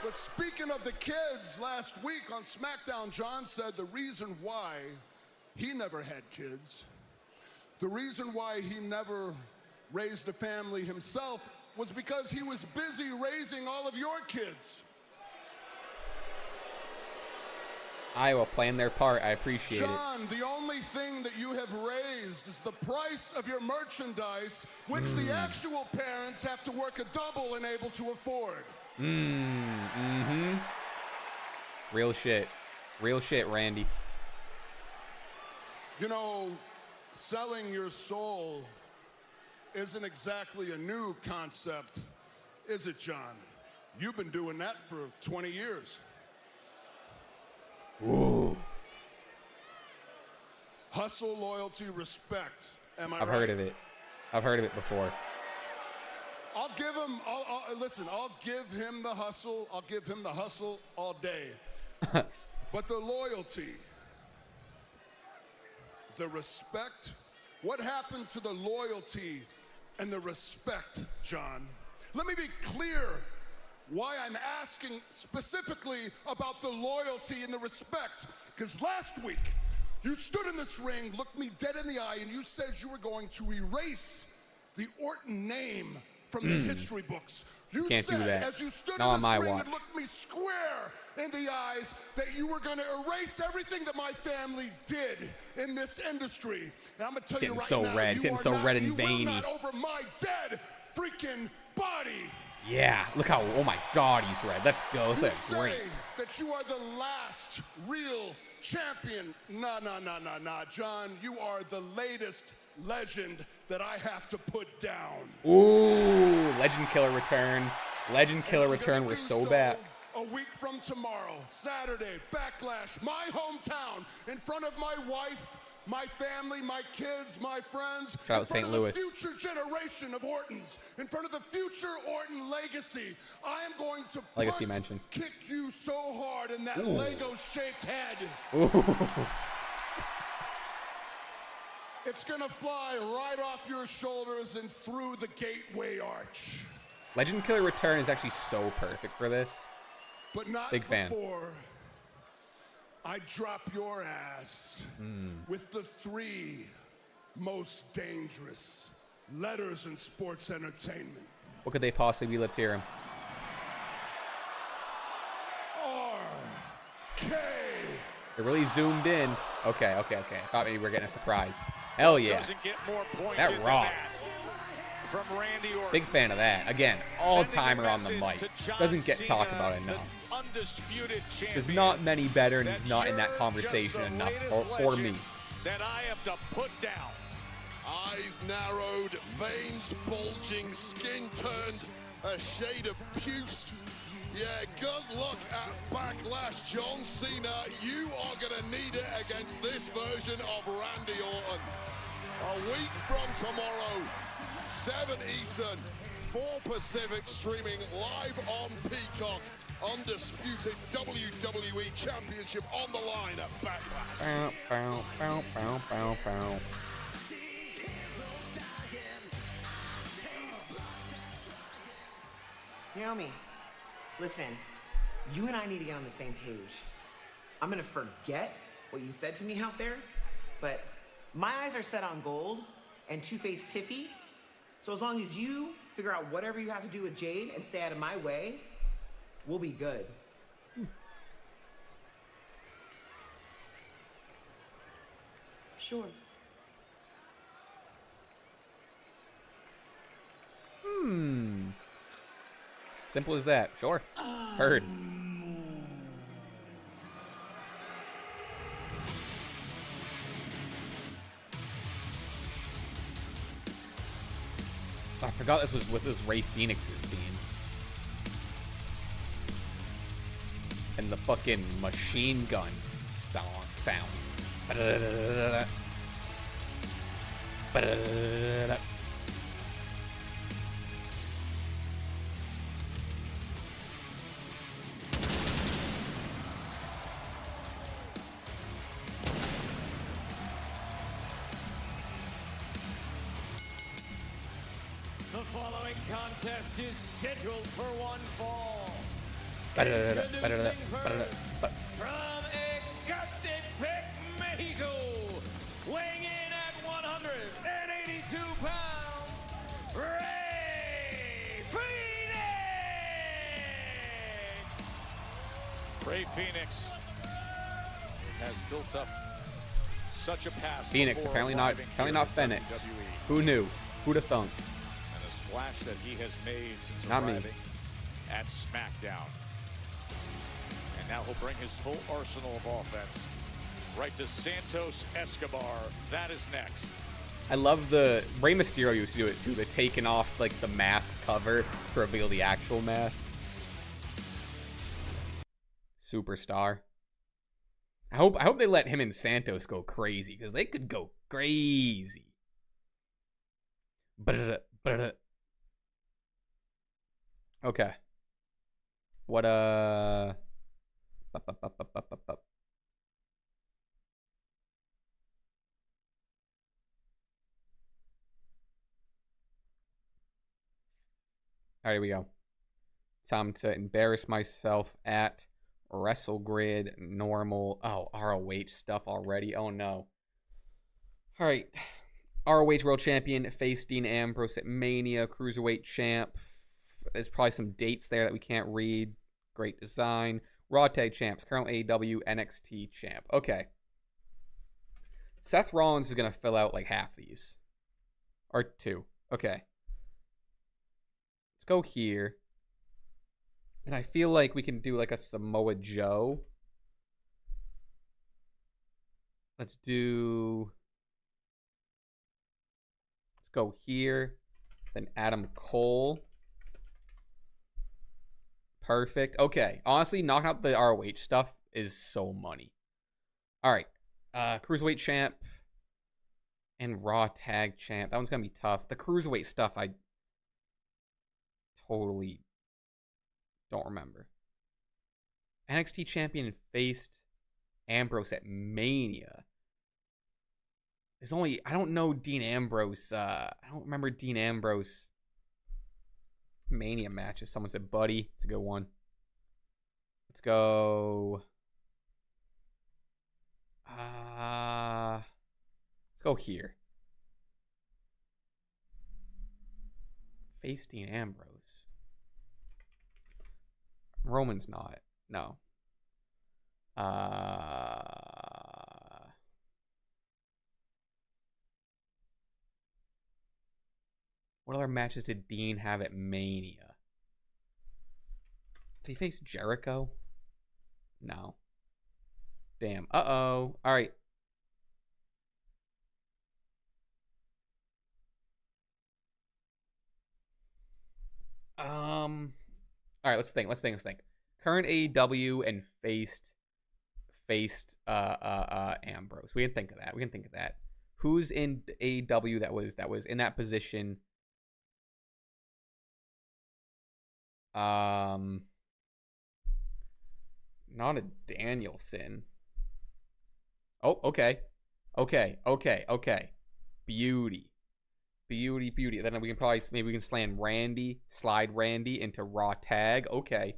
But speaking of the kids, last week on SmackDown, John said the reason why he never had kids, the reason why he never raised a family himself was because he was busy raising all of your kids. Iowa playing their part. I appreciate it. John, the only thing that you have raised is the price of your merchandise, which the actual parents have to work a double and able to afford. Real shit. Real shit, Randy. You know, selling your soul isn't exactly a new concept, is it, John? You've been doing that for 20 years. Ooh. Hustle, loyalty, respect. Am I I've right? heard of it. I've heard of it before. I'll give him, listen, I'll give him the hustle. I'll give him the hustle all day. But the loyalty, the respect, what happened to the loyalty and the respect, John? Let me be clear why I'm asking specifically about the loyalty and the respect. Because last week, you stood in this ring, looked me dead in the eye, and you said you were going to erase the Orton name from the history books. You Can't said, do that. as you stood Not in on this my ring watch. and looked me square in the eyes, that you were going to erase everything that my family did in this industry. And I'm going to tell you right so now, red. It's you getting are so not, red and you will veiny. not over my dead freaking body. Yeah. Look how, oh my God, he's red. Let's go. You That's say great. that you are the last real champion. Nah, John, you are the latest legend that I have to put down. Ooh, Legend Killer return. Legend Killer return was so bad. A week from tomorrow, Saturday, Backlash, my hometown, in front of my wife, my family, my kids, my friends, Shout out in front St. of Louis. the future generation of Ortons, in front of the future Orton legacy. I am going to Legacy mention. kick you so hard in that Ooh. Lego-shaped head. Ooh. It's gonna fly right off your shoulders and through the gateway arch. Legend Killer return is actually so perfect for this. But not Big fan. before I drop your ass with the 3 most dangerous letters in sports entertainment. What could they possibly be? Let's hear him. R.K. They're really zoomed in. Okay. I thought maybe we were getting a surprise. Hell yeah. Doesn't get more points That into rocks. from Randy Orton. Big fan of that. Again, all-timer on the mic. Doesn't get talked about enough. Undisputed champion. There's not many better, and he's not in that conversation enough for me. That I have to put down. Eyes narrowed, veins bulging, skin turned a shade of puce. Yeah, good luck at Backlash, John Cena. You are going to need it against this version of Randy Orton. A week from tomorrow, 7 Eastern, 4 Pacific, streaming live on Peacock. Undisputed WWE Championship on the line at Backlash. Bow, bow, bow, bow, bow, bow. Naomi, listen, you and I need to get on the same page. I'm gonna forget what you said to me out there, but my eyes are set on gold and Two-Face Tiffy. So as long as you figure out whatever you have to do with Jade and stay out of my way, we'll be good. Sure. Simple as that. Sure. Heard. I forgot this was Ray Phoenix's theme. And the fucking machine gun sound. Ba-da-da-da-da-da. Ba-da-da-da-da-da. The following contest is scheduled for one fall. Ba-da-da-da, ba-da-da-da, Introducing ba-da-da, first, ba- from Ecatepec, Mexico, weighing in at 182 pounds, Ray Phoenix! Ray Phoenix has built up such a past. Phoenix, before apparently arriving here not at Phoenix. WWE. Who knew? Who'd have thunk? And a splash that he has made since Not me. arriving at SmackDown. And now he'll bring his full arsenal of offense right to Santos Escobar. That is next. I love the Rey Mysterio used to do it too. The taking off like the mask cover to reveal the actual mask. Superstar. I hope they let him and Santos go crazy because they could go crazy. Okay. What All right, here we go. Time to embarrass myself at WrestleGrid normal. Oh, ROH stuff already. Oh no. All right. ROH World Champion face Dean Ambrose at Mania. Cruiserweight Champ. There's probably some dates there that we can't read. Great design. Raw Tag Champs. Current AEW NXT Champ. Okay. Seth Rollins is going to fill out like half these. Or 2. Okay. Let's go here. And I feel like we can do like a Samoa Joe. Let's go here. Then Adam Cole. Perfect. Okay. Honestly, knocking out the ROH stuff is so money. All right. Cruiserweight Champ and Raw Tag Champ. That one's going to be tough. The Cruiserweight stuff, I totally don't remember. NXT Champion faced Ambrose at Mania. There's only, I don't know Dean Ambrose. I don't remember Dean Ambrose Mania matches. Someone said Buddy. It's a good one. Let's go. Let's go here. Face Dean Ambrose. Roman's not. No. What other matches did Dean have at Mania? Did he face Jericho? No. Damn. Uh-oh. All right. All right, let's think. Current AEW and faced Ambrose. We can think of that. Who's in AEW that was in that position? Not a Danielson. Oh, okay. Beauty. Then we can probably maybe we can slide Randy into Raw tag. Okay.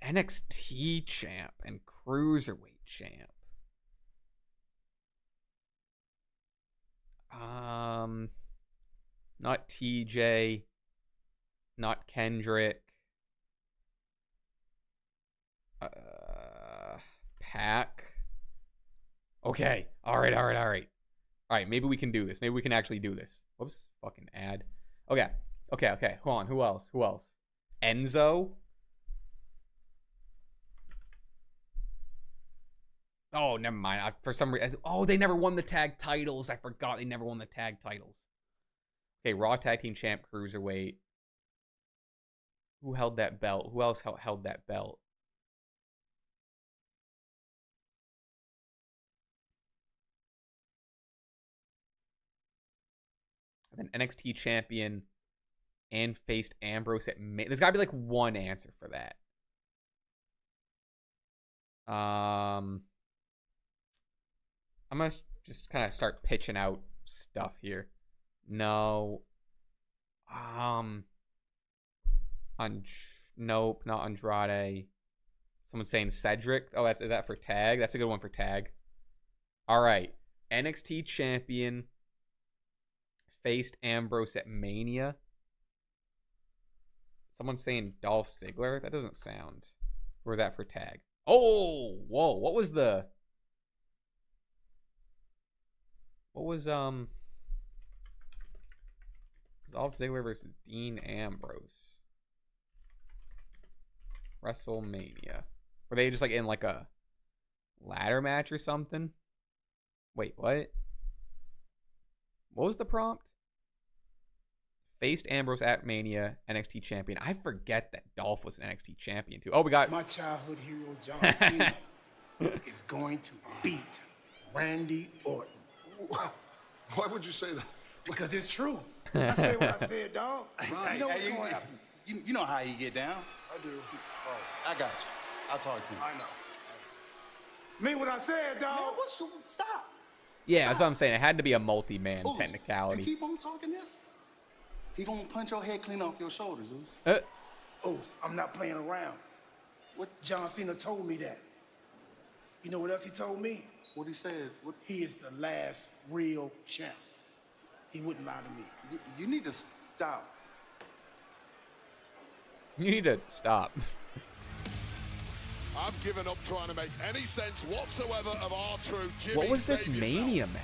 NXT champ and cruiserweight champ. Not TJ, not Kendrick. Pac. Okay. All right. Maybe we can do this. Maybe we can actually do this. Whoops. Fucking ad. Okay. Hold on. Who else? Enzo. Oh, never mind. For some reason. Oh, they never won the tag titles. I forgot they never won the tag titles. Okay, Raw Tag Team Champ, Cruiserweight. Who held that belt? Who else held that belt? And then NXT champion and faced Ambrose at there's got to be like one answer for that. I'm gonna just kind of start pitching out stuff here. No. Nope, not Andrade. Someone's saying Cedric. Oh, is that for tag? That's a good one for tag. All right, NXT champion faced Ambrose at Mania. Someone's saying Dolph Ziggler. That doesn't sound. Or is that for tag? Oh, whoa! What was Dolph Ziggler versus Dean Ambrose? WrestleMania. Were they just like in like a ladder match or something? Wait, what? What was the prompt? Faced Ambrose at Mania, NXT champion. I forget that Dolph was an NXT champion too. Oh, we got my childhood hero John Cena is going to beat Randy Orton. Why would you say that? Because it's true. I said what I said, dog. Right. You know what's going to happen. You know how you get down. I do. I got you. I'll talk to you. I know. Mean what I said, dog. Man, stop. Yeah, that's what I'm saying. It had to be a multi-man Oos, technicality. You keep on talking this, he gonna punch your head clean off your shoulders, Oos. Oos, I'm not playing around. What? John Cena told me that. You know what else he told me? What he said? What? He is the last real champ. He wouldn't lie to me. You need to stop. You need to stop. I've given up trying to make any sense whatsoever of R-Truth. Jimmy, What was this save yourself. Mania match?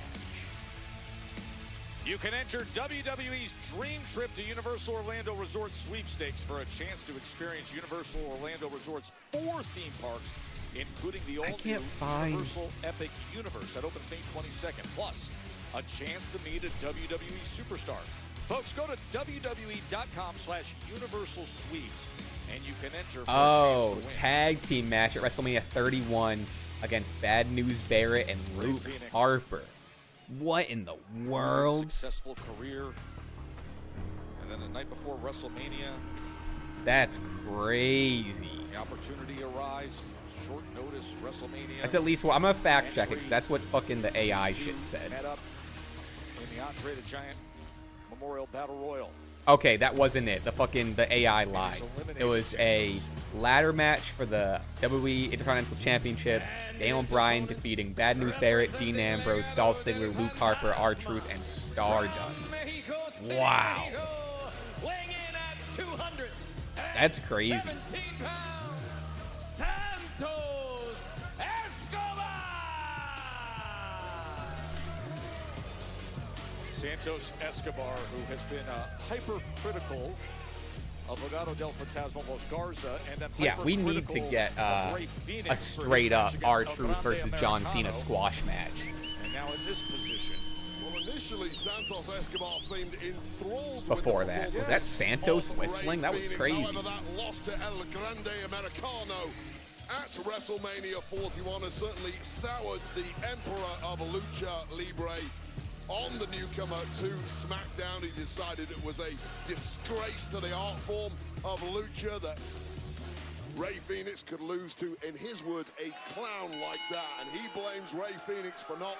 You can enter WWE's Dream Trip to Universal Orlando Resort sweepstakes for a chance to experience Universal Orlando Resort's 4 theme parks, including the all-new Universal Epic Universe that opens May 22nd. Plus, a chance to meet a WWE superstar. Folks, go to WWE.com/Universal Sweeps, and you can enter for a chance to win. Tag team match at WrestleMania 31 against Bad News Barrett and Luke Harper. What in the world? Successful career. And then the night before WrestleMania, That's crazy. the opportunity arrives. Short notice WrestleMania. That's at least what I'm gonna fact check it because that's what fucking the AI shit said. Head up in the Andre the Giant Memorial Battle Royal. Okay, that wasn't it. The AI lied. It was a ladder match for the WWE Intercontinental Championship. Daniel Bryan defeating Bad News Barrett, Dean Ambrose, Dolph Ziggler, Luke Harper, R-Truth, and Stardust. Wow. That's crazy. Santos Escobar, who has been hypercritical of Legado del Fantasma Los Garza, and then Yeah, we need to get a straight up R-Truth versus John Cena squash match. And now in this position. Well, initially, Santos Escobar seemed enthralled Before with the that, was that Santos whistling? That was Phoenix. crazy. However, that loss to El Grande Americano at WrestleMania 41 has certainly soured the Emperor of Lucha Libre on the newcomer to SmackDown. He decided it was a disgrace to the art form of Lucha that Rey Fenix could lose to, in his words, a clown like that. And he blames Rey Fenix for not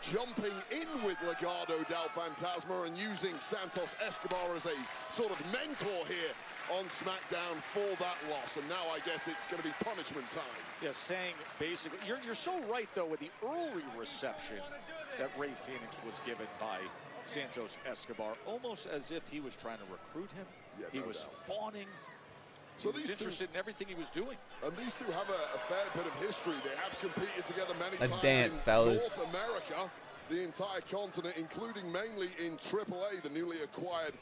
jumping in with Legado del Fantasma and using Santos Escobar as a sort of mentor here on SmackDown for that loss. And now I guess it's going to be punishment time. Yeah, saying basically, you're so right though with the early reception that Rey Fenix was given by Santos Escobar, almost as if he was trying to recruit him. Yeah, he no was doubt. fawning. So He was interested in everything he was doing. And these two have a fair bit of history. They have competed together many Let's times dance, in fellas. North America, the entire continent, including mainly in AAA, the newly acquired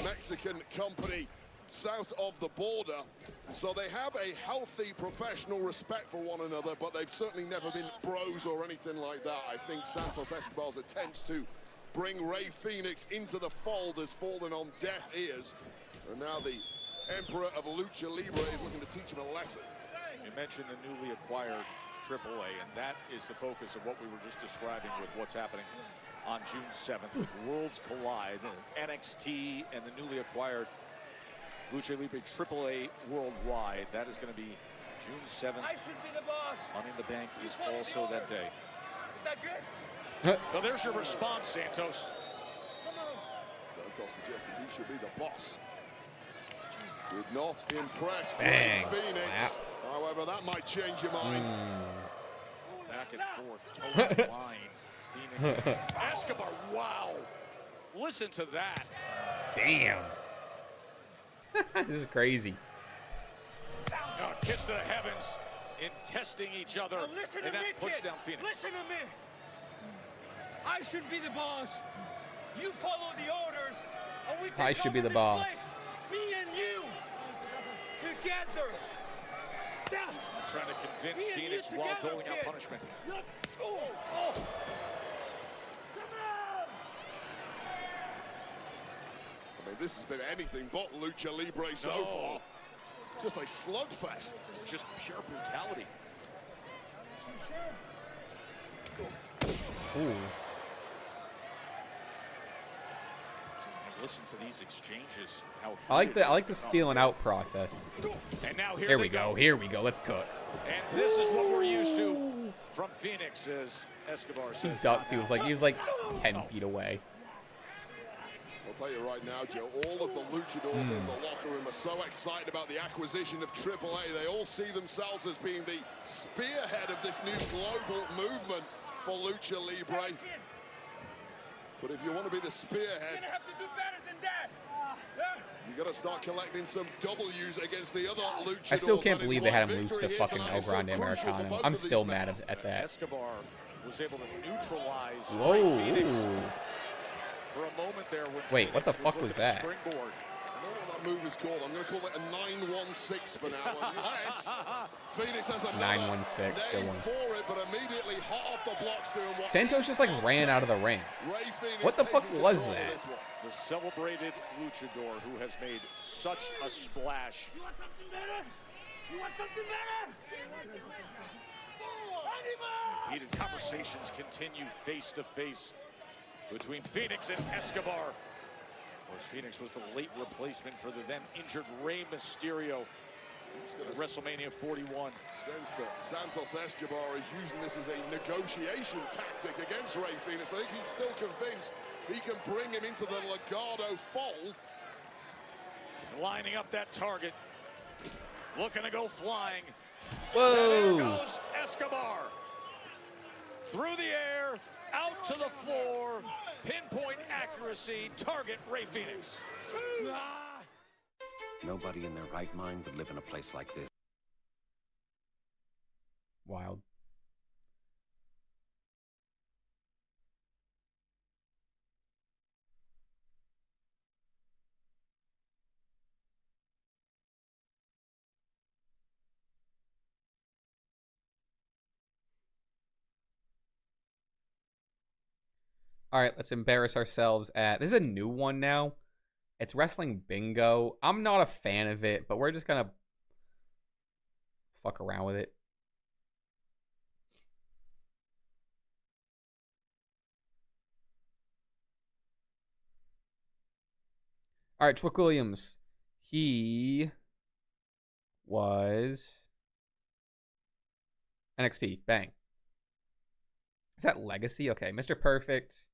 Mexican company south of the border. So they have a healthy professional respect for one another, but they've certainly never been bros or anything like that. I think Santos Escobar's attempts to bring Rey Fenix into the fold has fallen on deaf ears. And now the Emperor of Lucha Libre is looking to teach him a lesson. You mentioned the newly acquired AAA, and that is the focus of what we were just describing with what's happening on June 7th with Worlds Collide, NXT, and the newly acquired Lucha Libre AAA worldwide. That is going to be June 7th. I should be the boss. Money in the Bank is also that day. Is that good? So there's your response, Santos. Santos suggested he should be the boss. Did not impress Bang, Rey Fenix. slap. However, that might change your mind. Back and forth, toe line. Phoenix. Escobar, wow. Listen to that. Damn. This is crazy. Now, kiss to the heavens in testing each other. Now listen and to that me, puts kid. down Phoenix. Listen to me. I should be the boss. You follow the orders, and we take I should be over the this boss. place. Me and you together. Now, Trying to convince me and you Phoenix while together, doling out kid. punishment. Oh. I mean, this has been anything but Lucha Libre so far. Just a slugfest. Just pure brutality. Ooh. Listen to these exchanges. How I like heated the this feeling out process. And now here Here they we go. Here we go. Let's cook. And this is what we're used to from Phoenix, as Escobar He says. ducked. He was like 10 feet away. I'll tell you right now, Joe, all of the luchadors in the locker room are so excited about the acquisition of AAA. They all see themselves as being the spearhead of this new global movement for Lucha Libre. But if you want to be the spearhead, You're gonna have to do better than that. you got to start collecting some W's against the other luchadors. I still can't That is believe they why had him lose victory to here fucking tonight El is so Grande crucial for Americano. both I'm of these still men. mad at that. Escobar was able to neutralize Whoa. Rey Fenix Ooh. for a moment there. When Wait, what the Phoenix fuck was looking to that? Springboard. I don't know what that move is called. I'm going to call it a 916 for now. Unless Phoenix has another 916, good name one. for it, but immediately hot off the blocks doing what Santos just like ran out of the ring. Rey Fenix What the fuck taking was control of that? this one. The celebrated luchador who has made such a splash. You want something better? You want something better? Heated conversations continue face to face between Phoenix and Escobar. Of course, Phoenix was the late replacement for the then injured Rey Mysterio at WrestleMania 41. Sense that Santos Escobar is using this as a negotiation tactic against Rey Fenix. I think he's still convinced he can bring him into the Legado fold. Lining up that target. Looking to go flying. Whoa. There goes Escobar. Through the air, out to the floor. Pinpoint accuracy. Target Rey Fenix. Nobody in their right mind would live in a place like this. Wild. All right, let's embarrass ourselves at... This is a new one now. It's Wrestling Bingo. I'm not a fan of it, but we're just going to fuck around with it. All right, Trick Williams. He was NXT. Bang. Is that Legacy? Okay, Mr. Perfect.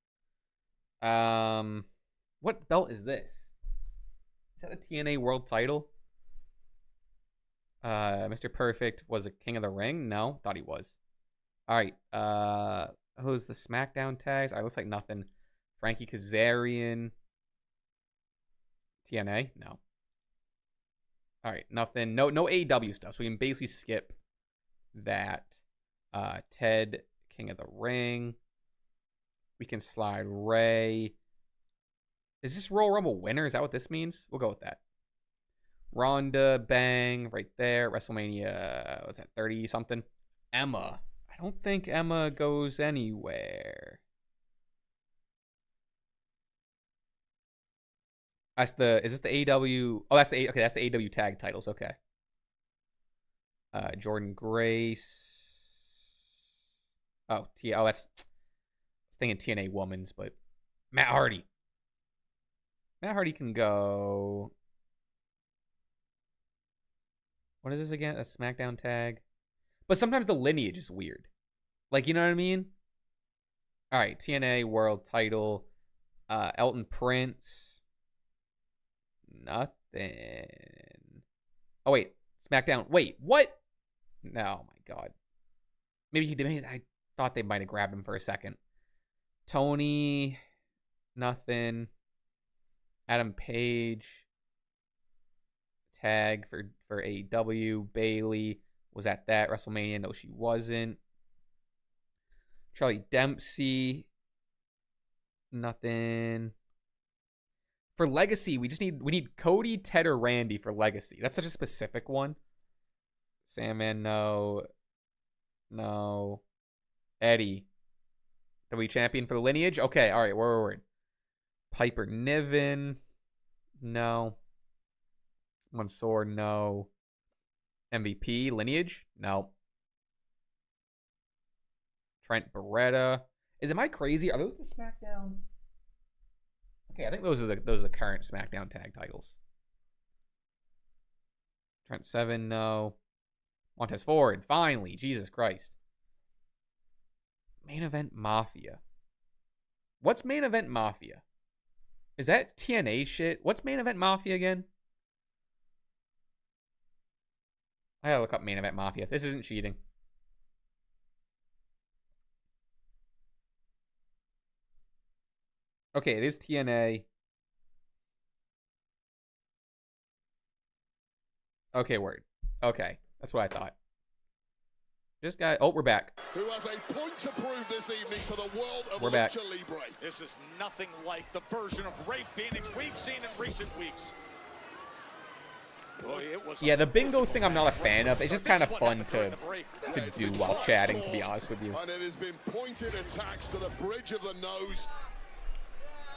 What belt is this? Is that a TNA World Title? Mr. Perfect was a King of the Ring? No, thought he was. All right. Who's the SmackDown tags? All right, looks like nothing. Frankie Kazarian. TNA? No. All right, nothing. No AEW stuff. So we can basically skip that. Ted, King of the Ring. We can slide Ray. Is this Royal Rumble winner? Is that what this means? We'll go with that. Ronda, bang, right there. WrestleMania, what's that, 30-something? Emma. I don't think Emma goes anywhere. Is this the AEW? Oh, that's the AEW tag titles. Okay. Jordan Grace. Oh, that's thinking TNA Women's, but Matt Hardy. Matt Hardy can go. What is this again? A SmackDown tag. But sometimes the lineage is weird. Like, you know what I mean? All right, TNA World Title. Elton Prince. Nothing. Oh, wait. SmackDown. Wait, what? No, oh my God. Maybe he did. Maybe I thought they might have grabbed him for a second. Tony. Nothing. Adam Page. Tag for AEW. Bailey was at that WrestleMania. No, she wasn't. Charlie Dempsey. Nothing. For Legacy, we need Cody, Ted, or Randy for Legacy. That's such a specific one. Sandman, no. No. Eddie. WWE champion for the lineage? Okay, all right, we're Piper Niven. No. Mansoor, no. MVP, lineage? No. Trent Beretta. Am I crazy? Are those the SmackDown? Okay, I think those are the current SmackDown tag titles. Trent Seven, no. Montez Ford, finally. Jesus Christ. Main Event Mafia. What's Main Event Mafia? Is that TNA shit? What's Main Event Mafia again? I gotta look up Main Event Mafia. This isn't cheating. Okay, it is TNA. Okay, word. Okay, that's what I thought. This guy... Oh, we're back. Who has a point to prove this evening to the world of We're back. Lucha Libre. This is nothing like the version of Rey Fenix we've seen in recent weeks. Boy, it was Yeah, the bingo thing I'm not a fan of. It's just kind of fun to do while chatting, to be honest with you. And it has been pointed attacks to the bridge of the nose.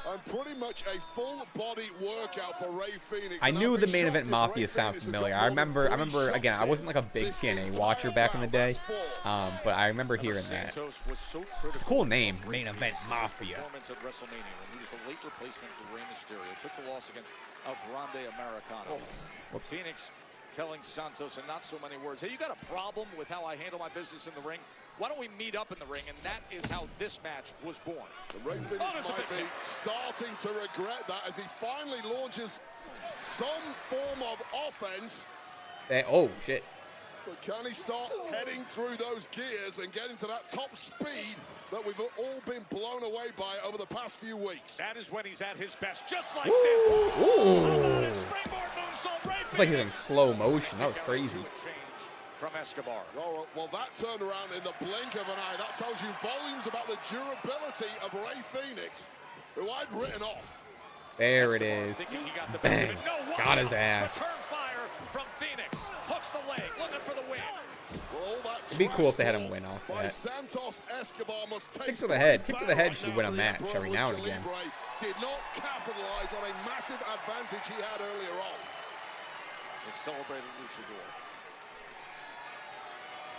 And pretty much a full-body workout for Rey Fenix. I knew the Main Event Mafia sounded familiar. I remember, again, I wasn't like a big TNA watcher back in the day, but I remember hearing that. It's a cool name, Main Event Mafia. Performance at WrestleMania when he was the late replacement for Rey Mysterio. Took the loss against El Grande Americano. Phoenix telling Santos in not so many words, hey, you got a problem with how I handle my business in the ring? Why don't we meet up in the ring? And that is how this match was born. The Rey Fenix might be starting to regret that as he finally launches some form of offense. Oh, shit. But can he start heading through those gears and getting to that top speed that we've all been blown away by over the past few weeks? That is when he's at his best, just like this. Ooh. Springboard moonsault, Rey It's like he's in slow motion. That was crazy. From Escobar. Well, that turned around in the blink of an eye. That tells you volumes about the durability of Rey Fenix, who I'd written off. There it is. Bang. Got his ass. Return fire from Phoenix. Hooks the leg, looking for the win. Well, all that It'd be cool if they had him win off that. Santos Escobar must take Kick to the head. Kick to the head should win a match every now and again. Did not capitalize on a massive advantage he had earlier on. The celebrated luchador.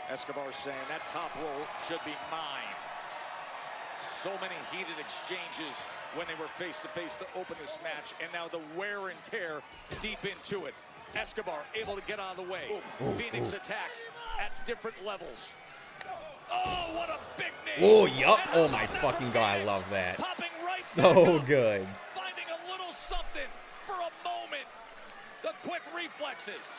Escobar saying that top roll should be mine. So many heated exchanges when they were face to face to open this match, and now the wear and tear deep into it. Escobar able to get out of the way. Phoenix attacks at different levels. Oh, what a big knee! Oh, yup. Oh my fucking god, I love that. So good. Finding a little something for a moment. The quick reflexes.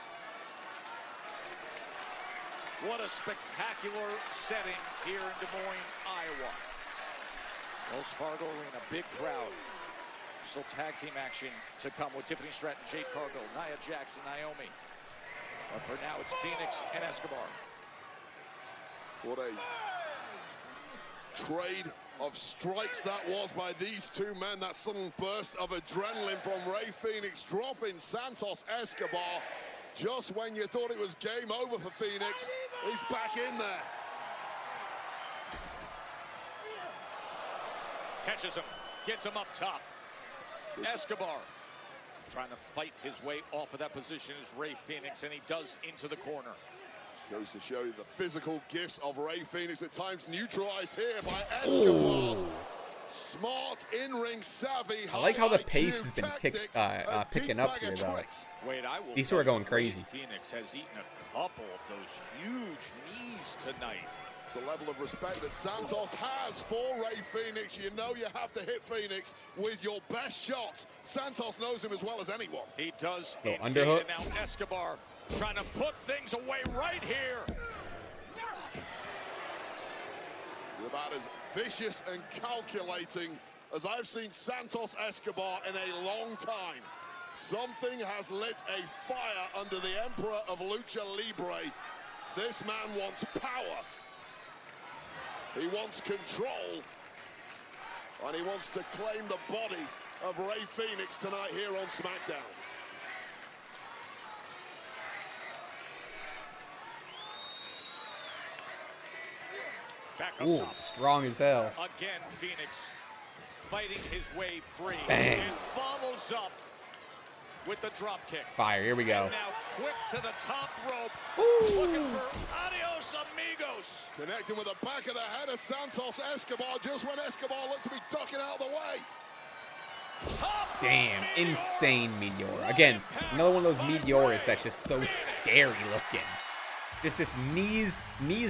What a spectacular setting here in Des Moines, Iowa. Wells Fargo Arena, big crowd. Still tag team action to come with Tiffany Stratton, Jade Cargill, Nia Jax, and Naomi. But for now, it's Phoenix and Escobar. What a trade of strikes that was by these two men. That sudden burst of adrenaline from Rey Fenix, dropping Santos Escobar just when you thought it was game over for Phoenix. He's back in there. Catches him, gets him up top. Escobar trying to fight his way off of that position is Rey Fenix, and he does into the corner. Goes to show you the physical gifts of Rey Fenix, at times neutralized here by Escobar's smart in-ring savvy. I like how the pace has been picking up here, though. Wait, These two are going crazy. Phoenix has eaten a couple of those huge knees tonight. It's a level of respect that Santos has for Rey Fenix. You know you have to hit Phoenix with your best shots. Santos knows him as well as anyone. He does. Underhook. And now Escobar trying to put things away right here. It's about as vicious and calculating as I've seen Santos Escobar in a long time. Something has lit a fire under the Emperor of Lucha Libre. This man wants power. He wants control, and he wants to claim the body of Rey Fenix tonight here on SmackDown. Back up Ooh, top. strong as hell. Again, Phoenix fighting his way free. Bang. And follows up with the drop kick. Fire, here we go. And now quick to the top rope. Ooh. Looking for adios amigos. Connecting with the back of the head of Santos Escobar just when Escobar looked to be ducking out of the way. Damn, insane Meteor. Again, another one of those Meteors that's just so scary looking. Just knees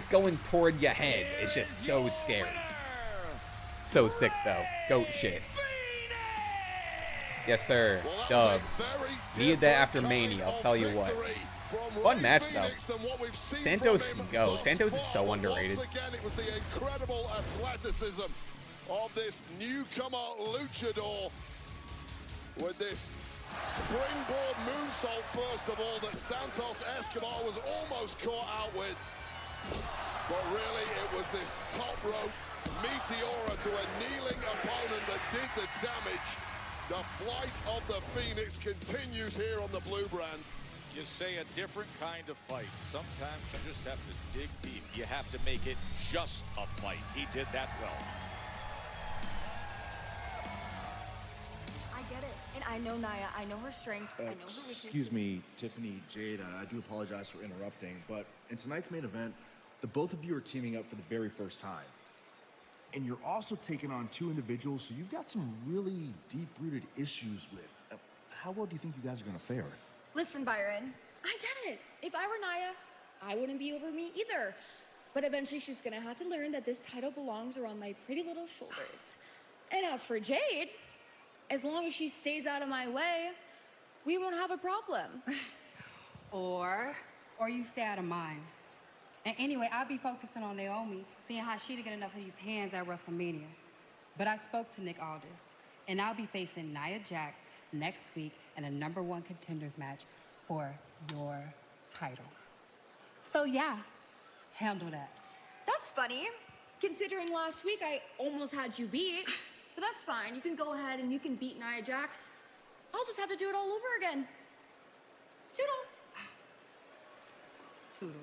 going toward your head. It's just so scary. So sick though. Goat shit. Yes, sir. Dub. Needed that after Mania, I'll tell you what. Fun match, though. Santos can go. Santos is so underrated. Once again, it was the incredible athleticism of this newcomer luchador with this springboard moonsault, first of all, that Santos Escobar was almost caught out with. But really, it was this top rope meteora to a kneeling opponent that did the damage. The flight of the Phoenix continues here on the blue brand. You say a different kind of fight. Sometimes you just have to dig deep. You have to make it just a fight. He did that well. I get it. And I know Nia. I know her strengths. I know her weaknesses. Excuse me, Tiffany, Jade, I do apologize for interrupting, but in tonight's main event, the both of you are teaming up for the very first time. And you're also taking on two individuals who you've got some really deep-rooted issues with. How well do you think you guys are gonna fare? Listen, Byron, I get it. If I were Nia, I wouldn't be over me either. But eventually she's gonna have to learn that this title belongs around my pretty little shoulders. And as for Jade, as long as she stays out of my way, we won't have a problem. Or you stay out of mine. And anyway, I'll be focusing on Naomi, seeing how she to get enough of these hands at WrestleMania. But I spoke to Nick Aldis, and I'll be facing Nia Jax next week in a #1 contenders match for your title. So yeah, handle that. That's funny, considering last week I almost had you beat. But that's fine. You can go ahead and you can beat Nia Jax. I'll just have to do it all over again. Toodles. Toodles.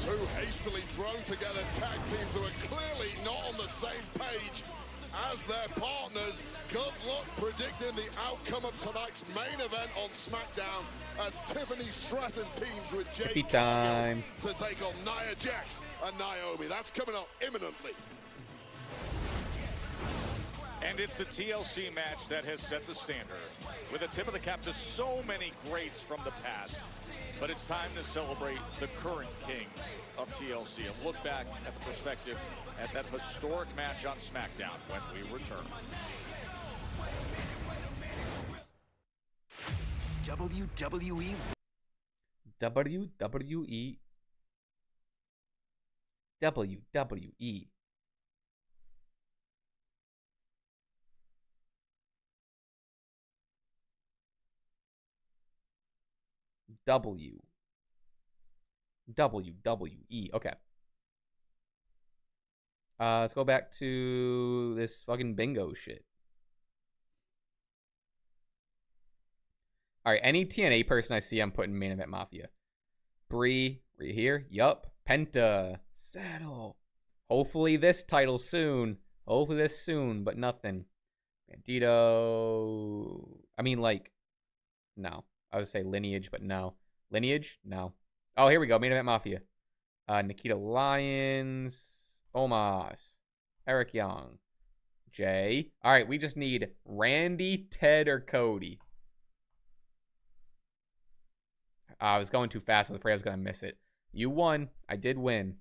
Two hastily thrown together tag teams who are clearly not on the same page as their partners. Good luck predicting the outcome of tonight's main event on SmackDown as Tiffany Stratton teams with Jade time to take on Nia Jax and Naomi. That's coming up imminently. And it's the TLC match that has set the standard, with a tip of the cap to so many greats from the past. But it's time to celebrate the current kings of TLC and look back at the perspective at that historic match on SmackDown when we return. WWE. WWE. WWE. WWE. Okay. Let's go back to this fucking bingo shit. All right, any TNA person I see, I'm putting main event Mafia. Bree, were you here? Yup. Penta, Saddle. Hopefully this title soon. Hopefully this soon, but nothing. Bandito. I mean, like, no. I would say Lineage, but no. Lineage? No. Oh, here we go. Main event Mafia. Nikita Lyons. Omos. Eric Young. Jay. All right, we just need Randy, Ted, or Cody. I was going too fast. I was afraid I was going to miss it. You won. I did win.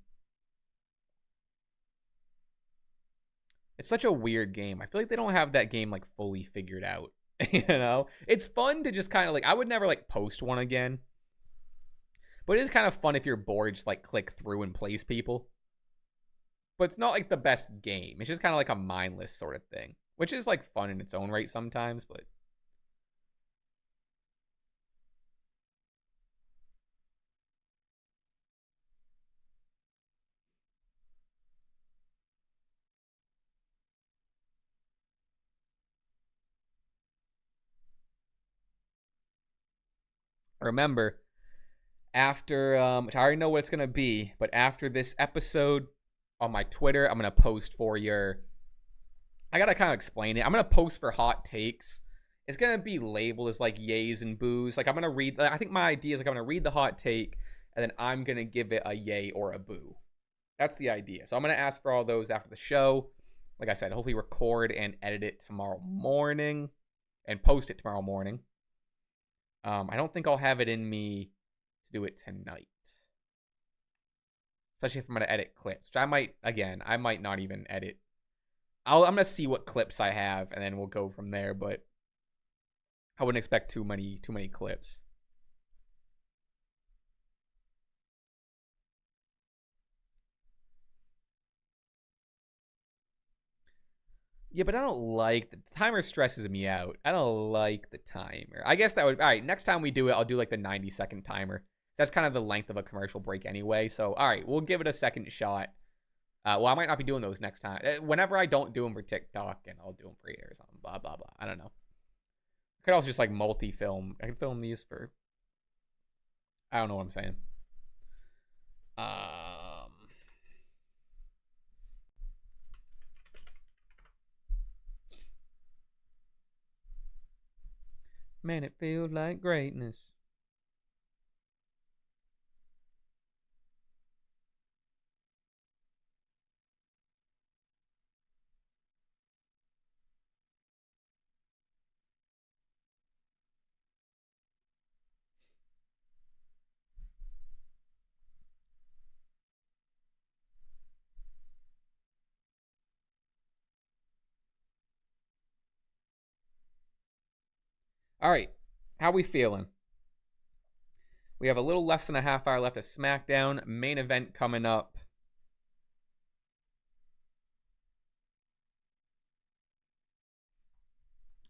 It's such a weird game. I feel like they don't have that game, like, fully figured out. You know? It's fun to just kind of, like, I would never, like, post one again. But it is kind of fun if you're bored, just, like, click through and place people. But it's not, like, the best game. It's just kind of like a mindless sort of thing. Which is, like, fun in its own right sometimes, but... Remember, after, which I already know what it's going to be, but after this episode on my Twitter, I'm going to post for your, I got to kind of explain it. I'm going to post for hot takes. It's going to be labeled as like yays and boos. Like I'm going to read, I think my idea is like I'm going to read the hot take and then I'm going to give it a yay or a boo. That's the idea. So I'm going to ask for all those after the show. Like I said, hopefully record and edit it tomorrow morning and post it tomorrow morning. I don't think I'll have it in me to do it tonight. Especially if I'm going to edit clips. Which I might not even edit. I'm going to see what clips I have, and then we'll go from there, but I wouldn't expect too many clips. Yeah, but I don't like the timer stresses me out. I don't like the timer. I guess that would, all right, next time we do it, I'll do like the 90-second timer. That's kind of the length of a commercial break anyway. So, all right, we'll give it a second shot. Well, I might not be doing those next time. Whenever I don't do them for TikTok, and I'll do them for here or something, blah, blah, blah. I don't know. I could also just like multi-film. I could film these for, I don't know what I'm saying. Man, it feels like greatness. All right, how we feeling? We have a little less than a half hour left of SmackDown. Main event coming up.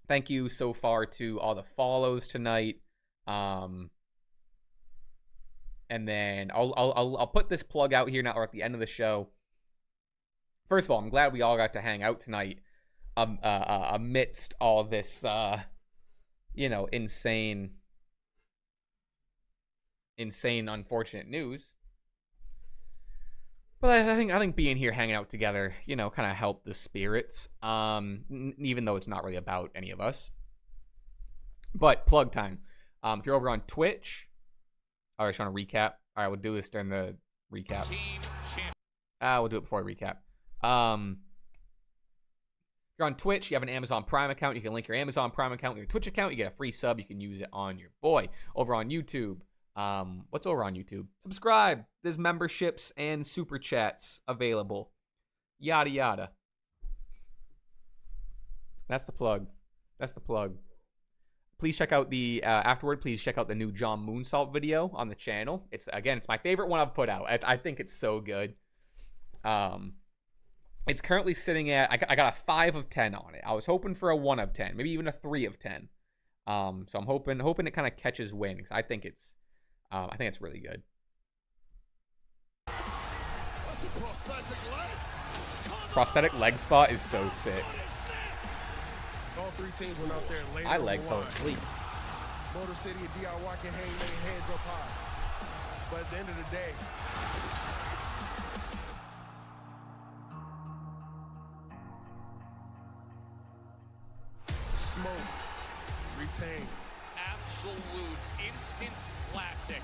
Thank you so far to all the follows tonight. And then I'll put this plug out here now or at the end of the show. First of all, I'm glad we all got to hang out tonight amidst all this insane, unfortunate news. But I think being here, hanging out together, you know, kind of helped the spirits. Even though it's not really about any of us. But plug time. If you're over on Twitch, I just want to recap. All right, we'll do this during the recap. We'll do it before I recap. If you're on Twitch, you have an Amazon Prime account. You can link your Amazon Prime account with your Twitch account. You get a free sub. You can use it on your boy. Over on YouTube. What's over on YouTube? Subscribe. There's memberships and super chats available. Yada yada. That's the plug. Please check out the afterward. Please check out the new John Moonsault video on the channel. It's my favorite one I've put out. I think it's so good. It's currently sitting at I got a 5 of 10 on it. I was hoping for a 1 of 10, maybe even a 3 of 10. So I'm hoping it kind of catches wind because I think it's really good. That's a prosthetic leg. Prosthetic leg spot is so sick. All 3 teams went out there and laid I on leg the fell line. asleep. Motor City and DIY can hang their heads up high. But at the end of the day, smoke, retain. Absolute instant classic.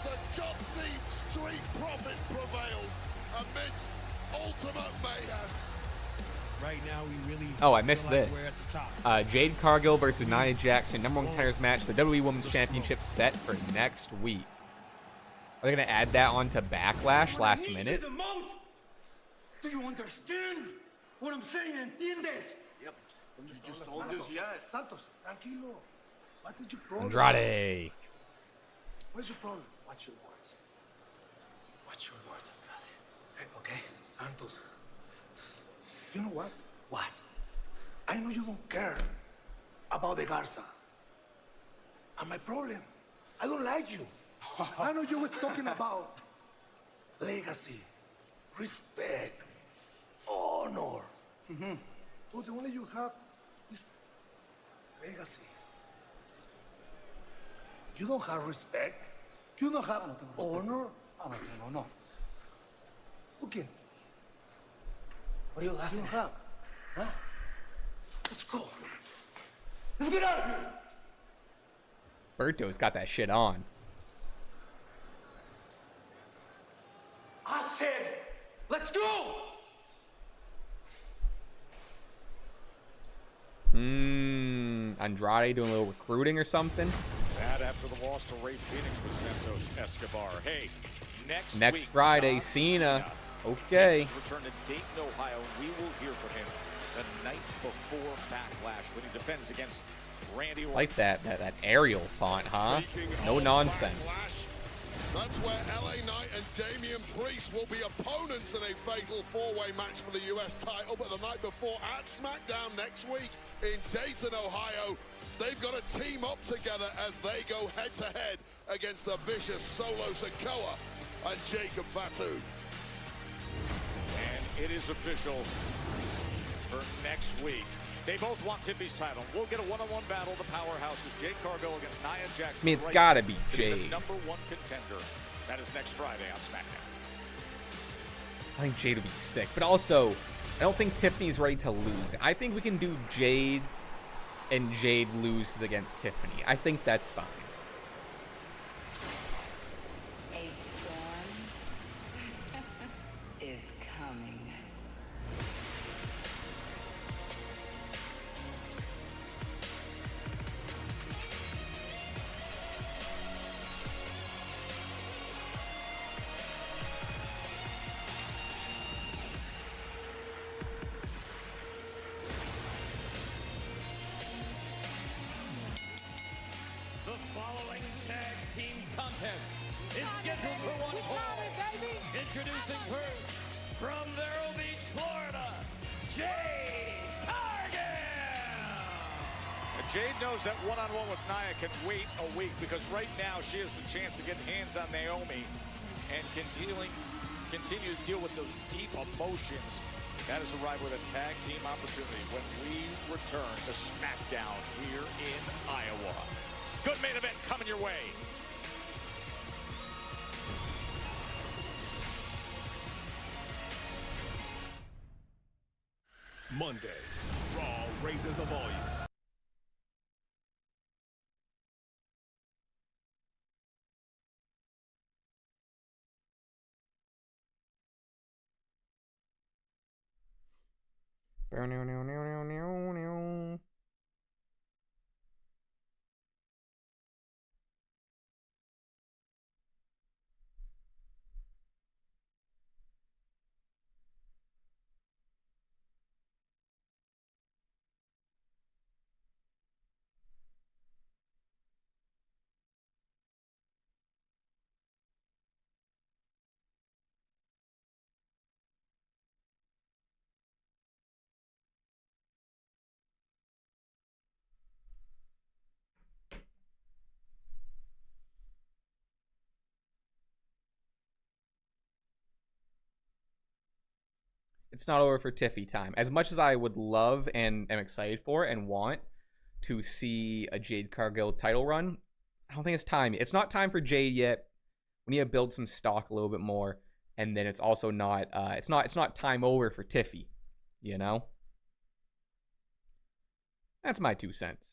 The gutsy Street Profits prevailed amidst ultimate mayhem. Right now, we really Oh, I missed feel like this. we're at the top. Jade Cargill versus Nia Jackson, #1 contenders match, the WWE Women's Championship set for next week. Are they gonna add that on to Backlash last minute? The most. Do you understand what I'm saying? ¿Entiendes? Yep. You just told us yet. Santos, tranquilo. What is your problem? Andrade. What's your problem? Watch your words. Watch your words, Andrade. Hey, okay, Santos. You know what? What? I know you don't care about the Garza. And my problem, I don't like you. I know you was talking about legacy, respect, honor. But the only you have is legacy. You don't have respect. You don't have honor. No. Okay. What are you laughing You at? don't have. Huh? Let's go. Let's get out of here. Berto's got that shit on. I said, let's go. Andrade doing a little recruiting or something. That after the loss to Ray Phoenix with Santos Escobar. Hey, next week, Friday, John Cena. Okay. Makes his return to Dayton, Ohio. We will hear from him the night before Backlash when he defends against Randy Orton. Like that Arial font, huh? No nonsense. Backlash, that's where LA Knight and Damian Priest will be opponents in a fatal 4-way match for the US title. But the night before at SmackDown next week in Dayton, Ohio, they've got to team up together as they go head-to-head against the vicious Solo Sikoa and Jacob Fatu. And it is official for next week. They both want Tiffy's title. We'll get a one-on-one battle. The powerhouses, Jade Cargill against Nia Jackson. I mean, it's gotta be to Jade. the #1 contender. That is next Friday on SmackDown. I think Jade would be sick. But also, I don't think Tiffany's ready to lose. I think we can do Jade and Jade loses against Tiffany. I think that's fine. A storm is coming. The following tag team contest is scheduled for one fall. Introducing first, from Vero Beach, Florida, Jade Cargill. And Jade knows that one-on-one with Nia can wait a week because right now she has the chance to get hands on Naomi and continue to deal with those deep emotions That has arrived with a tag team opportunity when we return to SmackDown here in Iowa. Good main event coming your way. Monday, Raw raises the volume. It's not over for Tiffy time. As much as I would love and am excited for and want to see a Jade Cargill title run, I don't think it's time. It's not time for Jade yet. We need to build some stock a little bit more, and then it's also not. It's not time over for Tiffy. You know. That's my 2 cents.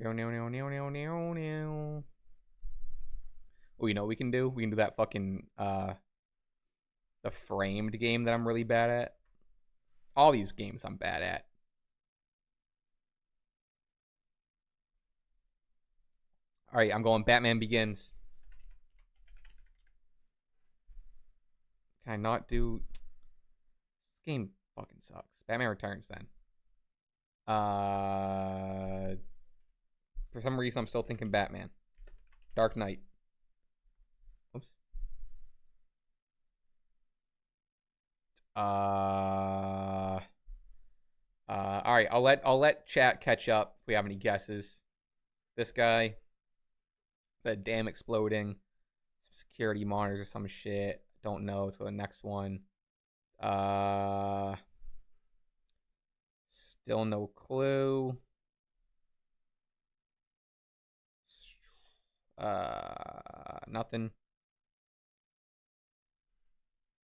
Oh, you know what we can do? We can do that fucking the framed game that I'm really bad at. All these games I'm bad at. All right, I'm going Batman Begins. Can I not do... This game fucking sucks. Batman Returns then. For some reason, I'm still thinking Batman. Dark Knight. Oops. All right, I'll let chat catch up if we have any guesses. This guy. The dam exploding. Some security monitors or some shit. Don't know. Let's go to the next one. Still no clue. Nothing.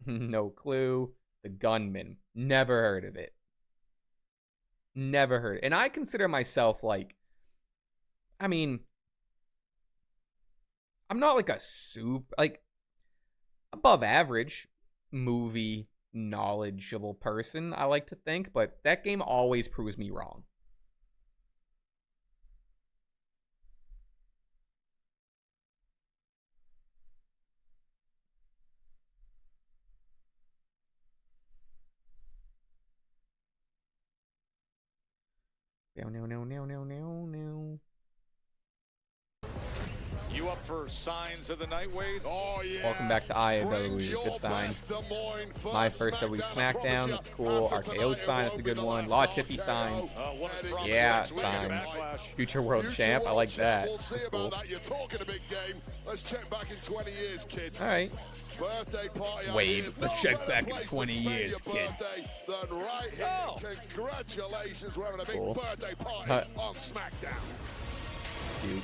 No clue. The Gunman. Never heard of it. Never heard. And I consider myself like, I mean, I'm not like a above average movie knowledgeable person, I like to think, but that game always proves me wrong. No. You up for signs of the night, Wade? Oh, yeah. Welcome back to WWE. Good sign. My first WWE SmackDown. That's cool. RKO sign. That's a good one. Law Tiffy signs. Yeah, sign. Future World Champ. I like that. That's cool. You're talking a big game. Let's check back in 20 years, kid. All right. Birthday party. Wade, let's check back in 20 years, kid. Then right here, congratulations, we're having a big birthday party on SmackDown. Cute.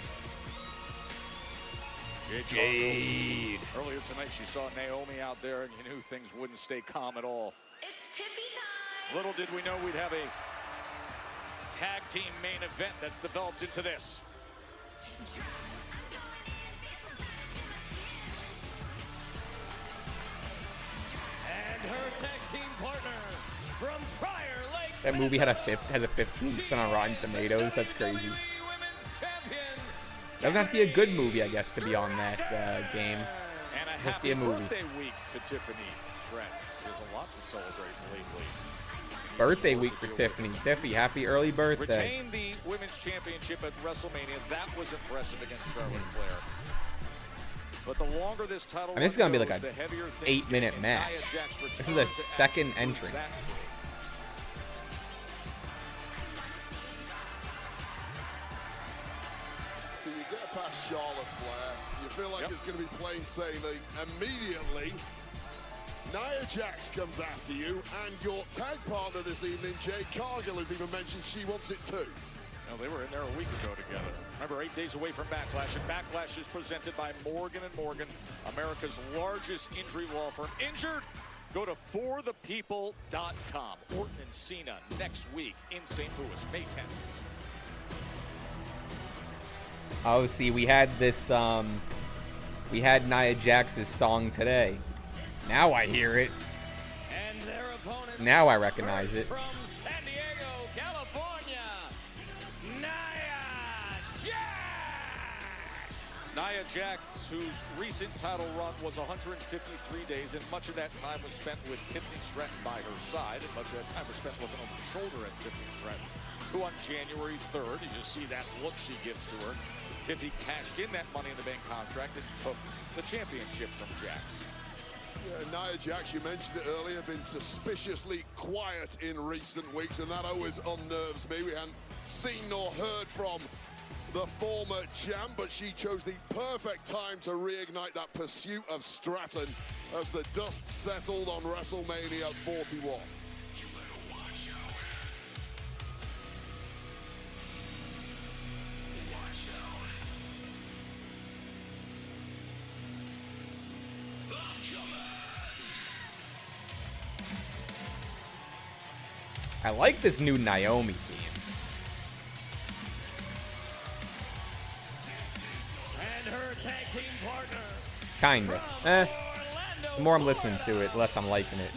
Jade. Earlier tonight, she saw Naomi out there, and you knew things wouldn't stay calm at all. It's Tiffy time. Little did we know we'd have a tag team main event that's developed into this. And her tag team partner from Prior Lake. That movie has a 15% on Rotten Tomatoes. That's crazy. Doesn't have to be a good movie, I guess, to be on that game. And it has to be a movie. Birthday week to Tiffany. Stratton. She has a lot to celebrate lately. Birthday week for Tiffany. Tiffy, happy early birthday. Retained the women's championship at WrestleMania. That was impressive against Charlotte Flair. But the longer this title, I mean, this is gonna be like goes, a the heavier 8-minute match. This is the second entrance. So you get past Charlotte Flair, you feel like it's going to be plain sailing. Immediately, Nia Jax comes after you, and your tag partner this evening, Jade Cargill, has even mentioned she wants it too. Well, they were in there a week ago together. Remember, 8 days away from Backlash, and Backlash is presented by Morgan & Morgan, America's largest injury law firm. Injured? Go to forthepeople.com. Orton and Cena next week in St. Louis, May 10th. Oh, see, we had this, we had Nia Jax's song today. Now I hear it. And their opponent Now I recognize it. from San Diego, California, Nia Jax. Nia Jax, whose recent title run was 153 days, and much of that time was spent with Tiffany Stratton by her side, and much of that time was spent looking over the shoulder at Tiffany Stratton, who on January 3rd, you just see that look she gives to her, Tiffany cashed in that Money in the Bank contract and took the championship from Jax. Yeah, Nia Jax, you mentioned it earlier, been suspiciously quiet in recent weeks, and that always unnerves me. We hadn't seen nor heard from the former champ, but she chose the perfect time to reignite that pursuit of Stratton as the dust settled on WrestleMania 41. I like this new Naomi theme. And her tag team partner. Kinda. The more I'm listening to it, the less I'm liking it.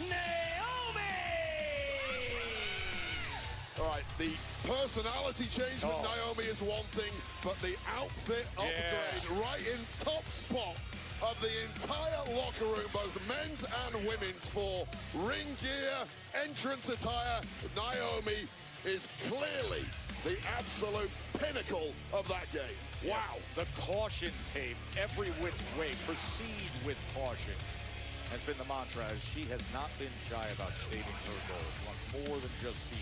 All right, the personality change with Naomi is one thing, but the outfit upgrade right in top spot of the entire locker room, both men's and women's, for ring gear, entrance attire. Naomi is clearly the absolute pinnacle of that game. Wow, the caution tape, every which way, proceed with caution, has been the mantra, as she has not been shy about stating her goals. Wants more than just the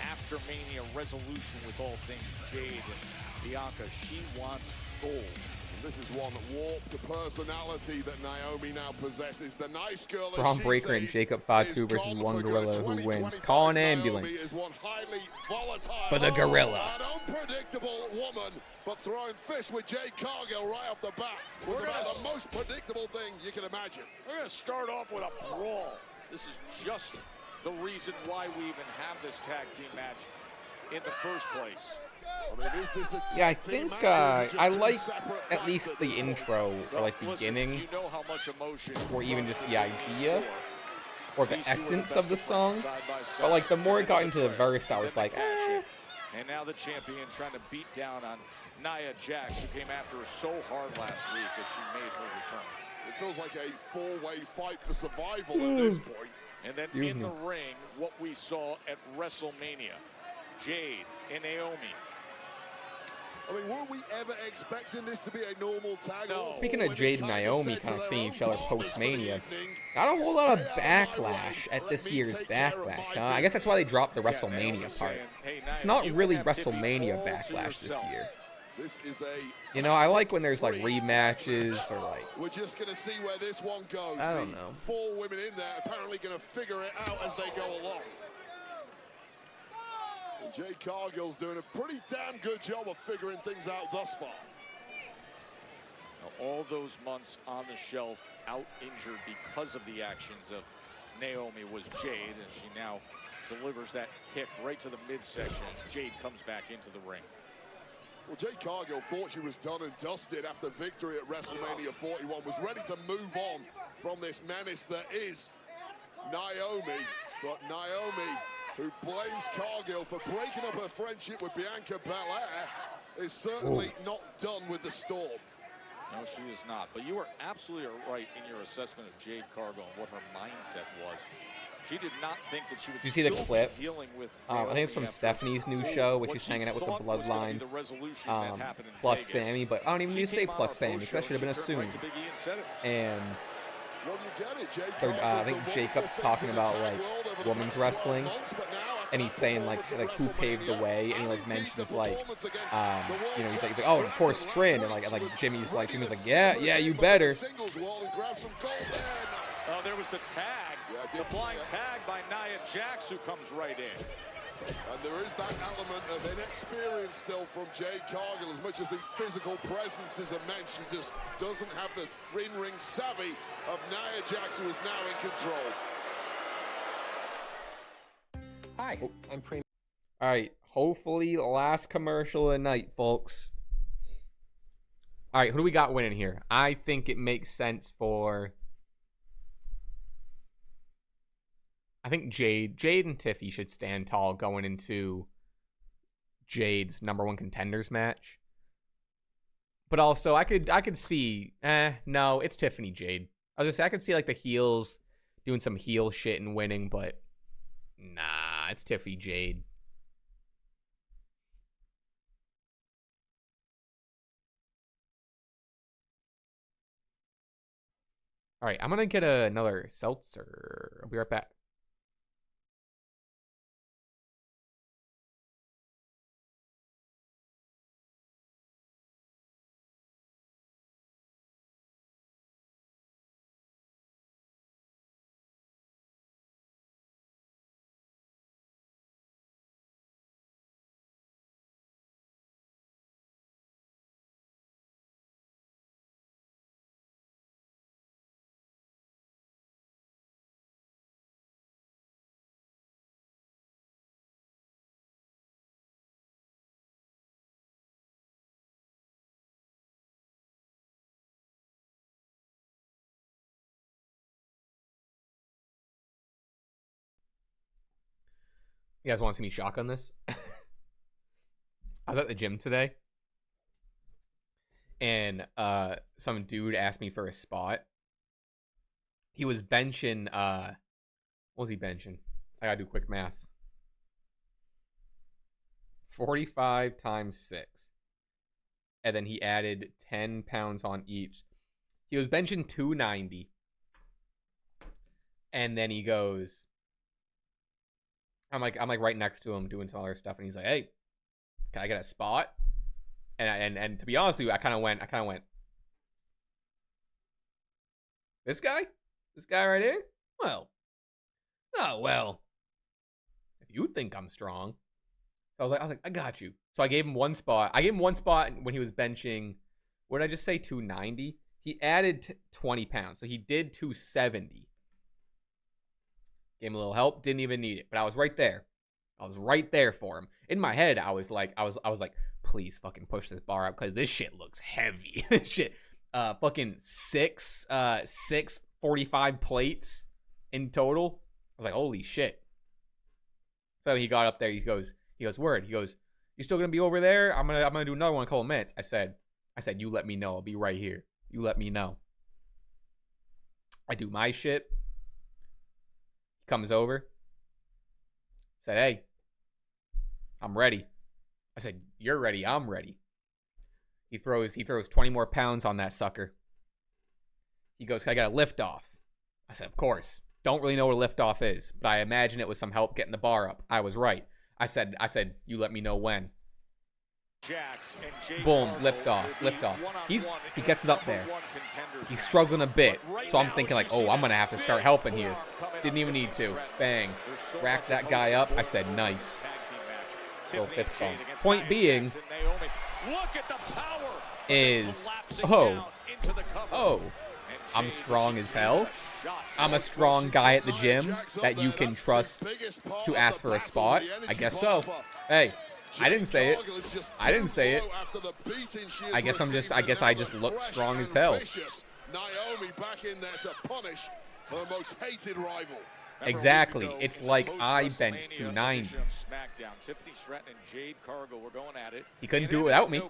after Mania resolution with all things Jade and Bianca. She wants gold. This is one warped personality that Naomi now possesses. The nice girl, Braun Breaker and Jacob Fatu versus one gorilla. Who wins? Call an ambulance. Is one highly volatile For the gorilla. An unpredictable woman, but throwing fists with Jade Cargill right off the bat was about the most predictable thing you can imagine. We're going to start off with a brawl. This is just the reason why we even have this tag team match in the first place. Yeah, I think I like at least the intro or like beginning, you know how much emotion, or even just the idea or the essence of the song. But like the more it got into the verse, I was like, eh. And now the champion trying to beat down on Nia Jax, who came after her so hard last week as she made her return. It feels like a four-way fight for survival at this point. And then in the ring, what we saw at WrestleMania, Jade and Naomi. I mean, were we ever expecting this to be a normal tag? No. Speaking of Jade and Naomi kind of seeing each other post-Mania, not a whole lot of backlash at this year's Backlash. I guess that's why they dropped the WrestleMania part. It's not really WrestleMania Backlash this year. This is a, you know, I like when there's like rematches or like. We're just going to see where this one goes. I don't know. 4 women in there apparently going to figure it out as they go along. And Jade Cargill's doing a pretty damn good job of figuring things out thus far. Now, all those months on the shelf, out injured because of the actions of Naomi, was Jade, and she now delivers that kick right to the midsection as Jade comes back into the ring. Well, Jade Cargill thought she was done and dusted after victory at WrestleMania 41, was ready to move on from this menace that is Naomi. But Naomi, who blames Cargill for breaking up her friendship with Bianca Belair, is certainly not done with the storm. No, she is not. But you were absolutely right in your assessment of Jade Cargill and what her mindset was. She did not think that she was. Did you see the clip? Dealing with I think it's from Stephanie's new show, which she's hanging out with the Bloodline, plus Sammy. But I don't even need to say plus Sammy, because that should have been assumed. And I think Jacob's talking about like women's wrestling, and he's saying like who paved the way, and he like mentions like you know, he's like oh, of course Trin, and like Jimmy's like yeah you better. There was the tag, the blind tag by Nia Jax, who comes right in. And there is that element of inexperience still from Jade Cargill. As much as the physical presence is immense, she just doesn't have the ring savvy of Nia Jax, who is now in control. Hi, I'm Prem. All right, hopefully the last commercial of the night, folks. All right, who do we got winning here? I think it makes sense for... I think Jade and Tiffy should stand tall going into Jade's #1 contenders match. But also, I could see, no, it's Tiffany Jade. I was gonna say I could see like the heels doing some heel shit and winning, but nah, it's Tiffany Jade. All right, I'm gonna get another seltzer. I'll be right back. You guys want to see me shock on this? I was at the gym today, and some dude asked me for a spot. He was benching, what was he benching? I gotta do quick math. 45 times 6. And then he added 10 pounds on each. He was benching 290. And then he goes... I'm like right next to him doing some other stuff, and he's like, "Hey, can I get a spot?" And to be honest with you, I kind of went, this guy right here. Well, oh well, if you think I'm strong, so I was like, I got you. So I gave him one spot. I gave him one spot when he was benching. What did I just say? 290. He added 20 pounds, so he did 270. Gave him a little help, didn't even need it, but I was right there. I was right there for him. In my head, I was like, please fucking push this bar up because this shit looks heavy. This shit, fucking six 45 plates in total. I was like, holy shit. So he got up there. He goes, word. He goes, you still gonna be over there? I'm gonna do another one in a couple of minutes. I said, you let me know. I'll be right here. You let me know. I do my shit. Comes over, said, "Hey, I'm ready." I said, "You're ready. I'm ready." He throws 20 more pounds on that sucker. He goes, "I got a lift off." I said, "Of course." Don't really know what a lift off is, but I imagine it was some help getting the bar up. I was right. I said, "You let me know when." Boom, lift off. He gets it up there. He's struggling a bit, so I'm thinking like, oh, I'm gonna have to start helping here. Didn't even need to. Bang, racked that guy up. I said, nice. Little fist bump. Point being is, oh, I'm strong as hell. I'm a strong guy at the gym that you can trust to ask for a spot. I guess so. Hey. I didn't say it. I guess I just look strong as hell. Naomi back in there to punish her most hated rival. Exactly. It's like I benched 290. He couldn't do it without me.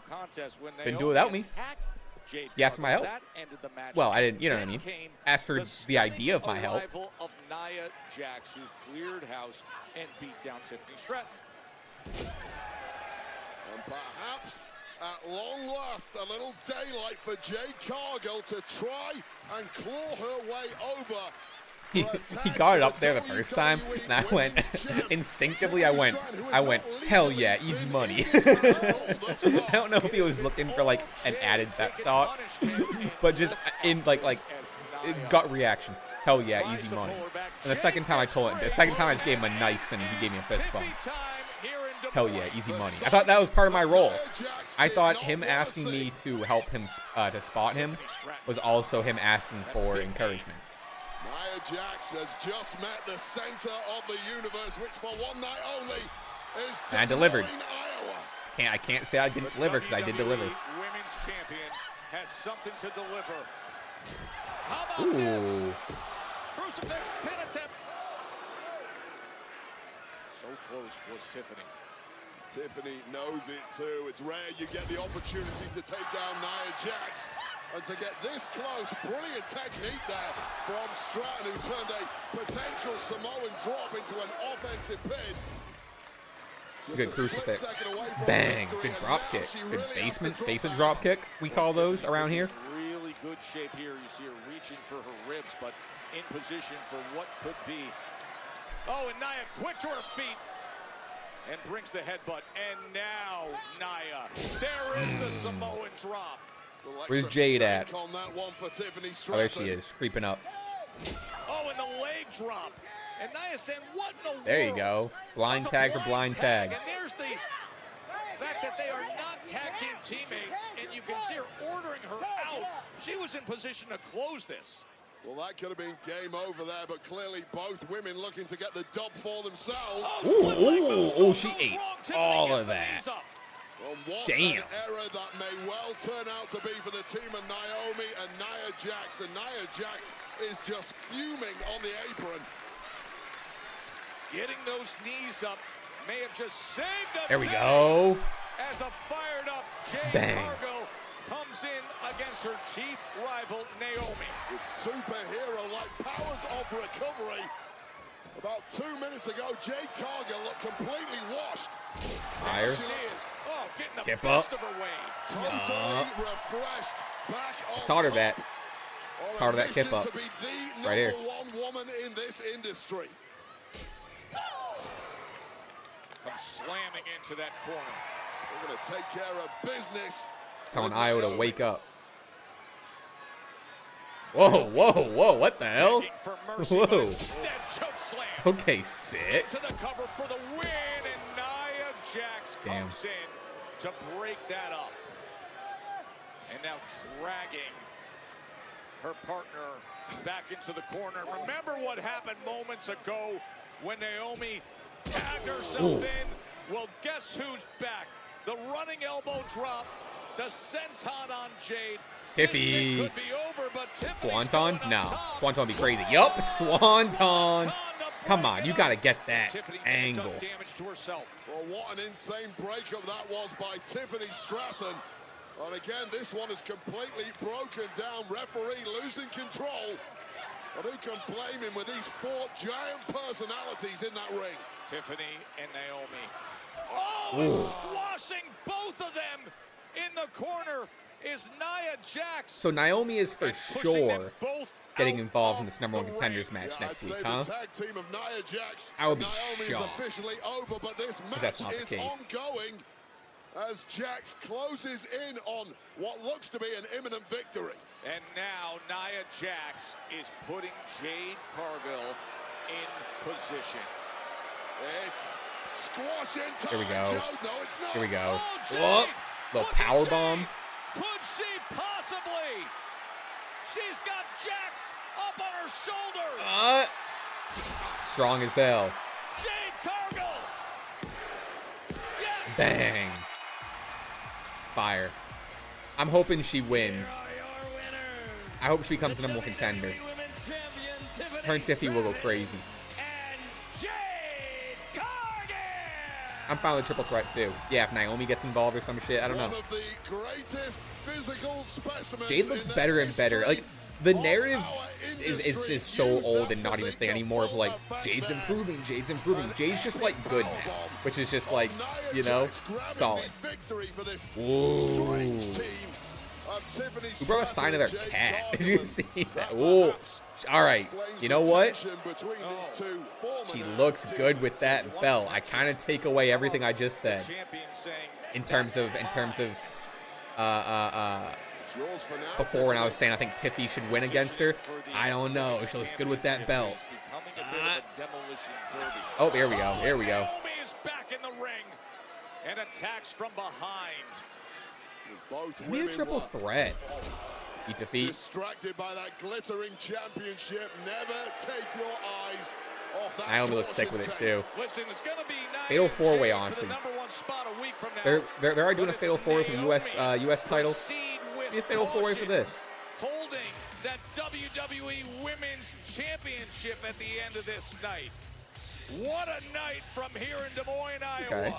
Jade You asked for my help. That ended the match. Well, I didn't, you know what I Then mean. came Asked for the idea of my help. arrival of Nia Jax, who cleared house and beat down Tiffany Stratton. And perhaps, at long last, a little daylight for Jade Cargill to try and claw her way over. He got it up there the first time, and I went, instinctively, I went, hell yeah, easy money. I don't know if he was looking for, like, an added pep talk, but just in, like, gut reaction. Hell yeah, easy money. And the second time I told him, the second time I just gave him a nice, and he gave me a fist bump. Hell yeah, easy money. I thought that was part of my role. I thought him asking me to help him, to spot him, was also him asking for encouragement. Nia Jax has just met the center of the universe, which for one night only is And I delivered. Iowa. I can't say I didn't deliver because I did deliver. Women's champion has something to deliver. How about this? Crucifix pin attempt. So close was Tiffany. Tiffany knows it too. It's rare you get the opportunity to take down Nia Jax. And to get this close, brilliant technique there from Stratton, who turned a potential Samoan drop into an offensive pin. Good crucifix. Bang. Good drop kick. Good basement drop kick, we call those around here. Really good shape here. You see her reaching for her ribs, but in position for what could be. Oh, and Nia quick to her feet. And brings the headbutt. And now, Nia. There is the Samoan drop. Where's Jade at? On that one for Tiffany Oh, there she is, creeping up. Oh, and the leg drop. And Nia saying, what in the world? There you go. Blind tag for blind tag. And there's the fact that they are not tag team teammates, and you can see her ordering her out. She was in position to close this. Well, that could have been game over there, but clearly both women looking to get the dub for themselves. Oh, she ate all of that. Well, damn. An error that may well turn out to be for the team of Naomi and Nia Jax. And Nia Jax is just fuming on the apron. Getting those knees up may have just saved the There we go. As a fired up Jade Bang. Cargill comes in against her chief rival, Naomi. With superhero-like powers of recovery. About 2 minutes ago, Jade Cargill looked completely washed. Higher. She is, getting the Kip best up. of her way. Totally refreshed, back on It's harder top. that. On Harder a that kip mission up. to be the Right here. number one woman in this industry. Come slamming into that corner. We're going to take care of business. Telling with Io to Naomi. wake up. Whoa, what the hell? Begging for mercy, but Whoa. instead choke slam. Okay, sick. To the cover for the win, and Nia Jax Damn. comes in to break that up. And now dragging her partner back into the corner. Remember what happened moments ago when Naomi tagged herself in? Well, guess who's back? The running elbow drop, the senton on Jade. Tiffy. This thing could be over, but Tiffany's Swanton? going up No. top. Swanton would be crazy. Yup, Swanton. Come on, you gotta get that Tiffany angle. done damage to herself. Well, what an insane breakup that was by Tiffany Stratton. And again, this one is completely broken down. Referee losing control. But who can blame him with these four giant personalities in that ring? Tiffany and Naomi. Oh, and squashing both of them in the corner is Nia Jax. So Naomi is for pushing them sure both getting out involved in of this number one the contenders ring. match Yeah, next I'd week, say huh? the tag team of Nia Jax I would and be Naomi is shocked officially over, but this if match that's not the is case. ongoing as Jax closes in on what looks to be an imminent victory. And now Nia Jax is putting Jade Cargill in position. It's squashing time. Here we go. Joe. No, it's not. Here we go. Oh, Jade! Whoop. Little Look at power Jade. bomb. Could she possibly? She's got Jax up on her shoulders. Strong as hell. Jade Cargill. Yes. Bang. Fire. I'm hoping she wins. I hope she becomes the number one contender. Her and Tiffy will go crazy. And Jade Cargill! I'm fine with triple threat too. Yeah, if Naomi gets involved or some shit, I don't know. One of the greatest physical specimens Jade looks better and better. Like, the narrative is so old and not even a thing anymore of like, Jade's improving, Jade's improving. Jade's just like good now, which is just like, you know, solid. Whoa. Who brought a sign of their cat? Did you see that? Whoa. All right, you know what? She looks good with that belt. I kind of take away everything I just said in terms of before when I was saying I think Tiffy should win against her. I don't know. She looks good with that belt. Oh, here we go. Here we go. Naomi is back in the ring and attacks from behind. Give me a triple threat. Eat defeat. Distracted by that glittering championship. Never take your eyes off that. Naomi looks sick with it too. Listen, it's gonna be Fatal 4-way, honestly. They are doing a Fatal 4-way for the US title. Give me a Fatal 4-way for this. Holding that WWE Women's Championship at the end of this night. What a night from here in Des Moines, Iowa. Okay.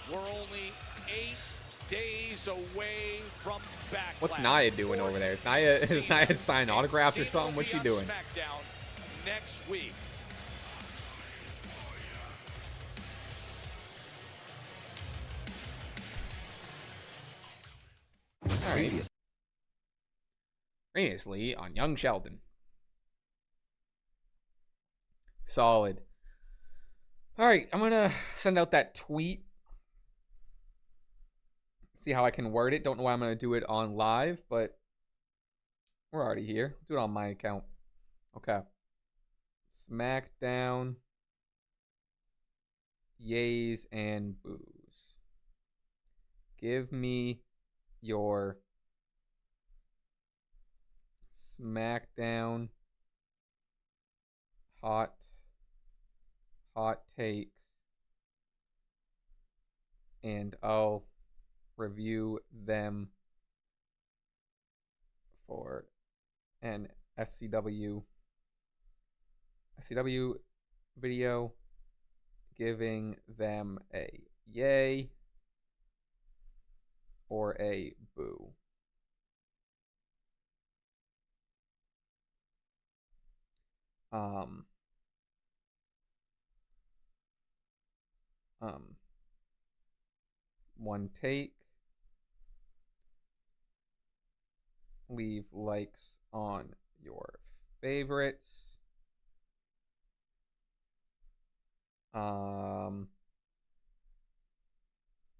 We're only 8 days away from Backlash. What's Nia doing over there? Is Nia signing autographs or something? What's she doing? SmackDown next week. All right. Previously on Young Sheldon. Solid. All right, I'm gonna send out that tweet. See how I can word it. Don't know why I'm gonna do it on live, but we're already here. Do it on my account. Okay. SmackDown. Yays and boos. Give me your SmackDown hot takes, and I'll review them for an SCW video, giving them a yay or a boo. One take. Leave likes on your favorites.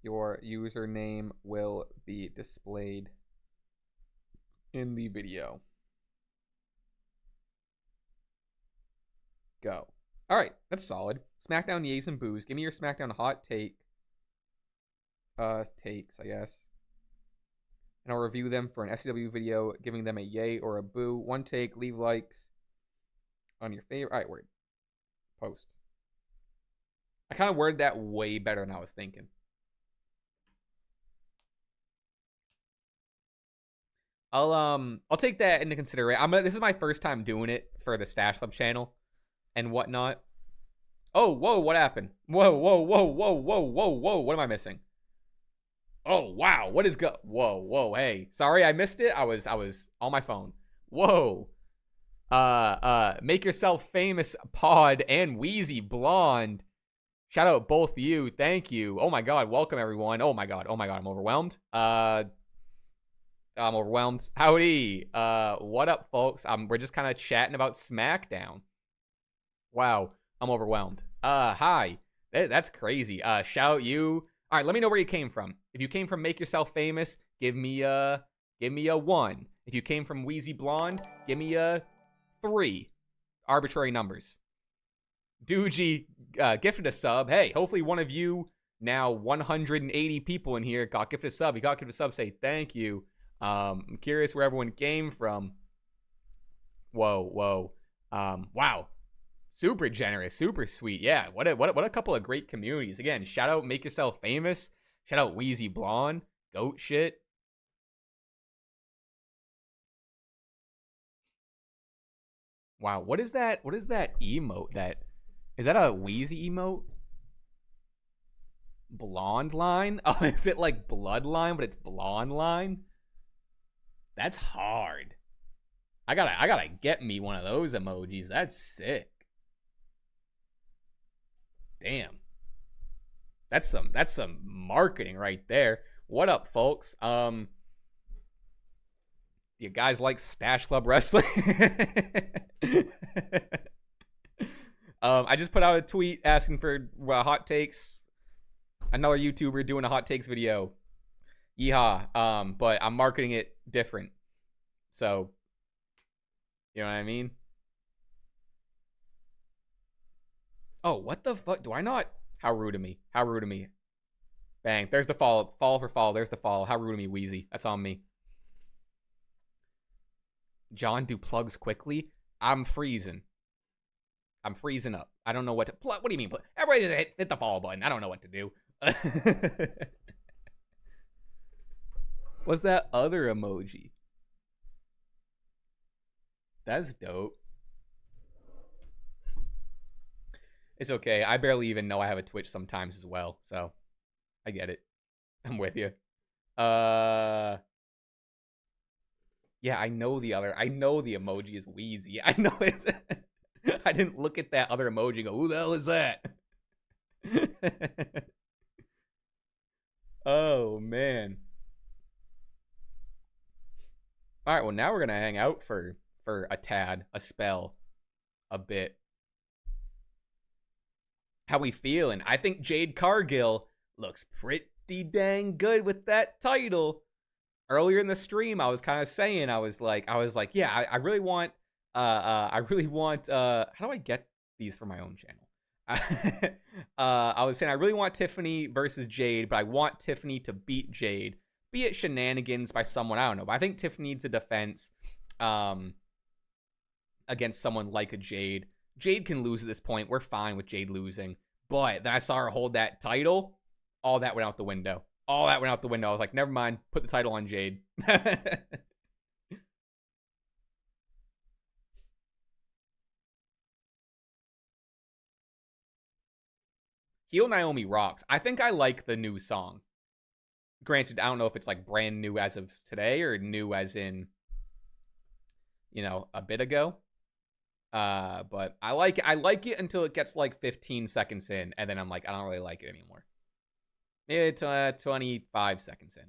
Your username will be displayed in the video. Go. All right, that's solid. SmackDown yays and boos. Give me your SmackDown hot takes, I guess. And I'll review them for an SCW video, giving them a yay or a boo. One take, leave likes on your favorite. All right, word. Post. I kind of worded that way better than I was thinking. I'll take that into consideration. This is my first time doing it for the Stash Club channel and whatnot. Oh, whoa, what happened? Whoa, what am I missing? Oh, wow, what is whoa, hey. Sorry, I missed it. I was on my phone. Whoa. Make Yourself Famous Pod and Wheezy Blonde. Shout out both you. Thank you. Oh my god, welcome everyone. Oh my god, I'm overwhelmed. I'm overwhelmed. Howdy. What up, folks? We're just kind of chatting about SmackDown. Wow, I'm overwhelmed. Hi. That's crazy. Shout out you. All right, let me know where you came from. If you came from Make Yourself Famous, give me a 1. If you came from Wheezy Blonde, give me a 3. Arbitrary numbers. Doogie gifted a sub. Hey, hopefully one of you, now 180 people in here, got gifted a sub. You got gifted a sub, say thank you. I'm curious where everyone came from. Whoa. Wow. Super generous, super sweet. Yeah, what a couple of great communities. Again, shout out Make Yourself Famous. Shout out Wheezy Blonde. Goat shit. Wow, what is that? What is that emote? Is that a Wheezy emote? Blonde line? Oh, is it like bloodline, but it's blonde line? That's hard. I gotta get me one of those emojis. That's sick. Damn. That's some marketing right there. What up, folks? You guys like Stash Club Wrestling? I just put out a tweet asking for hot takes. Another YouTuber doing a hot takes video. Yeehaw. But I'm marketing it different. So, you know what I mean? Oh, what the fuck? Do I not? How rude of me. How rude of me. Bang. There's the follow. Follow for follow. There's the follow. How rude of me, Wheezy. That's on me. John, do plugs quickly? I'm freezing. I'm freezing up. I don't know what to... What do you mean? Everybody just hit the follow button. I don't know what to do. What's that other emoji? That's dope. It's okay. I barely even know I have a Twitch sometimes as well, so I get it. I'm with you. Yeah, I know the emoji is Wheezy. I know it's... I didn't look at that other emoji and go, who the hell is that? Oh, man. All right, well, now we're going to hang out for a tad, a spell, a bit. How we feeling? I think Jade Cargill looks pretty dang good with that title. Earlier in the stream, I was kind of saying, I was like, yeah, I really want, how do I get these for my own channel? I was saying, I really want Tiffany versus Jade, but I want Tiffany to beat Jade, be it shenanigans by someone, I don't know, but I think Tiffany needs a defense, against someone like a Jade. Jade can lose at this point. We're fine with Jade losing. But then I saw her hold that title. All that went out the window. All that went out the window. I was like, never mind. Put the title on Jade. Heel Naomi rocks. I think I like the new song. Granted, I don't know if it's like brand new as of today or new as in, you know, a bit ago. But I like it until it gets like 15 seconds in, and then I'm like, I don't really like it anymore. It's 25 seconds in.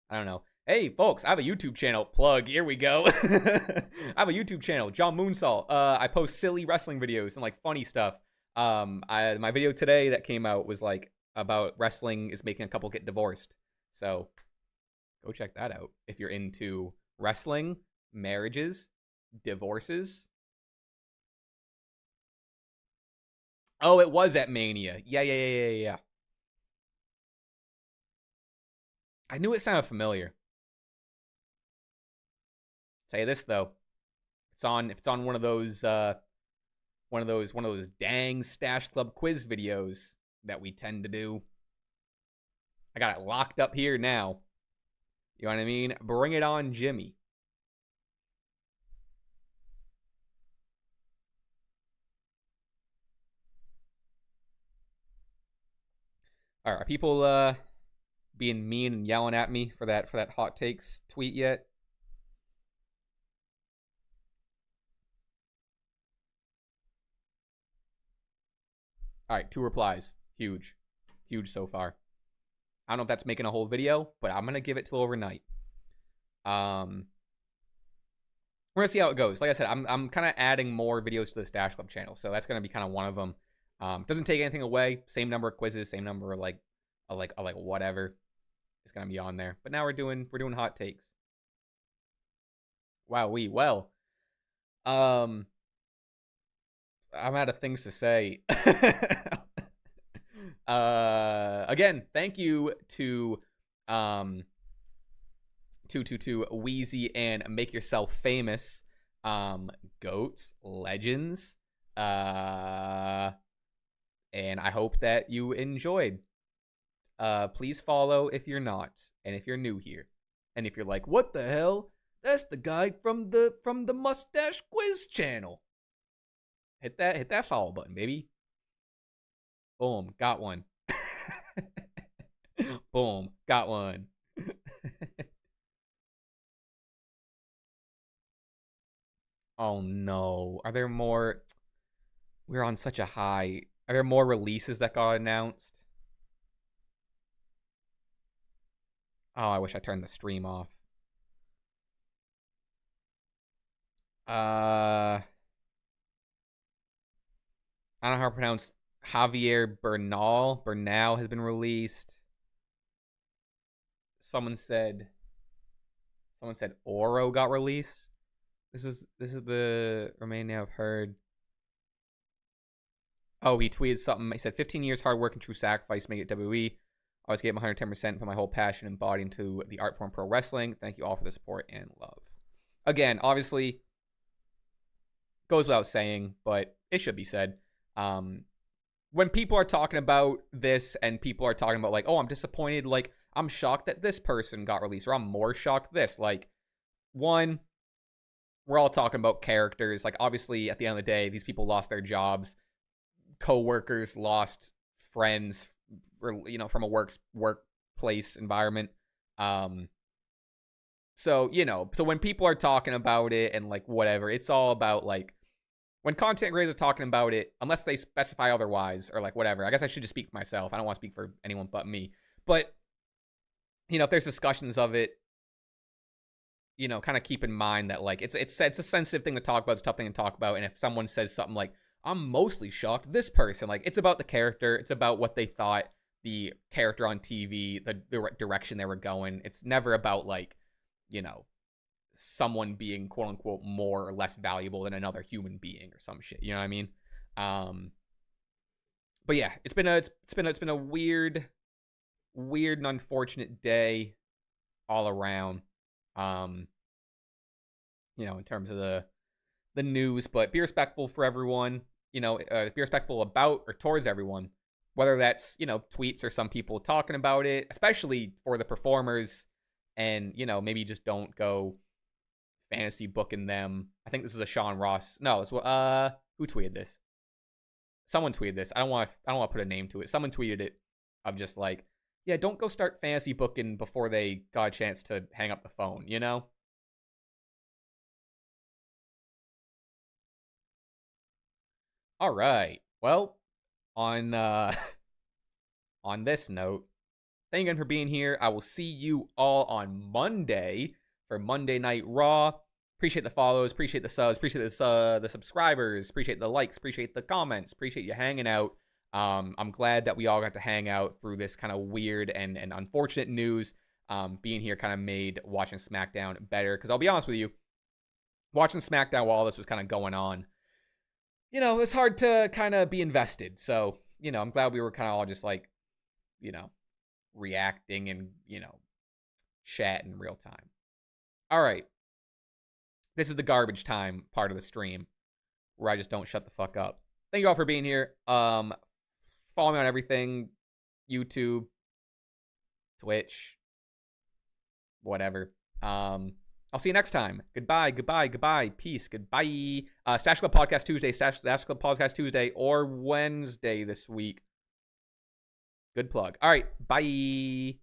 I don't know. Hey, folks, I have a YouTube channel. Plug. Here we go. I have a YouTube channel, John Moonsalt. I post silly wrestling videos and like funny stuff. My video today that came out was like about wrestling is making a couple get divorced. So go check that out if you're into wrestling, marriages, divorces. Oh, it was at Mania. Yeah. I knew it sounded familiar. Say this though. It's on one of those dang Stash Club quiz videos that we tend to do. I got it locked up here now. You know what I mean? Bring it on, Jimmy. All right, are people being mean and yelling at me for that hot takes tweet yet? All right, 2 replies. Huge so far. I don't know if that's making a whole video, but I'm gonna give it till overnight. We're gonna see how it goes. Like I said, I'm kind of adding more videos to the Stash Club channel, so that's gonna be kind of one of them. Doesn't take anything away. Same number of quizzes, same number of like whatever is gonna be on there. But now we're doing hot takes. Wow, I'm out of things to say. Again, thank you to Wheezy and Make Yourself Famous, goats, legends, and I hope that you enjoyed. Please follow if you're not, and if you're new here, and if you're like, what the hell? That's the guy from the Mustache Quiz channel. Hit that follow button, baby. Boom, got one. Boom, got one. Oh no. Are there more? We're on such a high. Are there more releases that got announced? Oh, I wish I turned the stream off. I don't know how to pronounce Javier Bernal has been released. Someone said Oro got released. This is the remaining I've heard. Oh, he tweeted something. He said 15 years hard work and true sacrifice make it WWE. I always gave him 110% for my whole passion and body into the art form pro wrestling. Thank you all for the support and love. Again, obviously, goes without saying, but it should be said. When people are talking about this and people are talking about like, oh, I'm disappointed, like, I'm shocked that this person got released, or I'm more shocked this. Like, one, we're all talking about characters. Like, obviously, at the end of the day, these people lost their jobs. Co-workers lost friends, or, you know, from a workplace environment. So, you know, so when people are talking about it and like whatever, it's all about like, when content creators are talking about it, unless they specify otherwise or like whatever, I guess I should just speak for myself. I don't want to speak for anyone but me. But, you know, if there's discussions of it, you know, kind of keep in mind that like it's a sensitive thing to talk about, it's a tough thing to talk about. And if someone says something like, I'm mostly shocked this person, like, it's about the character, it's about what they thought the character on TV, the direction they were going. It's never about like, you know, someone being quote unquote more or less valuable than another human being or some shit. You know what I mean? But yeah, it's been a weird and unfortunate day all around. You know, in terms of the news, but be respectful for everyone. You know, be respectful about or towards everyone, whether that's, you know, tweets or some people talking about it, especially for the performers. And, you know, maybe just don't go fantasy booking them. I think this was a Sean Ross. No, it's who tweeted this? Someone tweeted this. I don't want to put a name to it. Someone tweeted it of just like, yeah, don't go start fantasy booking before they got a chance to hang up the phone, you know? All right. Well, on on this note, thank you again for being here. I will see you all on Monday for Monday Night Raw. Appreciate the follows, appreciate the subs, appreciate the subscribers, appreciate the likes, appreciate the comments, appreciate you hanging out. I'm glad that we all got to hang out through this kind of weird and unfortunate news. Being here kind of made watching SmackDown better, because I'll be honest with you, watching SmackDown while all this was kind of going on, you know, it's hard to kind of be invested. So, you know, I'm glad we were kind of all just like, you know, reacting and, you know, chat in real time. All right. This is the garbage time part of the stream where I just don't shut the fuck up. Thank you all for being here. Follow me on everything. YouTube, Twitch, whatever. I'll see you next time. Goodbye. Peace. Goodbye. Stash Club Podcast Tuesday, Stash Club Podcast Tuesday, or Wednesday this week. Good plug. All right. Bye.